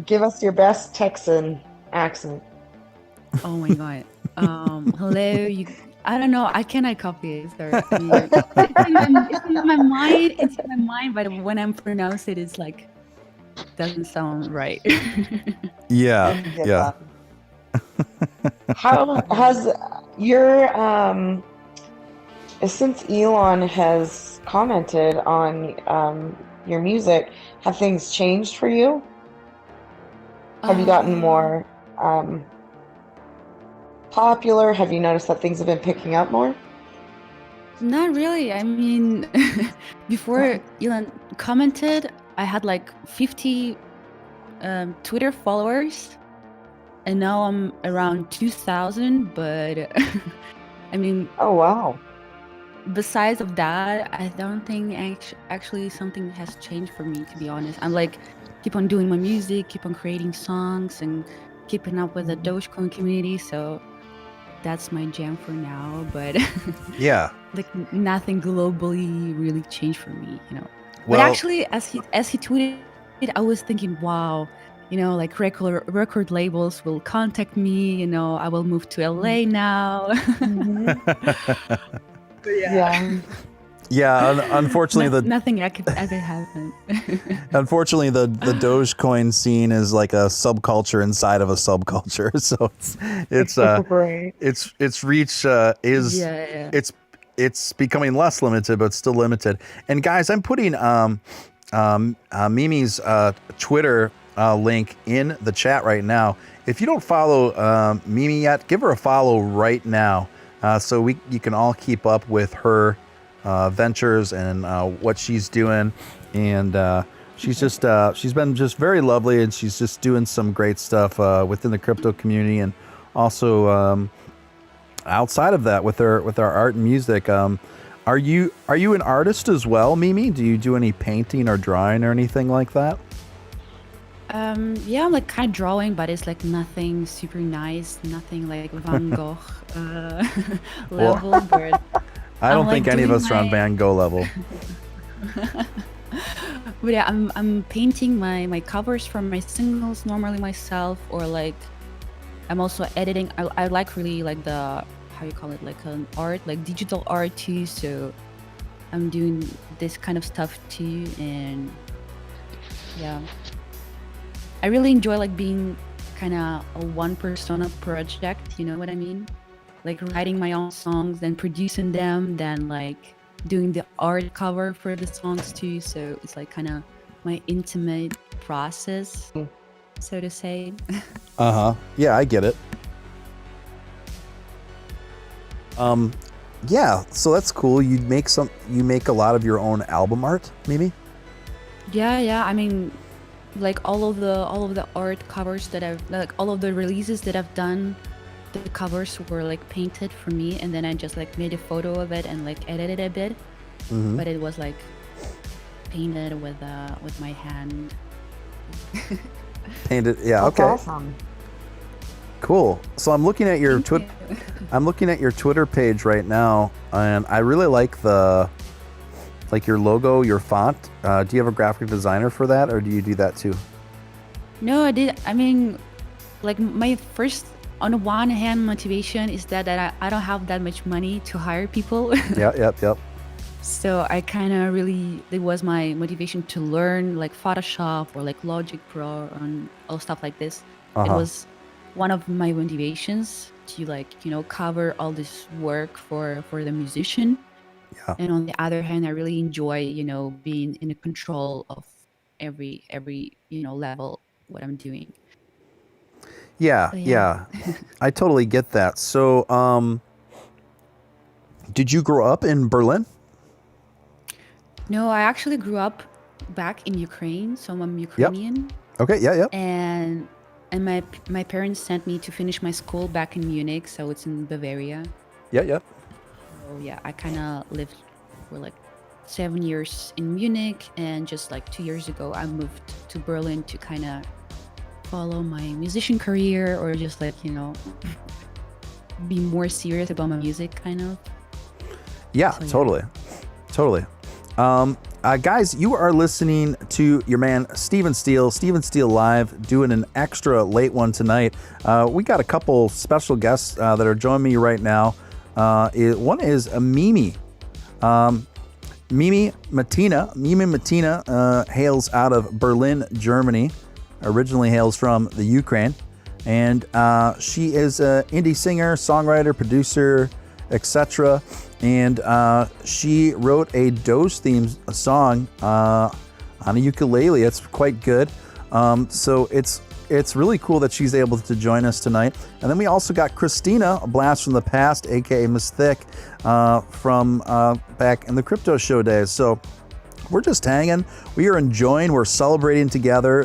give us your best Texan accent. Oh my god. Hello, I don't know. I cannot copy it. Sorry. I mean, it's in my mind. It's in my mind, but when I'm pronounced it, it's like doesn't sound right. Yeah. Get Yeah. that. How has your since Elon has commented on your music, have things changed for you? Have you gotten more popular? Have you noticed that things have been picking up more? Not really. I mean, before Elon commented, I had like 50 Twitter followers, and now I'm around 2,000. But I mean, Oh wow. besides of that, I don't think actually something has changed for me, to be honest. I'm like keep on doing my music, keep on creating songs, and keeping up with the Dogecoin community. So that's my jam for now. But Yeah. like nothing globally really changed for me, But Well- actually, as he tweeted, I was thinking, wow, like record labels will contact me. I will move to LA now. Yeah. Yeah. Unfortunately, Nothing ever happened. Unfortunately, the Dogecoin scene is like a subculture inside of a subculture. So it's Right. its reach is Yeah. it's becoming less limited, but still limited. And guys, I'm putting Mimi's Twitter link in the chat right now. If you don't follow Mimi yet, give her a follow right now, so you can all keep up with her ventures and what she's doing. And she's been just very lovely, and she's just doing some great stuff within the crypto community, and also outside of that with our art and music. Are you an artist as well, Mimi? Do you do any painting or drawing or anything like that? Yeah, I'm like kind of drawing, but it's like nothing super nice, nothing like Van Gogh level. But I don't I'm, think like, any of doing us are on my- Van Gogh level. But yeah, I'm painting my covers for my singles normally myself, or like I'm also editing. I like really like the, how you call it, like an art, like digital art too. So I'm doing this kind of stuff too, and yeah, I really enjoy like being kind of a one persona project. You know what I mean? Like writing my own songs, then producing them, then like doing the art cover for the songs too. So it's like kind of my intimate process, so to say. Yeah, I get it. Yeah, so that's cool. You make a lot of your own album art, maybe? Yeah. I mean, like all of the art covers that I've, like all of the releases that I've done, the covers were like painted for me, and then I just like made a photo of it and like edited a bit. But it was like painted with my hand. Painted, yeah, That's okay. awesome. Cool. So I'm looking at your Thank you. I'm looking at your Twitter page right now, and I really like your logo, your font. Do you have a graphic designer for that, or do you do that too? No, I did. I mean, like my first, on one hand, motivation is that I don't have that much money to hire people. Yep. So I kind of really, it was my motivation to learn like Photoshop or like Logic Pro and all stuff like this. It was one of my motivations to like, you know, cover all this work for the musician. Yeah. And on the other hand, I really enjoy, you know, being in control of every, you know, level what I'm doing. Yeah. So, yeah. I totally get that. So, did you grow up in Berlin? No, I actually grew up back in Ukraine, so I'm Ukrainian. Okay. Yeah. And my parents sent me to finish my school back in Munich, so it's in Bavaria. Yeah. So yeah, I kind of lived for like 7 years in Munich, and just like 2 years ago, I moved to Berlin to kind of follow my musician career, or just like, you know, be more serious about my music, kind of. Yeah, So, totally. Guys, you are listening to your man Steven Steele Live, doing an extra late one tonight. We got a couple special guests that are joining me right now. One is Mimi. Mimi Matina hails out of Berlin, Germany. Originally hails from the Ukraine, and she is an indie singer, songwriter, producer, etc. And she wrote a Doge theme song on a ukulele. It's quite good. So it's really cool that she's able to join us tonight. And then we also got Christina, a blast from the past, aka Miss Thick, from back in the crypto show days. So we're just hanging. We are enjoying. We're celebrating together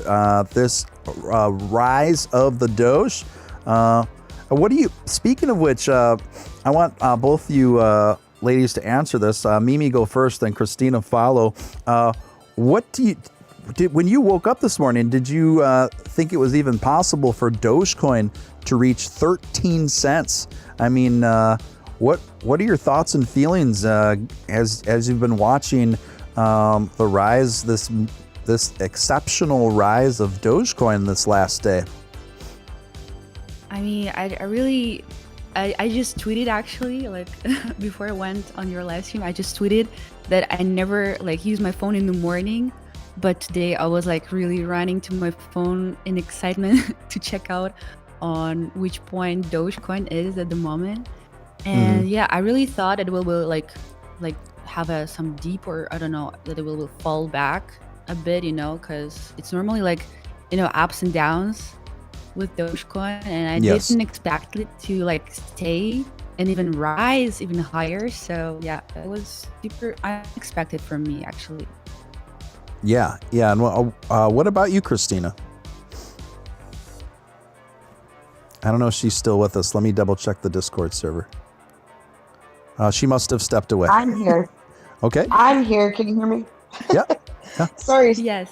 this rise of the Doge. Speaking of which, I want both you ladies to answer this. Mimi, go first, then Christina follow. When you woke up this morning, did you think it was even possible for Dogecoin to reach 13 cents? I mean, what are your thoughts and feelings as you've been watching the rise, this exceptional rise of Dogecoin this last day? I mean, I just tweeted, actually, like before I went on your live stream, I just tweeted that I never like use my phone in the morning, but today I was like really running to my phone in excitement to check out on which point Dogecoin is at the moment. And yeah, I really thought it will like have some deep, or I don't know, that it will fall back a bit, you know, because it's normally like, you know, ups and downs with Dogecoin, and I didn't expect it to like stay and even rise even higher. So yeah, it was super unexpected for me, actually. Yeah. And what about you, Christina? I don't know if she's still with us. Let me double check the Discord server. She must have stepped away. I'm here. Okay. I'm here. Can you hear me? Yeah. Sorry. Yes.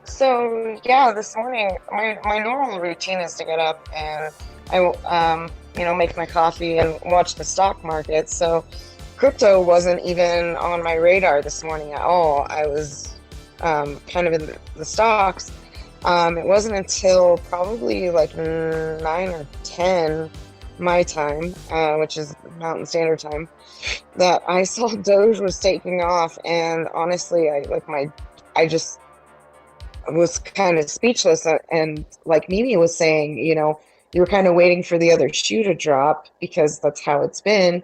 So yeah, this morning my normal routine is to get up and I make my coffee and watch the stock market. So crypto wasn't even on my radar this morning at all. I was kind of in the stocks. It wasn't until probably like 9 or 10 my time, which is Mountain Standard Time, that I saw Doge was taking off, and honestly, I just was kind of speechless. And like Mimi was saying, you know, you were kind of waiting for the other shoe to drop because that's how it's been.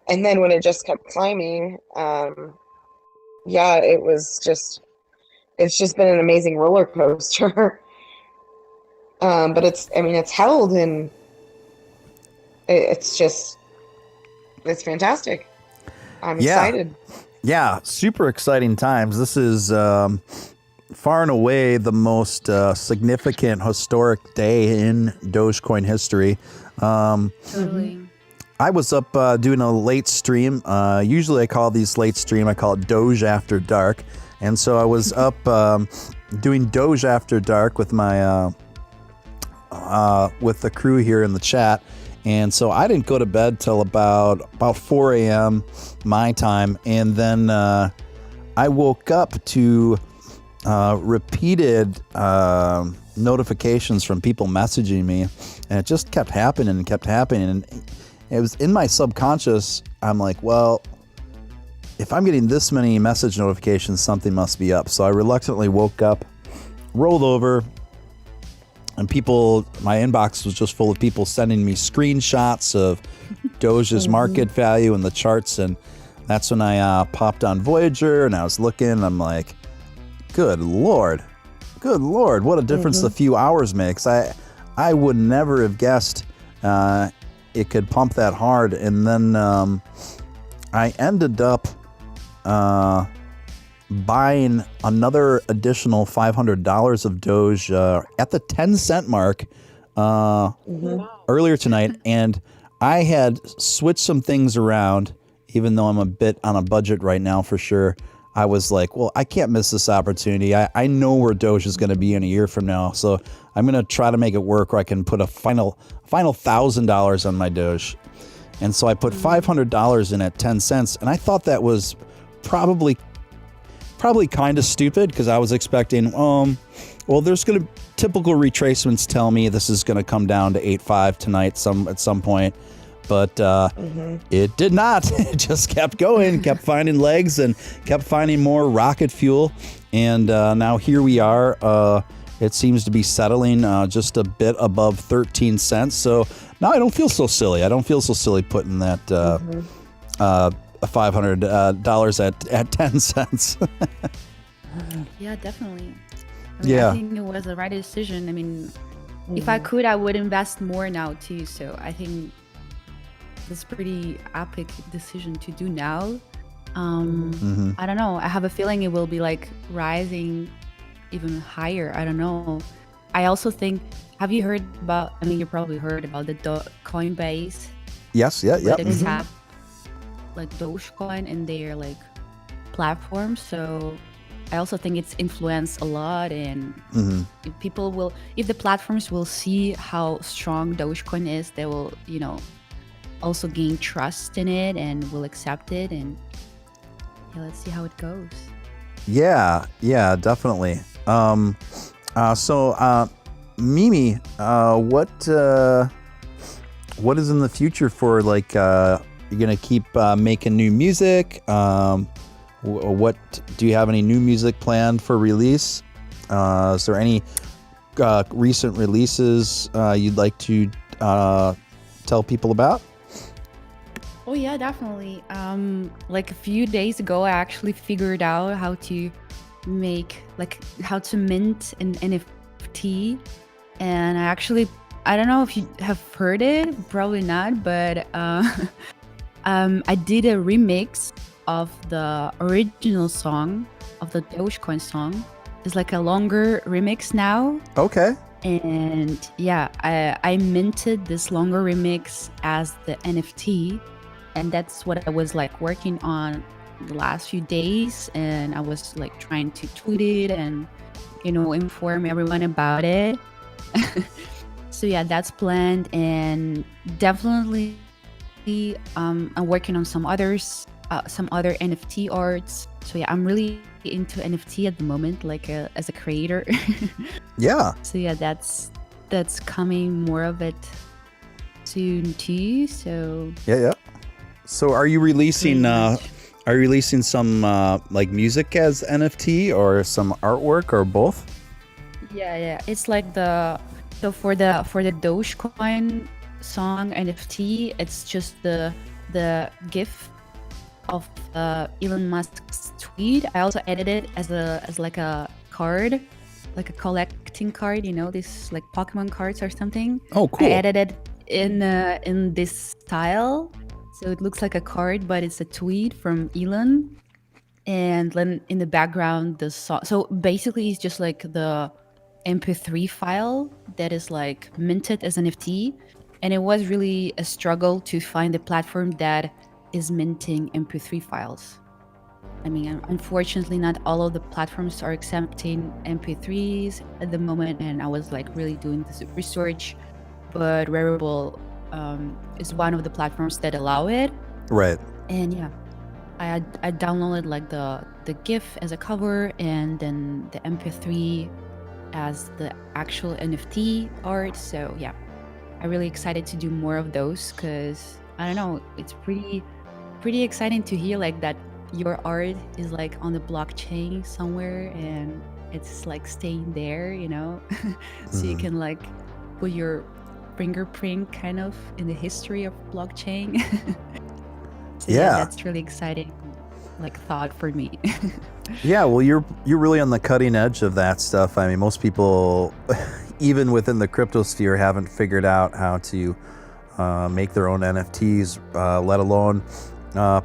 And then when it just kept climbing, yeah, it's just been an amazing roller coaster. But it's held, and it's fantastic. I'm excited. Yeah, super exciting times. This is far and away the most significant historic day in Dogecoin history. Totally. I was up doing a late stream. Usually I call these late stream, I call it Doge After Dark. And so I was up doing Doge After Dark with my with the crew here in the chat. And so I didn't go to bed till about 4 a.m. my time. And then I woke up to repeated notifications from people messaging me. And it just kept happening and kept happening. And it was in my subconscious. I'm like, well, if I'm getting this many message notifications, something must be up. So I reluctantly woke up, rolled over, and my inbox was just full of people sending me screenshots of Doge's market value and the charts. And that's when I popped on Voyager and I was looking, and I'm like, good Lord, what a difference a few hours makes. I would never have guessed it could pump that hard. And then I ended up buying another additional $500 of Doge at the 10-cent mark earlier tonight. And I had switched some things around, even though I'm a bit on a budget right now for sure. I was like, well, I can't miss this opportunity. I know where Doge is going to be in a year from now. So I'm going to try to make it work where I can put a final $1,000 on my Doge. And so I put $500 in at 10 cents. And I thought that was probably kind of stupid, because I was expecting, well, there's going to typical retracements tell me this is going to come down to 8.5 tonight at some point. But it did not. It just kept going, kept finding legs, and kept finding more rocket fuel. And now here we are. It seems to be settling just a bit above 13 cents. So now I don't feel so silly. I don't feel so silly putting that $500 at 10 cents. Yeah, definitely. Yeah. I think it was the right decision. I mean, if I could, I would invest more now too. So I think it's a pretty epic decision to do now. I don't know. I have a feeling it will be like rising even higher. I don't know. I also think, have you heard about, I mean, you probably heard about the Coinbase. Yes, yeah. They have like Dogecoin in their like platform. So I also think it's influenced a lot, and if the platforms will see how strong Dogecoin is, they will, also gain trust in it and will accept it. And let's see how it goes. Yeah, definitely. So Mimi, what is in the future for, like, you're gonna keep making new music? What do you have any new music planned for release? Is there any recent releases you'd like to tell people about? Oh yeah, definitely. Like a few days ago, I actually figured out how to mint an NFT, and I don't know if you have heard it, probably not, but I did a remix of the original song of the Dogecoin song. It's like a longer remix now. Okay. And yeah, I minted this longer remix as the NFT, and that's what I was like working on the last few days, and I was like trying to tweet it and inform everyone about it. So yeah, that's planned, and definitely I'm working on some others some other NFT arts. So yeah, I'm really into NFT at the moment, like as a creator. Yeah. So yeah, that's coming more of it soon too. So Yeah. So are you releasing pretty much. some like music as NFT or some artwork or both? Yeah. It's like so for the Dogecoin song NFT, it's just the GIF of Elon Musk's tweet. I also edited as like a card, like a collecting card. This like Pokemon cards or something. Oh, I cool. edited in this style, so it looks like a card, but it's a tweet from Elon. And then in the background, the song. So basically, it's just like the MP3 file that is like minted as NFT. And it was really a struggle to find a platform that is minting MP3 files. I mean, unfortunately, not all of the platforms are accepting MP3s at the moment. And I was like really doing this research, but Rarible is one of the platforms that allow it. Right. And yeah, I downloaded like the GIF as a cover, and then the MP3 as the actual NFT art. So yeah, I'm really excited to do more of those, because I don't know, it's pretty exciting to hear like that your art is like on the blockchain somewhere and it's like staying there. So you can like put your fingerprint kind of in the history of blockchain. So Yeah. that's really exciting like thought for me. Yeah, well, you're really on the cutting edge of that stuff. I mean, most people, even within the crypto sphere, haven't figured out how to make their own NFTs, let alone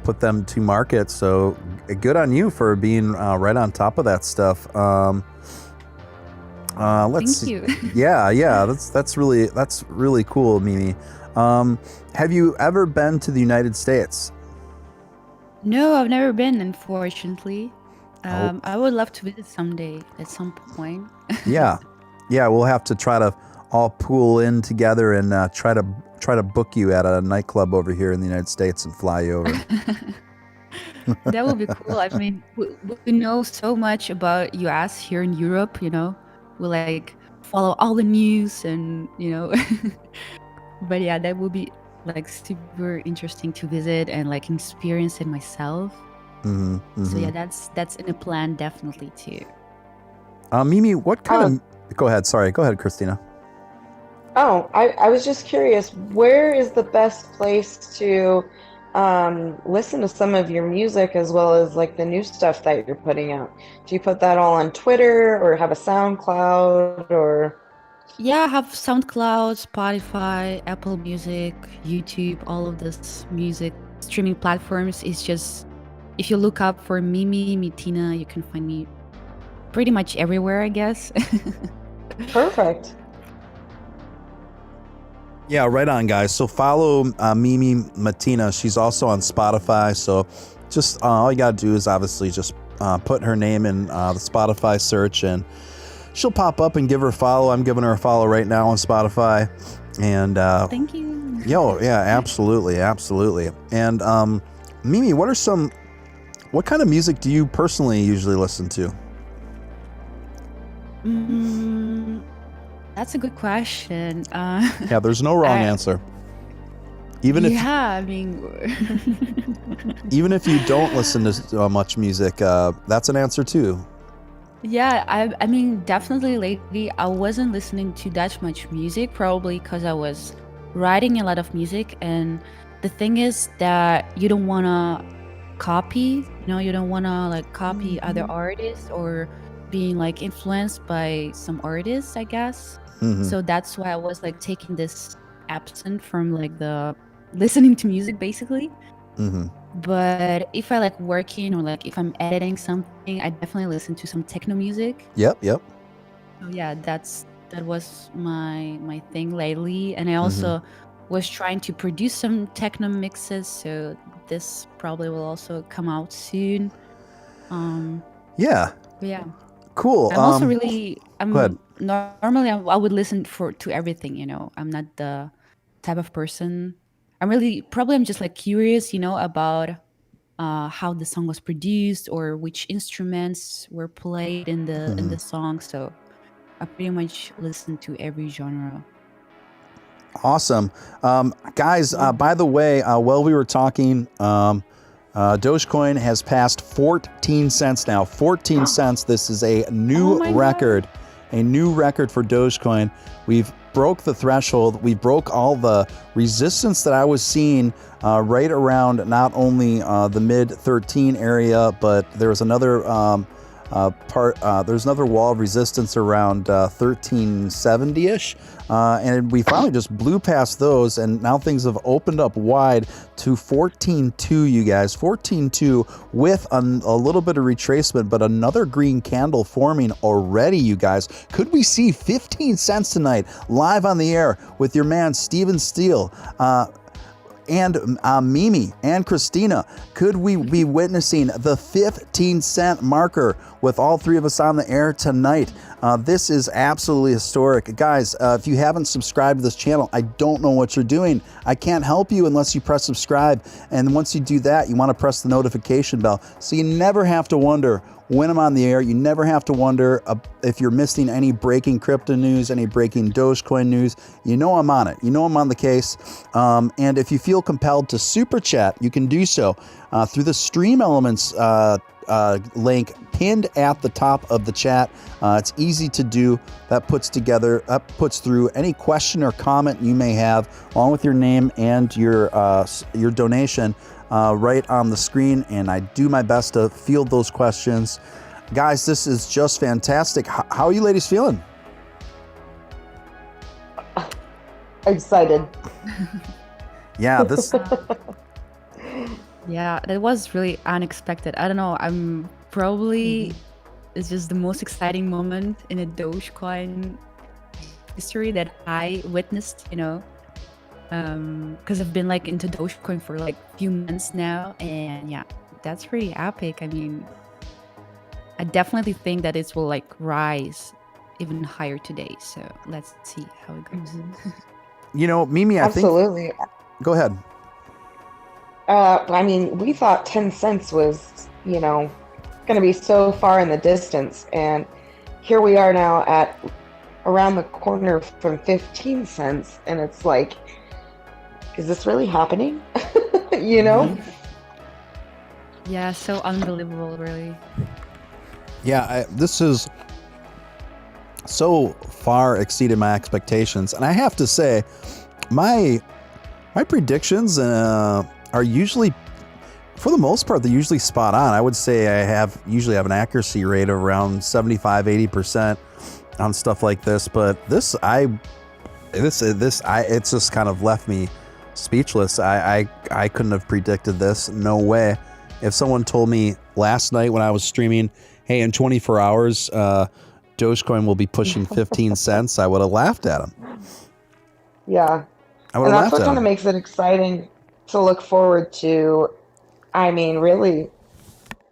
put them to market. So good on you for being right on top of that stuff. Let's Thank you. Yeah, that's really cool, Mimi. Have you ever been to the United States? No, I've never been, unfortunately. Oh. I would love to visit someday at some point. Yeah, we'll have to try to all pool in together and try to book you at a nightclub over here in the United States and fly you over. That would be cool. I mean, we know so much about US here in Europe. We like follow all the news and but yeah, that would be like super interesting to visit and like experience it myself. So yeah, that's in a plan definitely too. Mimi, what kind of? Go ahead, Christina. Oh, I was just curious, where is the best place to listen to some of your music as well as like the new stuff that you're putting out? Do you put that all on Twitter or have a SoundCloud or? Yeah, I have SoundCloud, Spotify, Apple Music, YouTube, all of this music streaming platforms. It's just, if you look up for Mimi Mitina, you can find me pretty much everywhere, I guess. Perfect. Yeah, right on, guys. So follow Mimi Matina. She's also on Spotify. So just all you got to do is obviously just put her name in the Spotify search and she'll pop up, and give her a follow. I'm giving her a follow right now on Spotify. And Thank you. yeah, absolutely. And Mimi, what kind of music do you personally usually listen to? That's a good question. Yeah, there's no wrong answer. Even if even if you don't listen to much music, that's an answer too. Yeah, I mean, definitely lately I wasn't listening to that much music, probably because I was writing a lot of music. And the thing is that you don't want to copy, you don't want to like copy other artists or being like influenced by some artists, I guess. So that's why I was like taking this absent from like the listening to music basically. But if I like working or like if I'm editing something, I definitely listen to some techno music. Yep. So yeah, that was my thing lately. And I also was trying to produce some techno mixes, so this probably will also come out soon. Yeah. But yeah. Cool. I'm also really go ahead. Normally I would listen to everything, I'm not the type of person. I'm just like curious, about how the song was produced or which instruments were played in the song. So I pretty much listen to every genre. Awesome. Guys, by the way, while we were talking, Dogecoin has passed 14 cents now. 14 cents. This is a new record. A new record for Dogecoin. We've broke the threshold. We broke all the resistance that I was seeing right around not only the mid 13 area, but there was another there's another wall of resistance around 1370-ish, and we finally just blew past those, and now things have opened up wide to 14.2, you guys. 14.2 with a little bit of retracement, but another green candle forming already, you guys. Could we see 15 cents tonight live on the air with your man Steven Steele? And Mimi and Christina, could we be witnessing the 15 cent marker with all three of us on the air tonight? This is absolutely historic. Guys, if you haven't subscribed to this channel, I don't know what you're doing. I can't help you unless you press subscribe. And once you do that, you want to press the notification bell so you never have to wonder when I'm on the air. You never have to wonder if you're missing any breaking crypto news, any breaking Dogecoin news. You know I'm on it. You know I'm on the case. And if you feel compelled to super chat, you can do so through the Stream Elements link pinned at the top of the chat. It's easy to do. That puts through any question or comment you may have, along with your name and your donation. Right on the screen, and I do my best to field those questions. Guys, this is just fantastic. How are you ladies feeling? Excited. Yeah, this. Yeah, that was really unexpected. I don't know. I'm probably it's just the most exciting moment in a Dogecoin history that I witnessed. Because I've been like into Dogecoin for like a few months now, and yeah, that's pretty epic. I mean, I definitely think that it will like rise even higher today. So let's see how it goes. Mimi, I Absolutely. think. Go ahead. I mean, we thought 10 cents was, going to be so far in the distance, and here we are now at around the corner from 15 cents, and it's like, is this really happening? Yeah, so unbelievable, really. Yeah, this is so far exceeded my expectations, and I have to say, my predictions are usually, for the most part, they're usually spot on. I would say I usually have an accuracy rate of around 75-80% on stuff like this, but it's just kind of left me speechless. I couldn't have predicted this. No way. If someone told me last night when I was streaming, hey, in 24 hours, Dogecoin will be pushing 15 cents, I would have laughed at him. Yeah. I would have laughed at him. And that's what kind of makes it exciting to look forward to. I mean, really,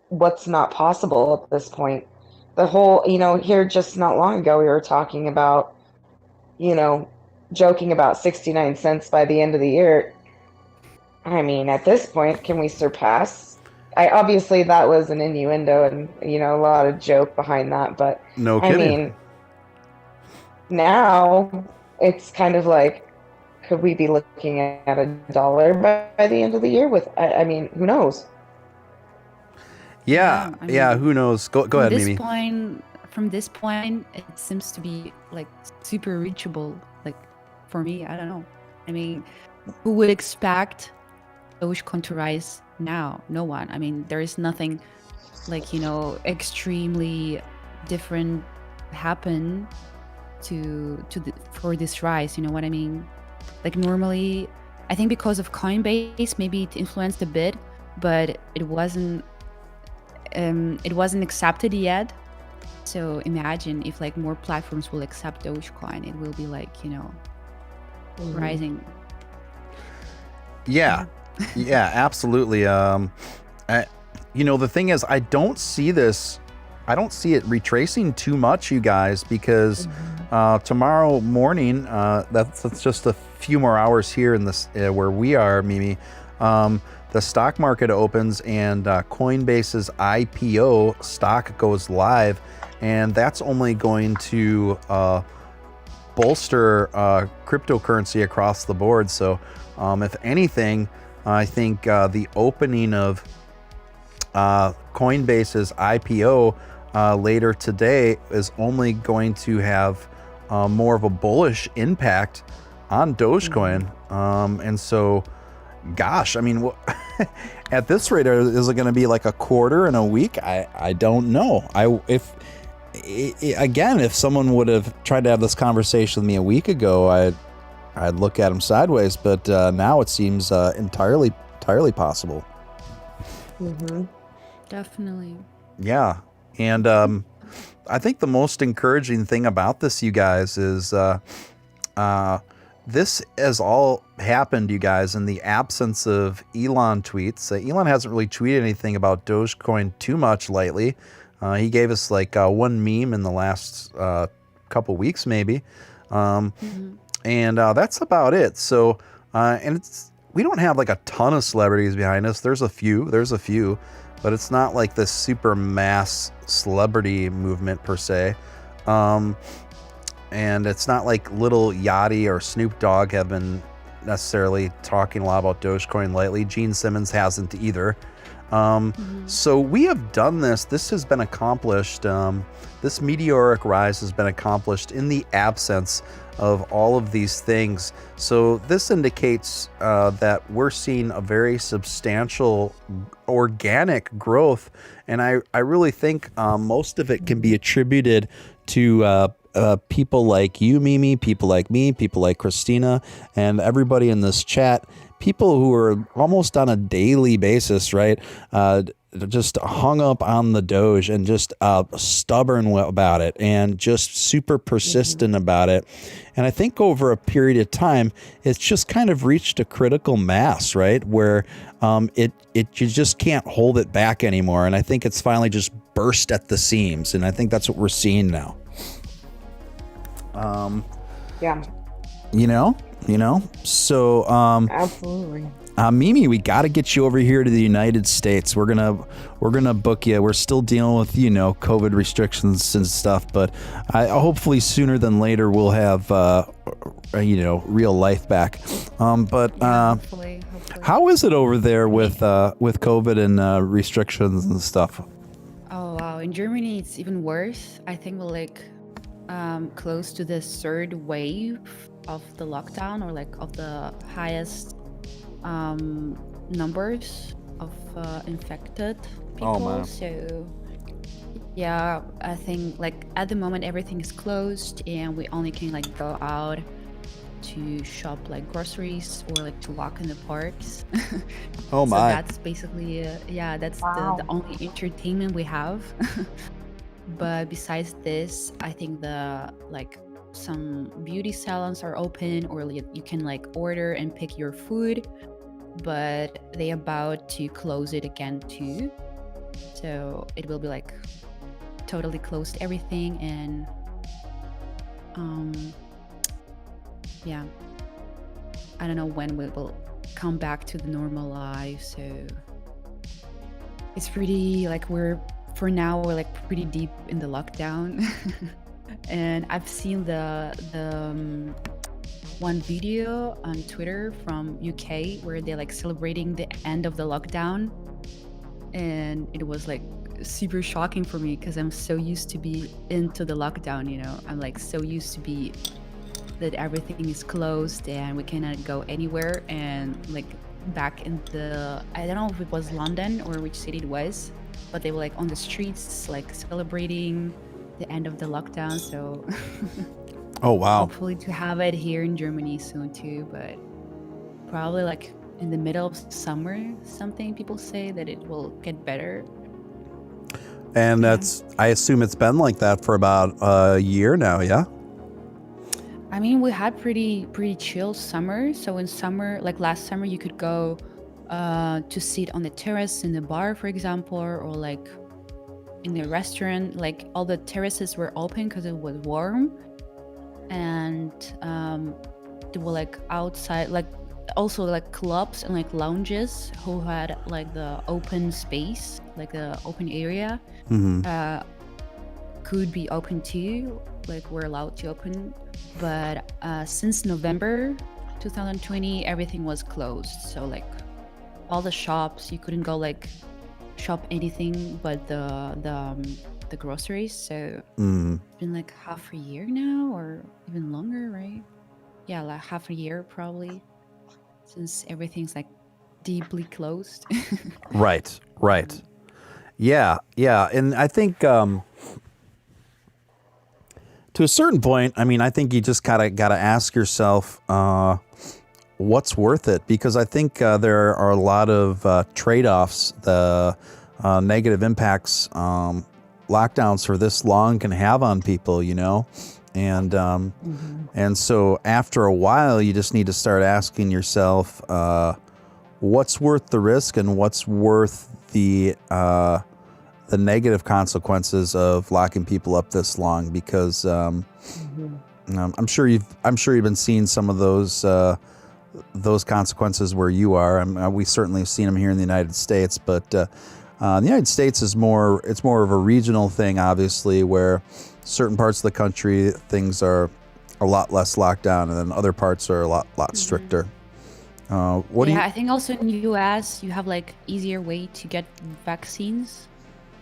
what's not possible at this point. The whole, here just not long ago, we were talking about, joking about 69 cents by the end of the year. I mean, at this point, can we surpass? Obviously that was an innuendo and, a lot of joke behind that, but no kidding. I mean, now it's kind of like, could we be looking at $1 by the end of the year I mean, who knows? Yeah. Who knows? Go ahead, Mimi. From this point, it seems to be like super reachable. Like for me, I don't know. I mean, who would expect Dogecoin to rise now? No one. I mean, there is nothing like, extremely different happen for this rise. You know what I mean? Like normally, I think because of Coinbase, maybe it influenced a bit, but it wasn't accepted yet. So imagine if like more platforms will accept Dogecoin, it will be like, rising. Yeah, absolutely. The thing is, I don't see it retracing too much, you guys, because tomorrow morning, that's just a few more hours here in this where we are, Mimi. the stock market opens and Coinbase's IPO stock goes live, and that's only going to bolster cryptocurrency across the board. So if anything, I think the opening of Coinbase's IPO later today is only going to have more of a bullish impact on Dogecoin. And so, gosh, I mean, at this rate, is it going to be like a quarter in a week? I don't know. If someone would have tried to have this conversation with me a week ago, I'd look at them sideways. But now it seems entirely possible. Mm-hmm. Definitely. Yeah, and I think the most encouraging thing about this, you guys, is this has all happened, you guys, in the absence of Elon tweets. Elon hasn't really tweeted anything about Dogecoin too much lately. He gave us like one meme in the last couple weeks, maybe, and that's about it. So, and we don't have like a ton of celebrities behind us. There's a few, but it's not like this super mass celebrity movement per se. And it's not like Lil Yachty or Snoop Dogg have been necessarily talking a lot about Dogecoin lately. Gene Simmons hasn't either. So we have done this. This has been accomplished. This meteoric rise has been accomplished in the absence of all of these things. So this indicates that we're seeing a very substantial organic growth. And I really think most of it can be attributed to people like you, Mimi, people like me, people like Christina, and everybody in this chat, people who are almost on a daily basis, right? Just hung up on the Doge and just stubborn about it and just super persistent about it. And I think over a period of time, it's just kind of reached a critical mass, right? Where you just can't hold it back anymore. And I think it's finally just burst at the seams. And I think that's what we're seeing now. Yeah. You know, so Absolutely. Mimi, we got to get you over here to the United States. We're gonna book you. We're still dealing with COVID restrictions and stuff, but hopefully sooner than later we'll have real life back. Hopefully. How is it over there with COVID and restrictions and stuff? Oh wow, in Germany it's even worse. I think we're close to the third wave of the lockdown, or of the highest numbers of infected people. Oh, man. So yeah, I think at the moment everything is closed and we only can go out to shop groceries or to walk in the parks. Oh So my. that's basically that's Wow. the only entertainment we have. But besides this, I think some beauty salons are open, or you can order and pick your food, but they about to close it again too. So it will be totally closed everything, and yeah, I don't know when we will come back to the normal life. So it's pretty we're pretty deep in the lockdown. And I've seen the one video on Twitter from UK where they're celebrating the end of the lockdown, and it was super shocking for me because I'm so used to be into the lockdown. I'm so used to be that everything is closed and we cannot go anywhere, and back in I don't know if it was London or which city it was, but they were on the streets celebrating the end of the lockdown. So Oh wow. hopefully to have it here in Germany soon too, but probably in the middle of summer, something people say that it will get better. And I assume it's been like that for about a year now, yeah? I mean, we had pretty chill summer. So in summer, last summer, you could go to sit on the terrace in the bar, for example, or in the restaurant. All the terraces were open because it was warm, and they were outside. also like clubs and like lounges who had like the open space, like the open area, could be open too. Like we're allowed to open, but since November 2020, everything was closed. So like all the shops, you couldn't go like shop anything but the groceries. So it's been like half a year now, or even longer, right? Yeah, like half a year probably, since everything's like deeply closed. Right. Yeah. And I think to a certain point, I mean, I think you just gotta ask yourself what's worth it, because I think there are a lot of trade-offs, the negative impacts lockdowns for this long can have on people, you know, and so after a while, you just need to start asking yourself what's worth the risk and what's worth the negative consequences of locking people up this long, because I'm sure you've been seeing some of those consequences where you are. We certainly have seen them here in the United States, but the United States is more of a regional thing, obviously, where certain parts of the country things are a lot less locked down, and then other parts are a lot stricter. I think also in the US you have like easier way to get vaccines.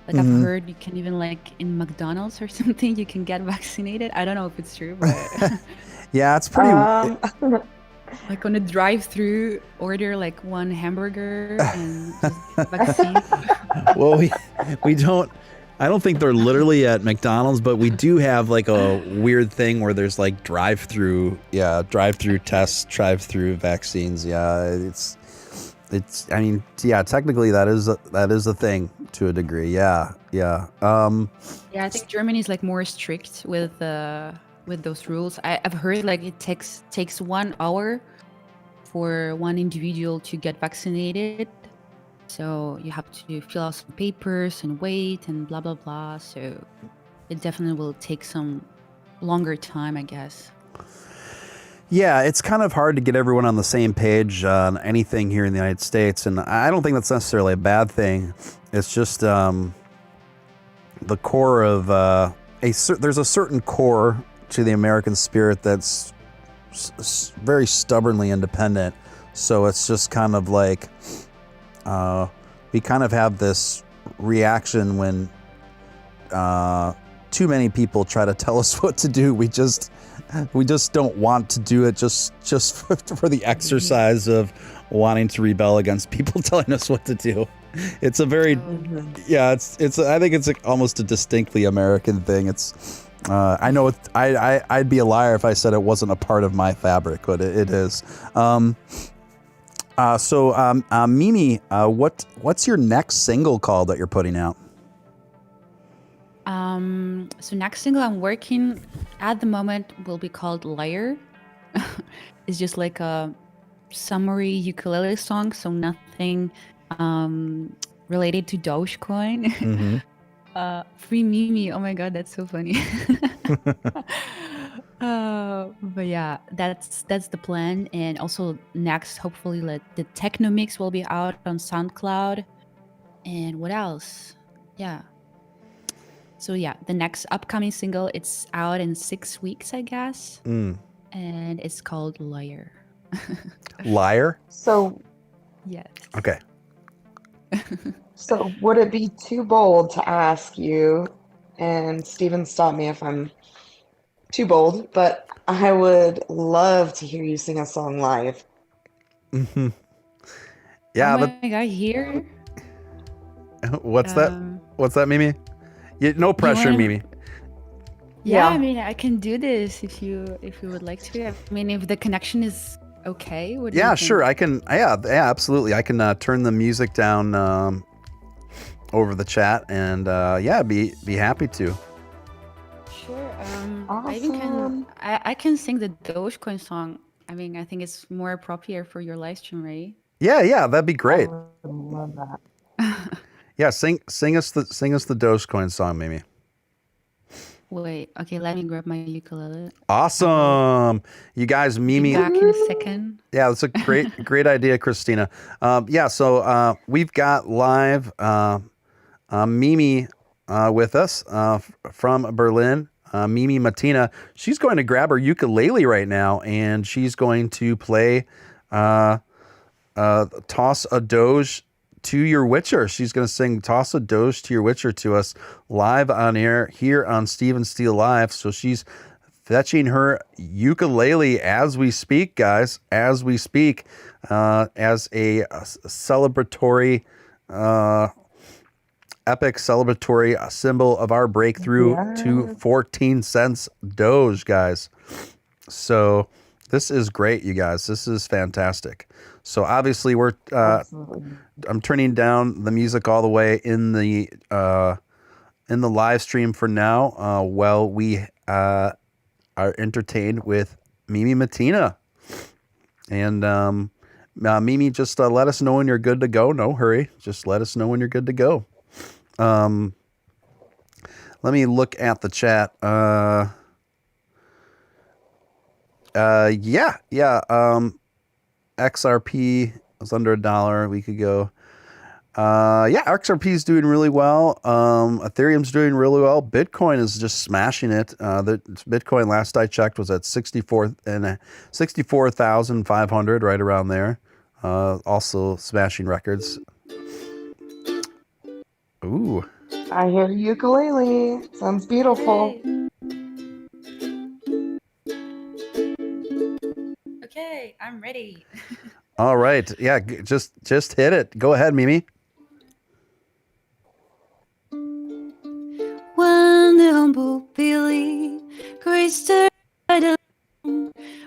Like I've heard you can even like in McDonald's or something you can get vaccinated. I don't know if it's true, but yeah, it's pretty. Like on a drive-through, order like one hamburger and just vaccine. Well, we don't. I don't think they're literally at McDonald's, but we do have like a weird thing where there's like drive-through tests, drive-through vaccines. Yeah, it's. I mean, yeah, technically that is a thing to a degree. Yeah. Yeah, I think Germany is like more strict with those rules. I've heard like it takes 1 hour for one individual to get vaccinated. So you have to fill out some papers and wait and blah, blah, blah. So it definitely will take some longer time, I guess. Yeah, it's kind of hard to get everyone on the same page on anything here in the United States. And I don't think that's necessarily a bad thing. It's just the core of there's a certain core to the American spirit that's very stubbornly independent. So it's just kind of like we kind of have this reaction when too many people try to tell us what to do. We just don't want to do it just for the exercise of wanting to rebel against people telling us what to do. It's a very it's I think it's almost a distinctly American thing. It's I know I'd be a liar if I said it wasn't a part of my fabric, but it is. So Mimi, what's your next single called that you're putting out? So next single I'm working at the moment will be called Liar. It's just like a summary ukulele song, so nothing related to Dogecoin. Free Mimi, oh my god, that's so funny. But yeah, that's the plan. And also next, hopefully the techno mix will be out on SoundCloud. And what else? Yeah. So yeah, the next upcoming single, it's out in 6 weeks, I guess. And it's called Liar. Liar? So, Yes. Okay. so would it be too bold to ask you, and Steven, stop me if I'm too bold, but I would love to hear you sing a song live. Yeah. Oh my god, here? What's that? What's that, Mimi? No pressure, Mimi. Yeah, I mean, I can do this if you would like to. I mean, if the connection is okay. What do you think? Sure. I can. Yeah, absolutely. I can turn the music down over the chat, and be happy to. Sure. Awesome. I even I can sing the Dogecoin song. I mean, I think it's more appropriate for your live stream, right? Yeah, that'd be great. I would love that. Yeah, sing us the Dogecoin song, Mimi. Wait, okay, let me grab my ukulele. Awesome. You guys, Be Mimi. back in a second. Yeah, that's a great idea, Christina. Yeah, so we've got live Mimi with us from Berlin. Mimi Matina. She's going to grab her ukulele right now, and she's going to play Toss a Doge to Your Witcher. She's going to sing Toss a Doge to Your Witcher to us live on air here on Steven Steele Live. So she's fetching her ukulele as we speak, guys, as we speak, as a celebratory, epic celebratory symbol of our breakthrough to 14 cents Doge, guys. So this is great, you guys. This is fantastic. So obviously I'm turning down the music all the way in the live stream for now, while we are entertained with Mimi Matina. And Mimi, just let us know when you're good to go. No hurry. Just let us know when you're good to go. Let me look at the chat. XRP was under $1 a week ago. XRP is doing really well. Ethereum's doing really well. Bitcoin is just smashing it. The Bitcoin, last I checked, was at 64,500, right around there. Also smashing records. Ooh. I hear ukulele. Sounds beautiful. Okay, I'm ready. All right. Yeah, just hit it. Go ahead, Mimi. When the humble Billy graced her alone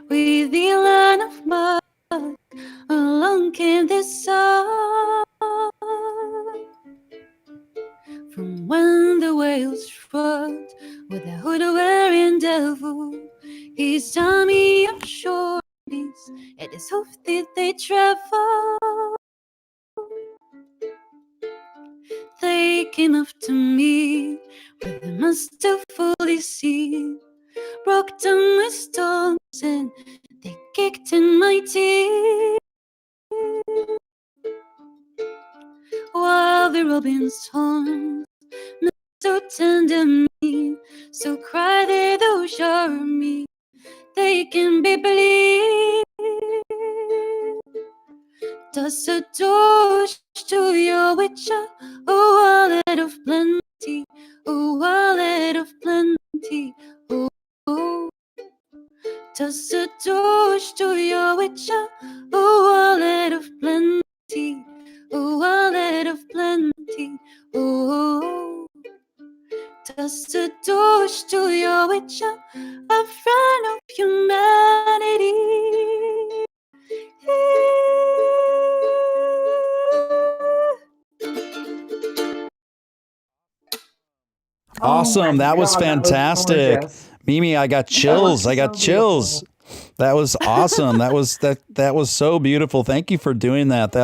with the land of mud, along came this song. From when the whales shrugged with a hood-wearing devil, his tummy of shorties, at his hoof did they travel. They came up to me with a must have fully seen, broke down my stones and they kicked in my teeth. While the robin's horns so tender me, so cry they those are me, they can be believed. Does a Doge to your witcher, a wallet of plenty, a wallet of plenty, oh, oh. Does a Doge to your witcher, a wallet of plenty, a wallet of plenty, oh. Does a Doge to your witcher, a friend of humanity. Awesome. That was God, fantastic. That was gorgeous. Mimi, I got chills. I got so chills. beautiful. That was awesome. that was so beautiful. Thank you for doing that.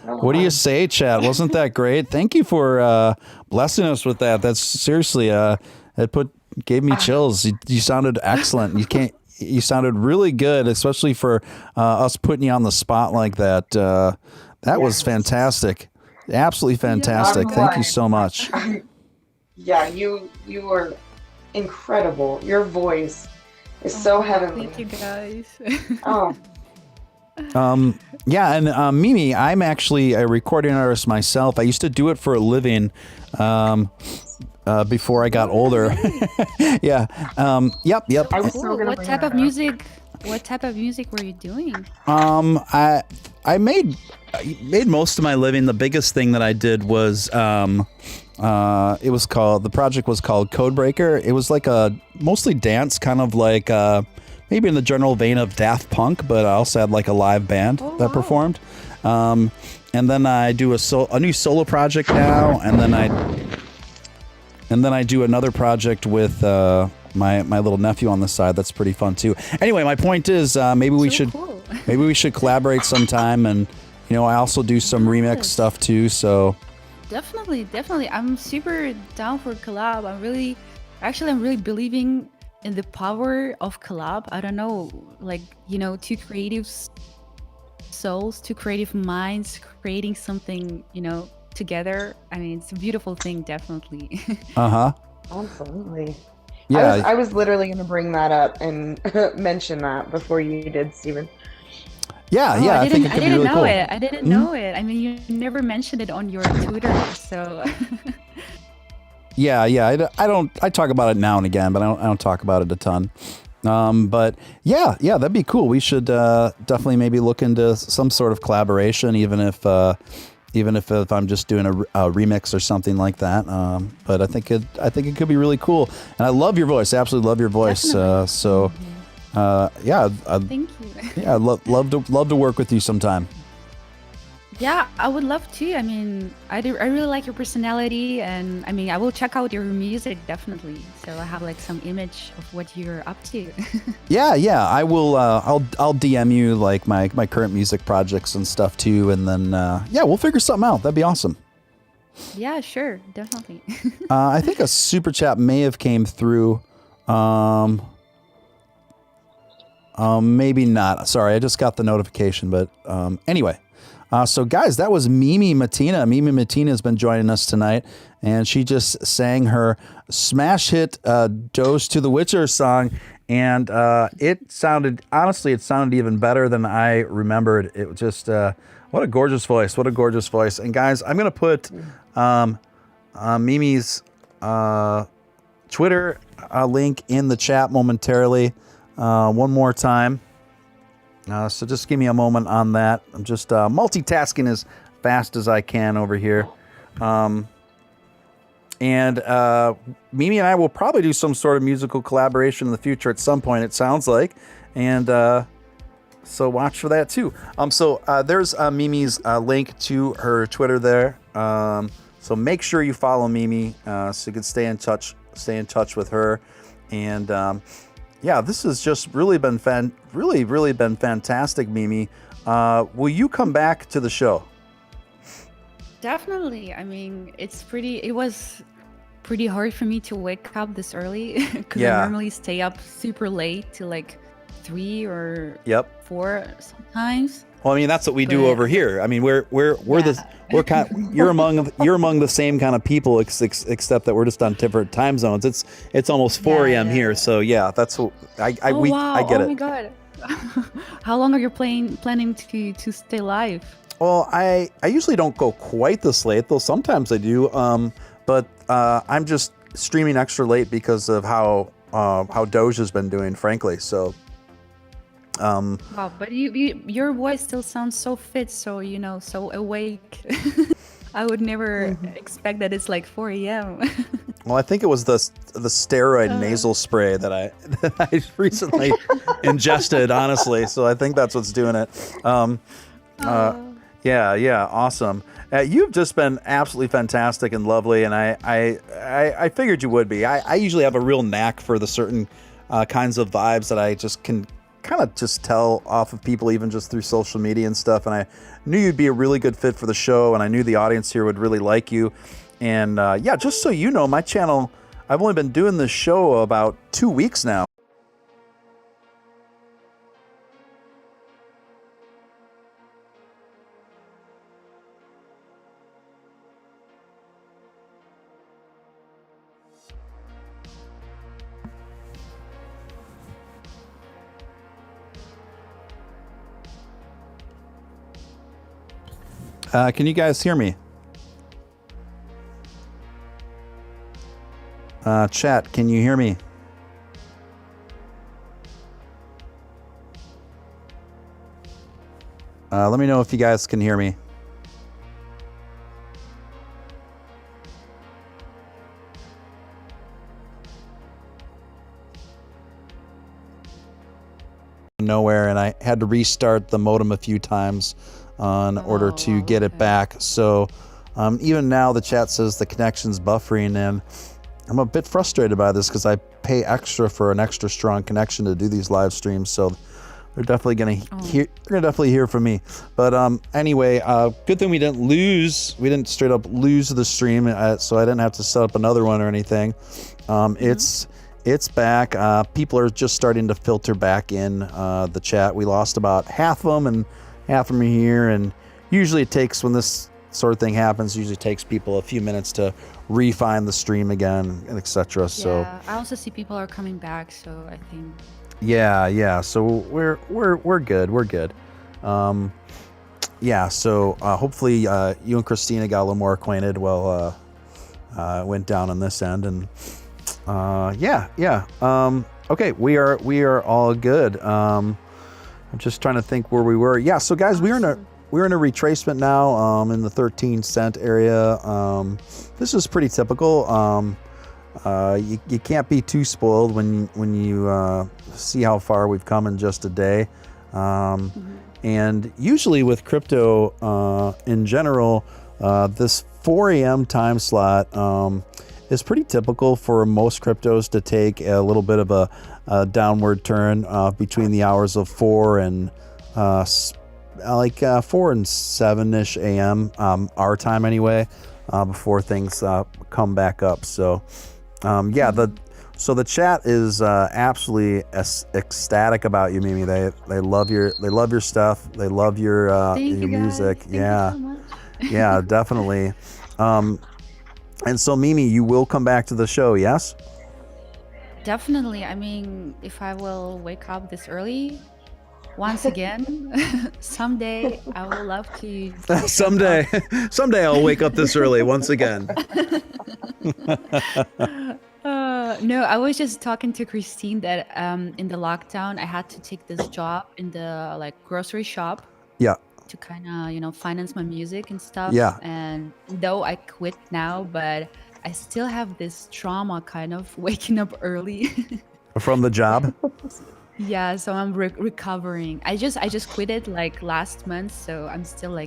What do you say, Chad? Wasn't that great? Thank you for blessing us with that. That's seriously gave me chills. You sounded excellent. You sounded really good, especially for us putting you on the spot like that. That was fantastic. Absolutely fantastic. Thank you so much. Yeah, you were incredible. Your voice is so heavenly. Thank you, guys. Oh, Yeah, and Mimi, I'm actually a recording artist myself. I used to do it for a living before I got older. Yeah. Yep. I was so gonna What bring type that of up. music? What type of music were you doing? I made most of my living. The biggest thing that I did was the project was called Codebreaker. It was like a mostly dance, kind of like maybe in the general vein of Daft Punk, but I also had like a live band that performed. And then I do a new solo project now, and then I do another project with my little nephew on the side. That's pretty fun too. Anyway, my point is maybe we should collaborate sometime, and I also do some remix stuff too. So Definitely. I'm super down for collab. I'm really Actually, I'm really believing in the power of collab. I don't know, like, two creative souls, two creative minds creating something, together. I mean, it's a beautiful thing, definitely. Uh-huh. Absolutely. Yeah. I was literally going to bring that up and mention that before you did, Steven. Yeah, Oh, I think it I could be didn't really know cool. it. I didn't know it. I mean, you never mentioned it on your Twitter, so. Yeah, I talk about it now and again, but I don't talk about it a ton. But yeah, that'd be cool. We should definitely maybe look into some sort of collaboration, even if I'm just doing a remix or something like that. But I think it could be really cool. And I love your voice. Absolutely love your voice. So yeah, Thank you. yeah, I'd love to work with you sometime. Yeah, I would love to. I mean, I really like your personality, and I mean, I will check out your music definitely. So I have like some image of what you're up to. Yeah, I will. I'll DM you like my current music projects and stuff too, and then yeah, we'll figure something out. That'd be awesome. Yeah, sure, definitely. I think a super chat may have came through. Maybe not. Sorry, I just got the notification, but anyway. So guys, that was Mimi Matina. Mimi Matina has been joining us tonight, and she just sang her smash hit Dose to the Witcher song, and it sounded even better than I remembered. It was just what a gorgeous voice. And guys, I'm gonna put Mimi's Twitter link in the chat momentarily one more time. So just give me a moment on that. I'm just multitasking as fast as I can over here. And Mimi and I will probably do some sort of musical collaboration in the future at some point, it sounds like. And so watch for that too. So there's Mimi's link to her Twitter there. So make sure you follow Mimi so you can stay in touch with her. And yeah, this has just really been fantastic, Mimi. Will you come back to the show? Definitely. I mean, it was pretty hard for me to wake up this early because I normally stay up super late till like 3 or 4 sometimes. Well, I mean, that's what we do over here. I mean, we're you're among the same kind of people, except that we're just on different time zones. It's almost 4 a.m. here, so yeah, that's what I get it. Oh my god! How long are you planning to stay live? Well, I usually don't go quite this late, though sometimes I do. But I'm just streaming extra late because of how Doge has been doing, frankly. So. Wow, but your voice still sounds so fit, so so awake. I would never expect that it's like 4 a.m. Well, I think it was the steroid nasal spray that I recently ingested, honestly. So I think that's what's doing it. Yeah, awesome. You've just been absolutely fantastic and lovely, and I figured you would be. I usually have a real knack for the certain kinds of vibes that I just can kind of just tell off of people, even just through social media and stuff. And I knew you'd be a really good fit for the show, and I knew the audience here would really like you. And yeah, just so you know, my channel, I've only been doing this show about 2 weeks now. Can you guys hear me? Chat, can you hear me? Let me know if you guys can hear me. Nowhere, and I had to restart the modem a few times in order to get it back. So even now the chat says the connection's buffering, and I'm a bit frustrated by this because I pay extra for an extra strong connection to do these live streams. So they're definitely gonna hear. They're gonna definitely hear from me. But anyway, good thing we didn't lose. We didn't straight up lose the stream, so I didn't have to set up another one or anything. It's back. People are just starting to filter back in the chat. We lost about half of them, and half of them are here. And usually it takes, when this sort of thing happens, usually takes people a few minutes to re-find the stream again, and etc. So I also see people are coming back, so I think. yeah. So we're good. We're good. So hopefully you and Christina got a little more acquainted while it went down on this end, and okay, we are all good. I'm just trying to think where we were. Yeah, so guys, we're in a retracement now, in the 13 cent area. This is pretty typical. You can't be too spoiled when you see how far we've come in just a day. And usually with crypto in general, this 4 a.m. time slot is pretty typical for most cryptos to take a little bit of a downward turn between the hours of 4 and 4 and 7-ish a.m. Our time anyway, before things come back up. So the chat is absolutely ecstatic about you, Mimi. They love your stuff. They love your music. Thank you so much. Yeah, definitely. And so, Mimi, you will come back to the show, yes? Definitely. I mean, if I will wake up this early, once again, someday I would love to. Someday I'll wake up this early once again. No, I was just talking to Christine that in the lockdown I had to take this job in the grocery shop. Yeah. To kind of finance my music and stuff. Yeah. And though I quit now, but I still have this trauma kind of waking up early. From the job? Yeah, so I'm recovering. I just quit it last month, so I'm still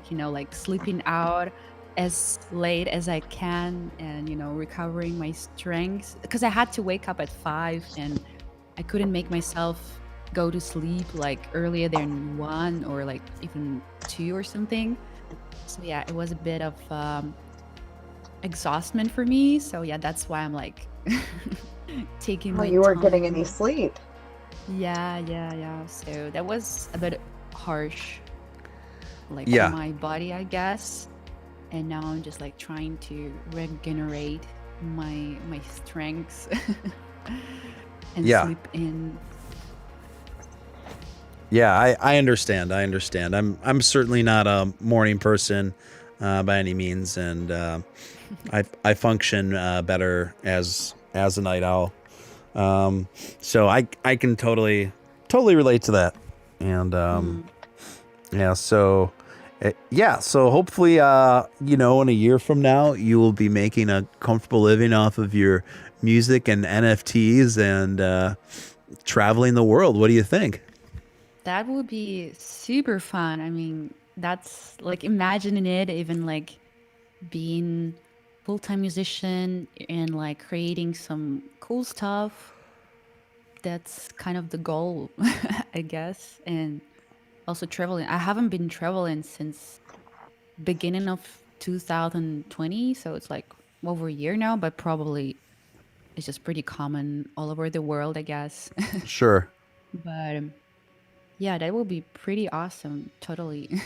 sleeping out as late as I can and recovering my strength, because I had to wake up at 5 and I couldn't make myself go to sleep earlier than 1 or even 2 or something. So yeah, it was a bit of exhaustment for me. So yeah, that's why I'm taking my you weren't time. getting any sleep. Yeah. So that was a bit harsh, on my body, I guess. And now I'm just trying to regenerate my strengths and sleep in. Yeah, I understand. I'm certainly not a morning person by any means, and I function better as a night owl. So I can totally relate to that. And so hopefully in a year from now you will be making a comfortable living off of your music and NFTs and traveling the world. What do you think? That would be super fun. I mean, that's imagining it, even being full-time musician and creating some cool stuff. That's kind of the goal, I guess. And also traveling. I haven't been traveling since beginning of 2020, so it's over a year now, but probably it's just pretty common all over the world, I guess. Sure. But yeah, that would be pretty awesome. Totally.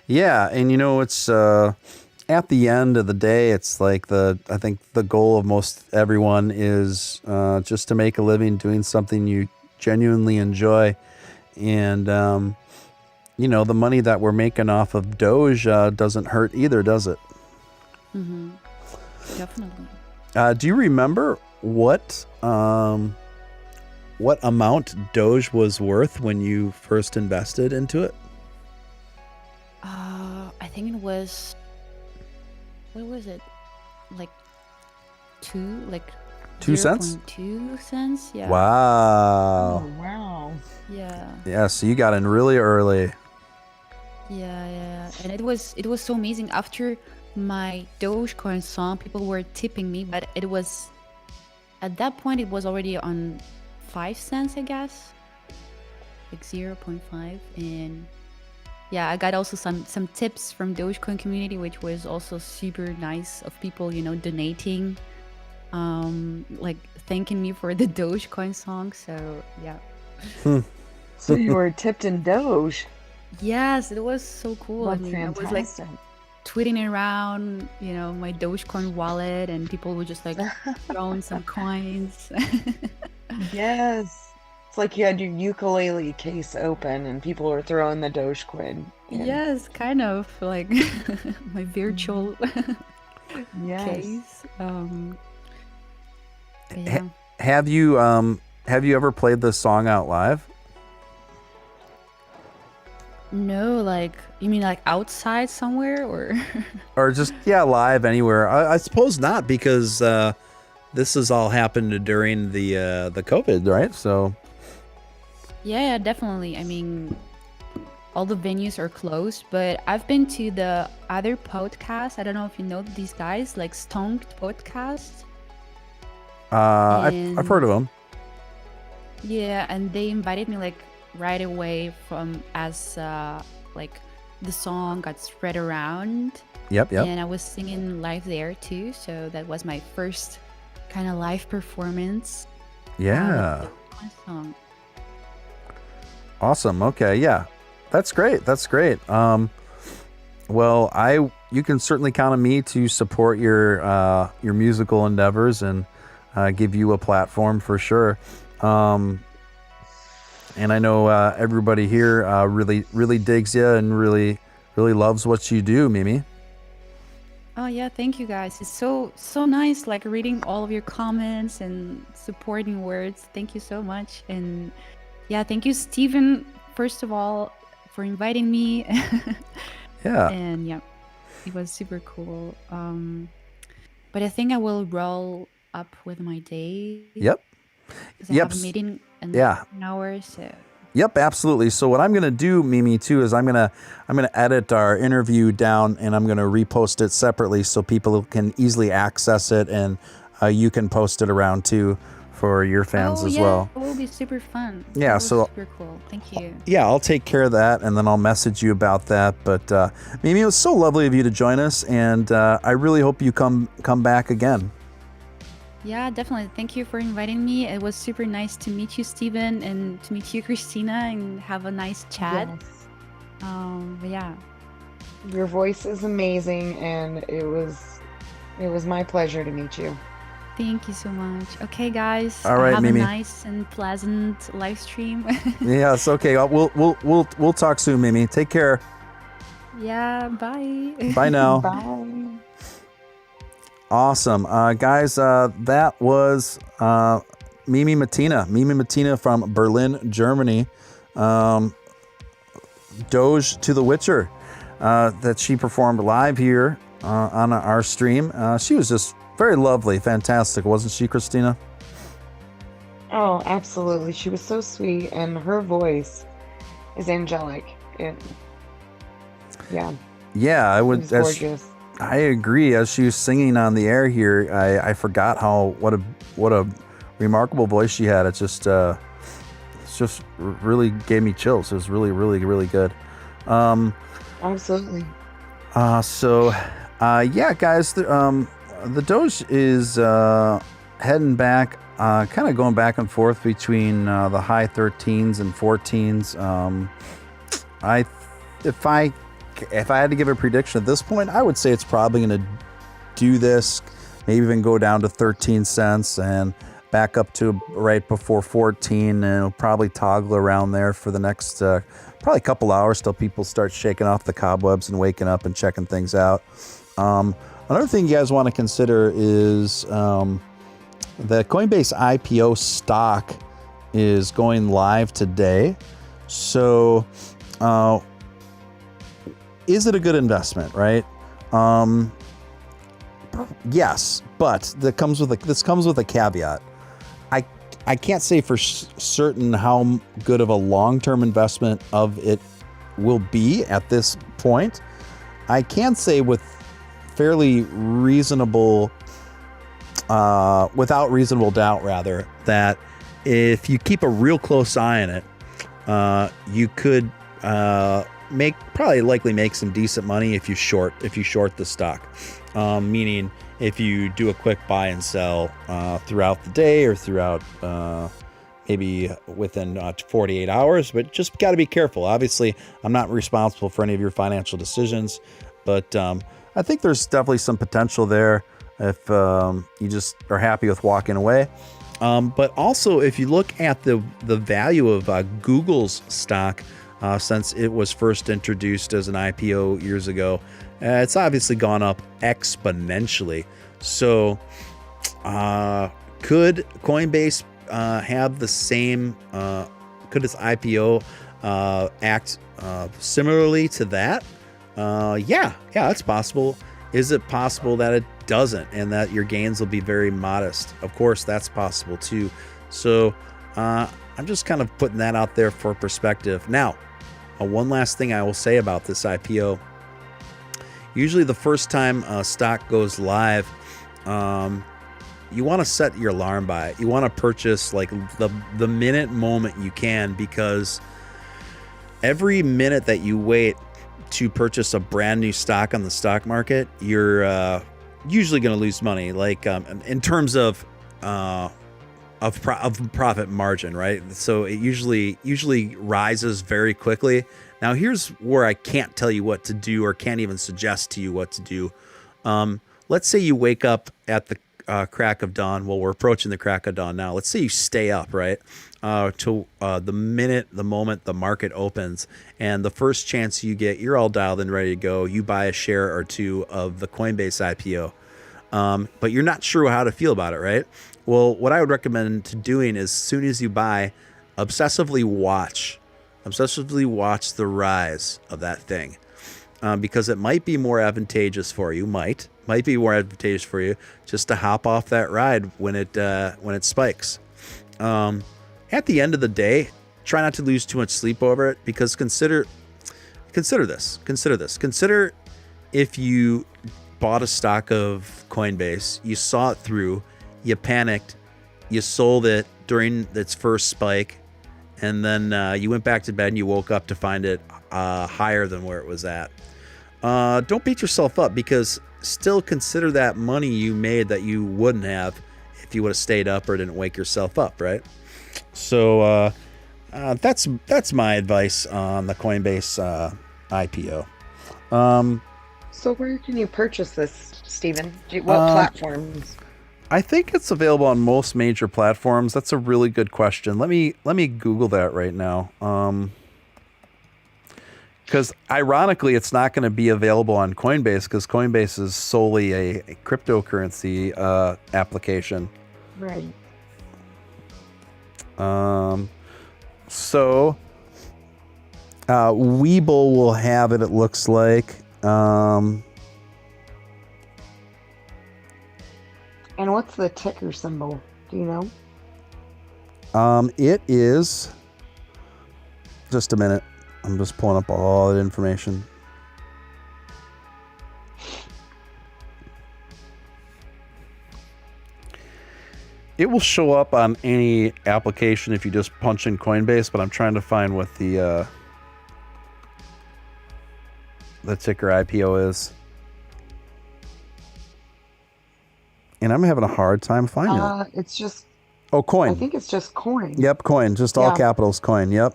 Yeah, and it's at the end of the day, it's I think the goal of most everyone is just to make a living doing something you genuinely enjoy. And the money that we're making off of Doge doesn't hurt either, does it? Mm-hmm. Definitely. Do you remember what amount Doge was worth when you first invested into it? I think it was, what was it? 2 cents? 2 cents, yeah. Wow. Oh, wow. Yeah. Yeah, so you got in really early. Yeah. And it was so amazing. After my Dogecoin song, people were tipping me, but it was, at that point, it was already on 5 cents, I guess. like 0.5. And yeah, I got also some tips from Dogecoin community, which was also super nice of people, donating, like thanking me for the Dogecoin song. So yeah. So you were tipped in Doge. Yes, it was so cool. That's I was like fantastic. tweeting around, my Dogecoin wallet, and people would just like throw some coins. Yes. It's like you had your ukulele case open and people were throwing the Dogecoin in. Yes, kind of like my virtual Yes. case. But yeah. Have you ever played this song out live? No, like you mean like outside somewhere or? Or just live anywhere? I suppose not, because this has all happened during the COVID, right? So Yeah, definitely. I mean, all the venues are closed, but I've been to the other podcast. I don't know if you know these guys, like Stoned Podcast. I've heard of them. Yeah, and they invited me like right away from as like the song got spread around. Yep. And I was singing live there too, so that was my first kind of live performance. Yeah. My song. Awesome. Okay. Yeah. That's great. Well, you can certainly count on me to support your musical endeavors and give you a platform for sure. And I know everybody here really digs you and really loves what you do, Mimi. Oh yeah, thank you guys. It's so nice, like reading all of your comments and supporting words. Thank you so much. And yeah, thank you, Steven, first of all, for inviting me. Yeah. And yeah, it was super cool. But I think I will roll up with my day. Yep. Because I have a meeting in an hour, so. Yep, absolutely. So what I'm going to do, Mimi, too, is I'm going to edit our interview down, and I'm going to repost it separately so people can easily access it, and you can post it around too for your fans as well. It will be super fun. Yeah, so super cool. Thank you. Yeah, I'll take care of that, and then I'll message you about that. But Mimi, it was so lovely of you to join us, and I really hope you come back again. Yeah, definitely. Thank you for inviting me. It was super nice to meet you, Steven, and to meet you, Christina, and have a nice chat. Yes. But yeah. Your voice is amazing, and it was my pleasure to meet you. Thank you so much. Okay, guys. All right, have Mimi. a nice and pleasant live stream. Yeah, it's okay. We'll talk soon, Mimi. Take care. Yeah, bye. Bye now. Bye. Awesome. Guys, that was Mimi Matina from Berlin, Germany. Doge to the Witcher that she performed live here on our stream. She was just very lovely, fantastic, wasn't she, Christina? Oh, absolutely. She was so sweet, and her voice is angelic. Yeah, I it would. was gorgeous. I agree. As she was singing on the air here, I forgot what a remarkable voice she had. It's just really gave me chills. It was really, really, really good. Absolutely. So, guys, the Doge is heading back, kind of going back and forth between the high 13s and 14s. If I had to give a prediction at this point, I would say it's probably going to do this, maybe even go down to 13 cents and back up to right before 14, and it'll probably toggle around there for the next probably a couple hours till people start shaking off the cobwebs and waking up and checking things out. Another thing you guys want to consider is the Coinbase IPO stock is going live today. So is it a good investment, right? Yes, but this comes with a caveat. I can't say for certain how good of a long-term investment of it will be at this point. I can say with fairly reasonable, without reasonable doubt rather, that if you keep a real close eye on it, you could likely make some decent money if you short the stock. Meaning if you do a quick buy and sell throughout the day or throughout maybe within 48 hours, but just got to be careful. Obviously, I'm not responsible for any of your financial decisions, but I think there's definitely some potential there if you just are happy with walking away. But also, if you look at the value of Google's stock since it was first introduced as an IPO years ago, it's obviously gone up exponentially. So could Coinbase have the same, could its IPO act similarly to that? Yeah, it's possible. Is it possible that it doesn't and that your gains will be very modest? Of course, that's possible too. So I'm just kind of putting that out there for perspective. Now, one last thing I will say about this IPO. Usually the first time a stock goes live, you want to set your alarm by it. You want to purchase like the minute moment you can, because every minute that you wait to purchase a brand new stock on the stock market, you're usually going to lose money. Like in terms of profit margin, right? So it usually rises very quickly. Now here's where I can't tell you what to do or can't even suggest to you what to do. Let's say you wake up at the crack of dawn. Well, we're approaching the crack of dawn now. Let's say you stay up, right? Till the moment the market opens, and the first chance you get, you're all dialed in, ready to go. You buy a share or two of the Coinbase IPO, but you're not sure how to feel about it, right? Well, what I would recommend to doing is, as soon as you buy, obsessively watch the rise of that thing, because it might be more advantageous for you. Might be more advantageous for you just to hop off that ride when it spikes. At the end of the day, try not to lose too much sleep over it, because consider this. Consider if you bought a stock of Coinbase, you saw it through, you panicked, you sold it during its first spike, and then you went back to bed and you woke up to find it higher than where it was at. Don't beat yourself up, because still consider that money you made that you wouldn't have if you would have stayed up or didn't wake yourself up, right? So that's my advice on the Coinbase IPO. So where can you purchase this, Stephen? What platforms? I think it's available on most major platforms. That's a really good question. Let me Google that right now. Because ironically, it's not going to be available on Coinbase, because Coinbase is solely a cryptocurrency application. Right. So Webull will have it, it looks like. And what's the ticker symbol? Do you know? It is, just a minute. I'm just pulling up all that information. It will show up on any application if you just punch in Coinbase, but I'm trying to find what the ticker IPO is. And I'm having a hard time finding it. It's just... Oh, Coin. I think it's just Coin. Yep, Coin. Just all capitals, Coin. Yep.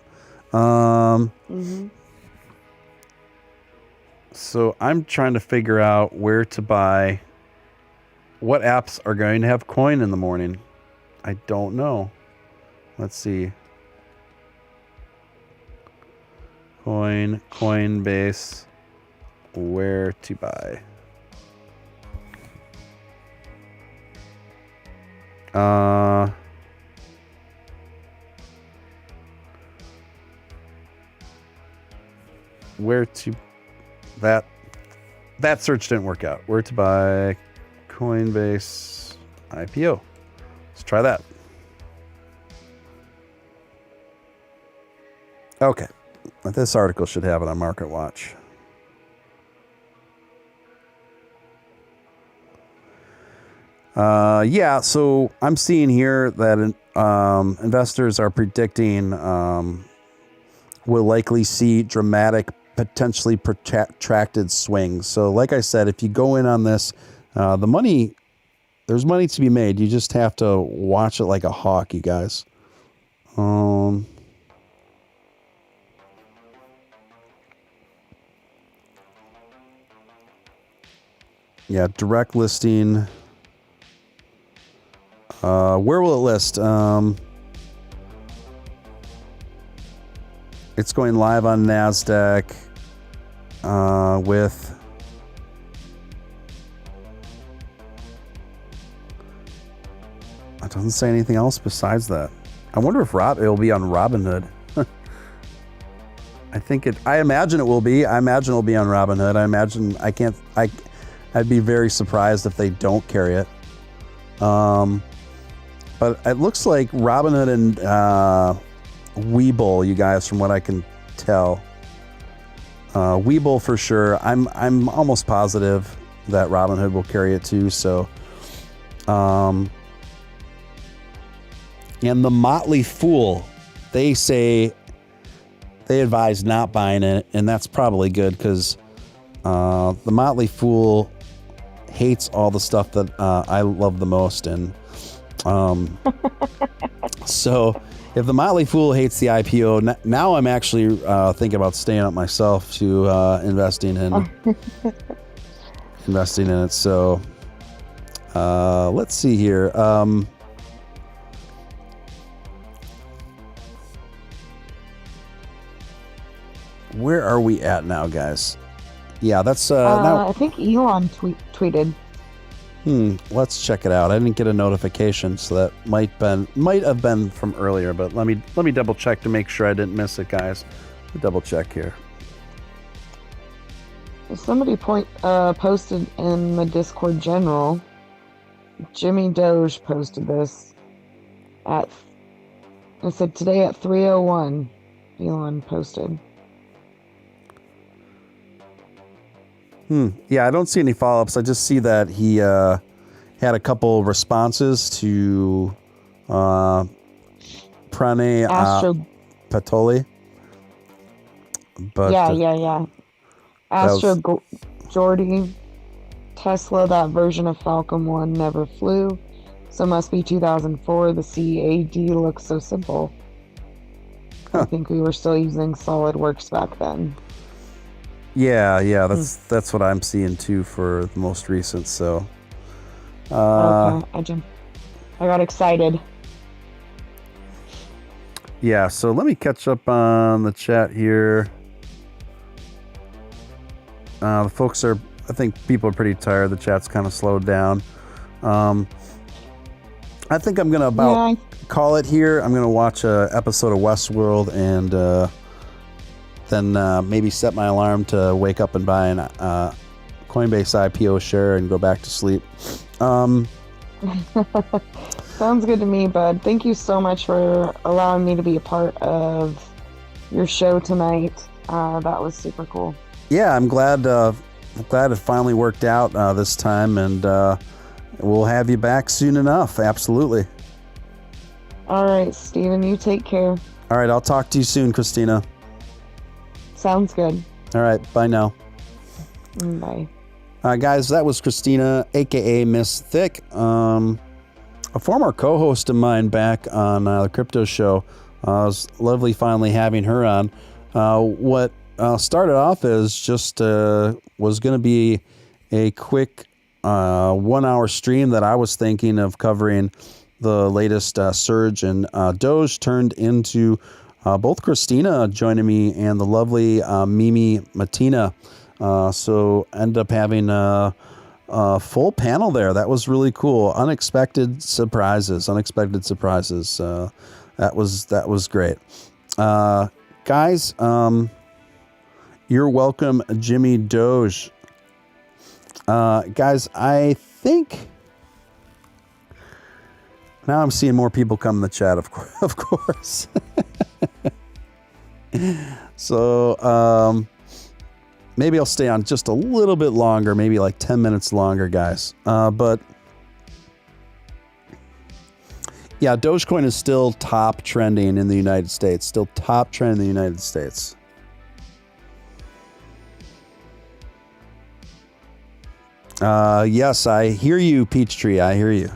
So I'm trying to figure out where to buy. What apps are going to have Coin in the morning? I don't know. Let's see. Coinbase, where to buy. Where to, that search didn't work out. Where to buy Coinbase IPO. Let's try that. Okay. This article should have it on MarketWatch. Yeah, so I'm seeing here that investors are predicting will likely see dramatic, potentially protracted swings. So like I said, if you go in on this, there's money to be made. You just have to watch it like a hawk, you guys. Yeah, direct listing. Where will it list? It's going live on NASDAQ with... It doesn't say anything else besides that. I wonder if it'll be on Robinhood. I imagine it will be. I imagine it'll be on Robinhood. I'd be very surprised if they don't carry it. But it looks like Robinhood and Webull, you guys, from what I can tell. Webull for sure. I'm almost positive that Robinhood will carry it too. So, and the Motley Fool, they advise not buying it, and that's probably good because the Motley Fool hates all the stuff that I love the most, and so if the Motley Fool hates the IPO, now I'm actually thinking about staying up myself to investing in it. So let's see here. Where are we at now, guys? Yeah, that's now. I think Elon tweeted. Let's check it out. I didn't get a notification, so that might have been from earlier. But let me double check to make sure I didn't miss it, guys. Let me double check here. Somebody posted in the Discord general. Jimmy Doge posted this it said today at 3:01. Elon posted. Yeah, I don't see any follow-ups. I just see that he had a couple responses to Pranay Patoli. But yeah. Astro Jordy, Tesla, that version of Falcon 1 never flew, so must be 2004. The CAD looks so simple. Huh. I think we were still using SolidWorks back then. Yeah, that's what I'm seeing too for the most recent. So, Okay, I got excited. Yeah, so let me catch up on the chat here. The folks I think people are pretty tired. The chat's kind of slowed down. I think I'm gonna call it here. I'm gonna watch a episode of Westworld and then maybe set my alarm to wake up and buy an Coinbase IPO share and go back to sleep. Sounds good to me, bud. Thank you so much for allowing me to be a part of your show tonight. That was super cool. Yeah, I'm glad it finally worked out this time, and we'll have you back soon enough. Absolutely. All right, Steven, you take care. All right, I'll talk to you soon, Christina. Sounds good. All right, bye now. Bye. Guys, that was Christina, a.k.a. Miss Thick, a former co-host of mine back on the Crypto Show. It was lovely finally having her on. What started off as just was going to be a quick 1 hour stream that I was thinking of covering the latest surge in Doge turned into both Christina joining me and the lovely Mimi Matina. So ended up having a full panel there. That was really cool. Unexpected surprises. That was great. Guys, you're welcome, Jimmy Doge. Guys, I think now I'm seeing more people come in the chat, of course. So, maybe I'll stay on just a little bit longer, maybe like 10 minutes longer, guys. But Yeah, Dogecoin is still top trending in the United States. Still top trend in the United States. Yes, I hear you, Peachtree. I hear you.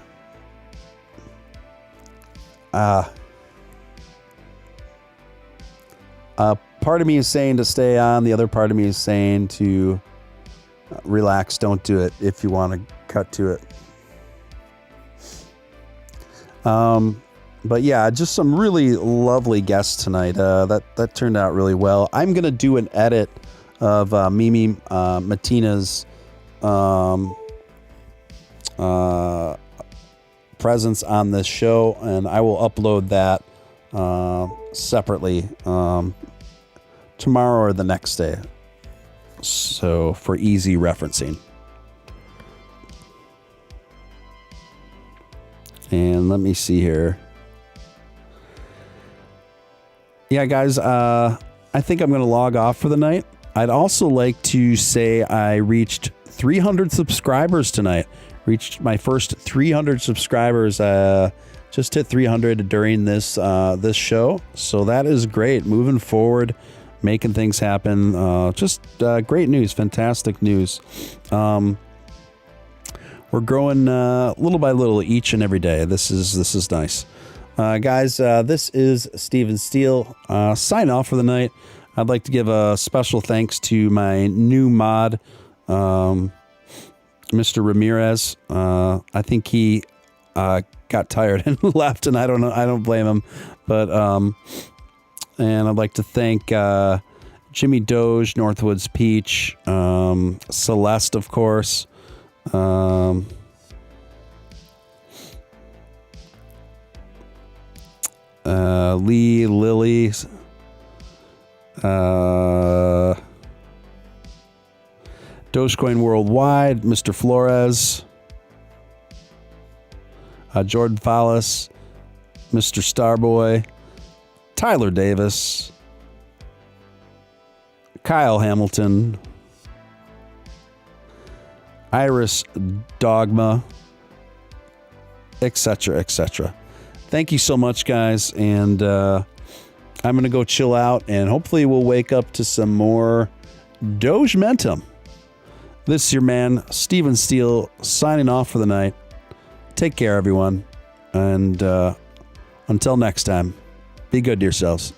Part of me is saying to stay on. The other part of me is saying to relax. Don't do it if you want to cut to it. But yeah, just some really lovely guests tonight. That turned out really well. I'm gonna do an edit of Mimi Matina's presence on this show, and I will upload that separately tomorrow or the next day, so for easy referencing. And let me see here. Yeah, guys, I think I'm going to log off for the night. I'd also like to say I reached 300 subscribers tonight. Reached my first 300 subscribers. Just hit 300 during this show. So that is great. Moving forward, making things happen. Just great news. Fantastic news. We're growing little by little each and every day. This is nice. Guys, this is Steven Steele. Sign off for the night. I'd like to give a special thanks to my new mod, Mr. Ramirez. I think he got tired and left, and I don't know. I don't blame him. But and I'd like to thank Jimmy Doge, Northwoods Peach, Celeste, of course. Lee, Lily, Dogecoin Worldwide, Mr. Flores, Jordan Fallis, Mr. Starboy, Tyler Davis, Kyle Hamilton, Iris Dogma, etc., etc. Thank you so much, guys, and I'm going to go chill out, and hopefully we'll wake up to some more Doge Mentum. This is your man, Steven Steele, signing off for the night. Take care, everyone, and until next time, be good to yourselves.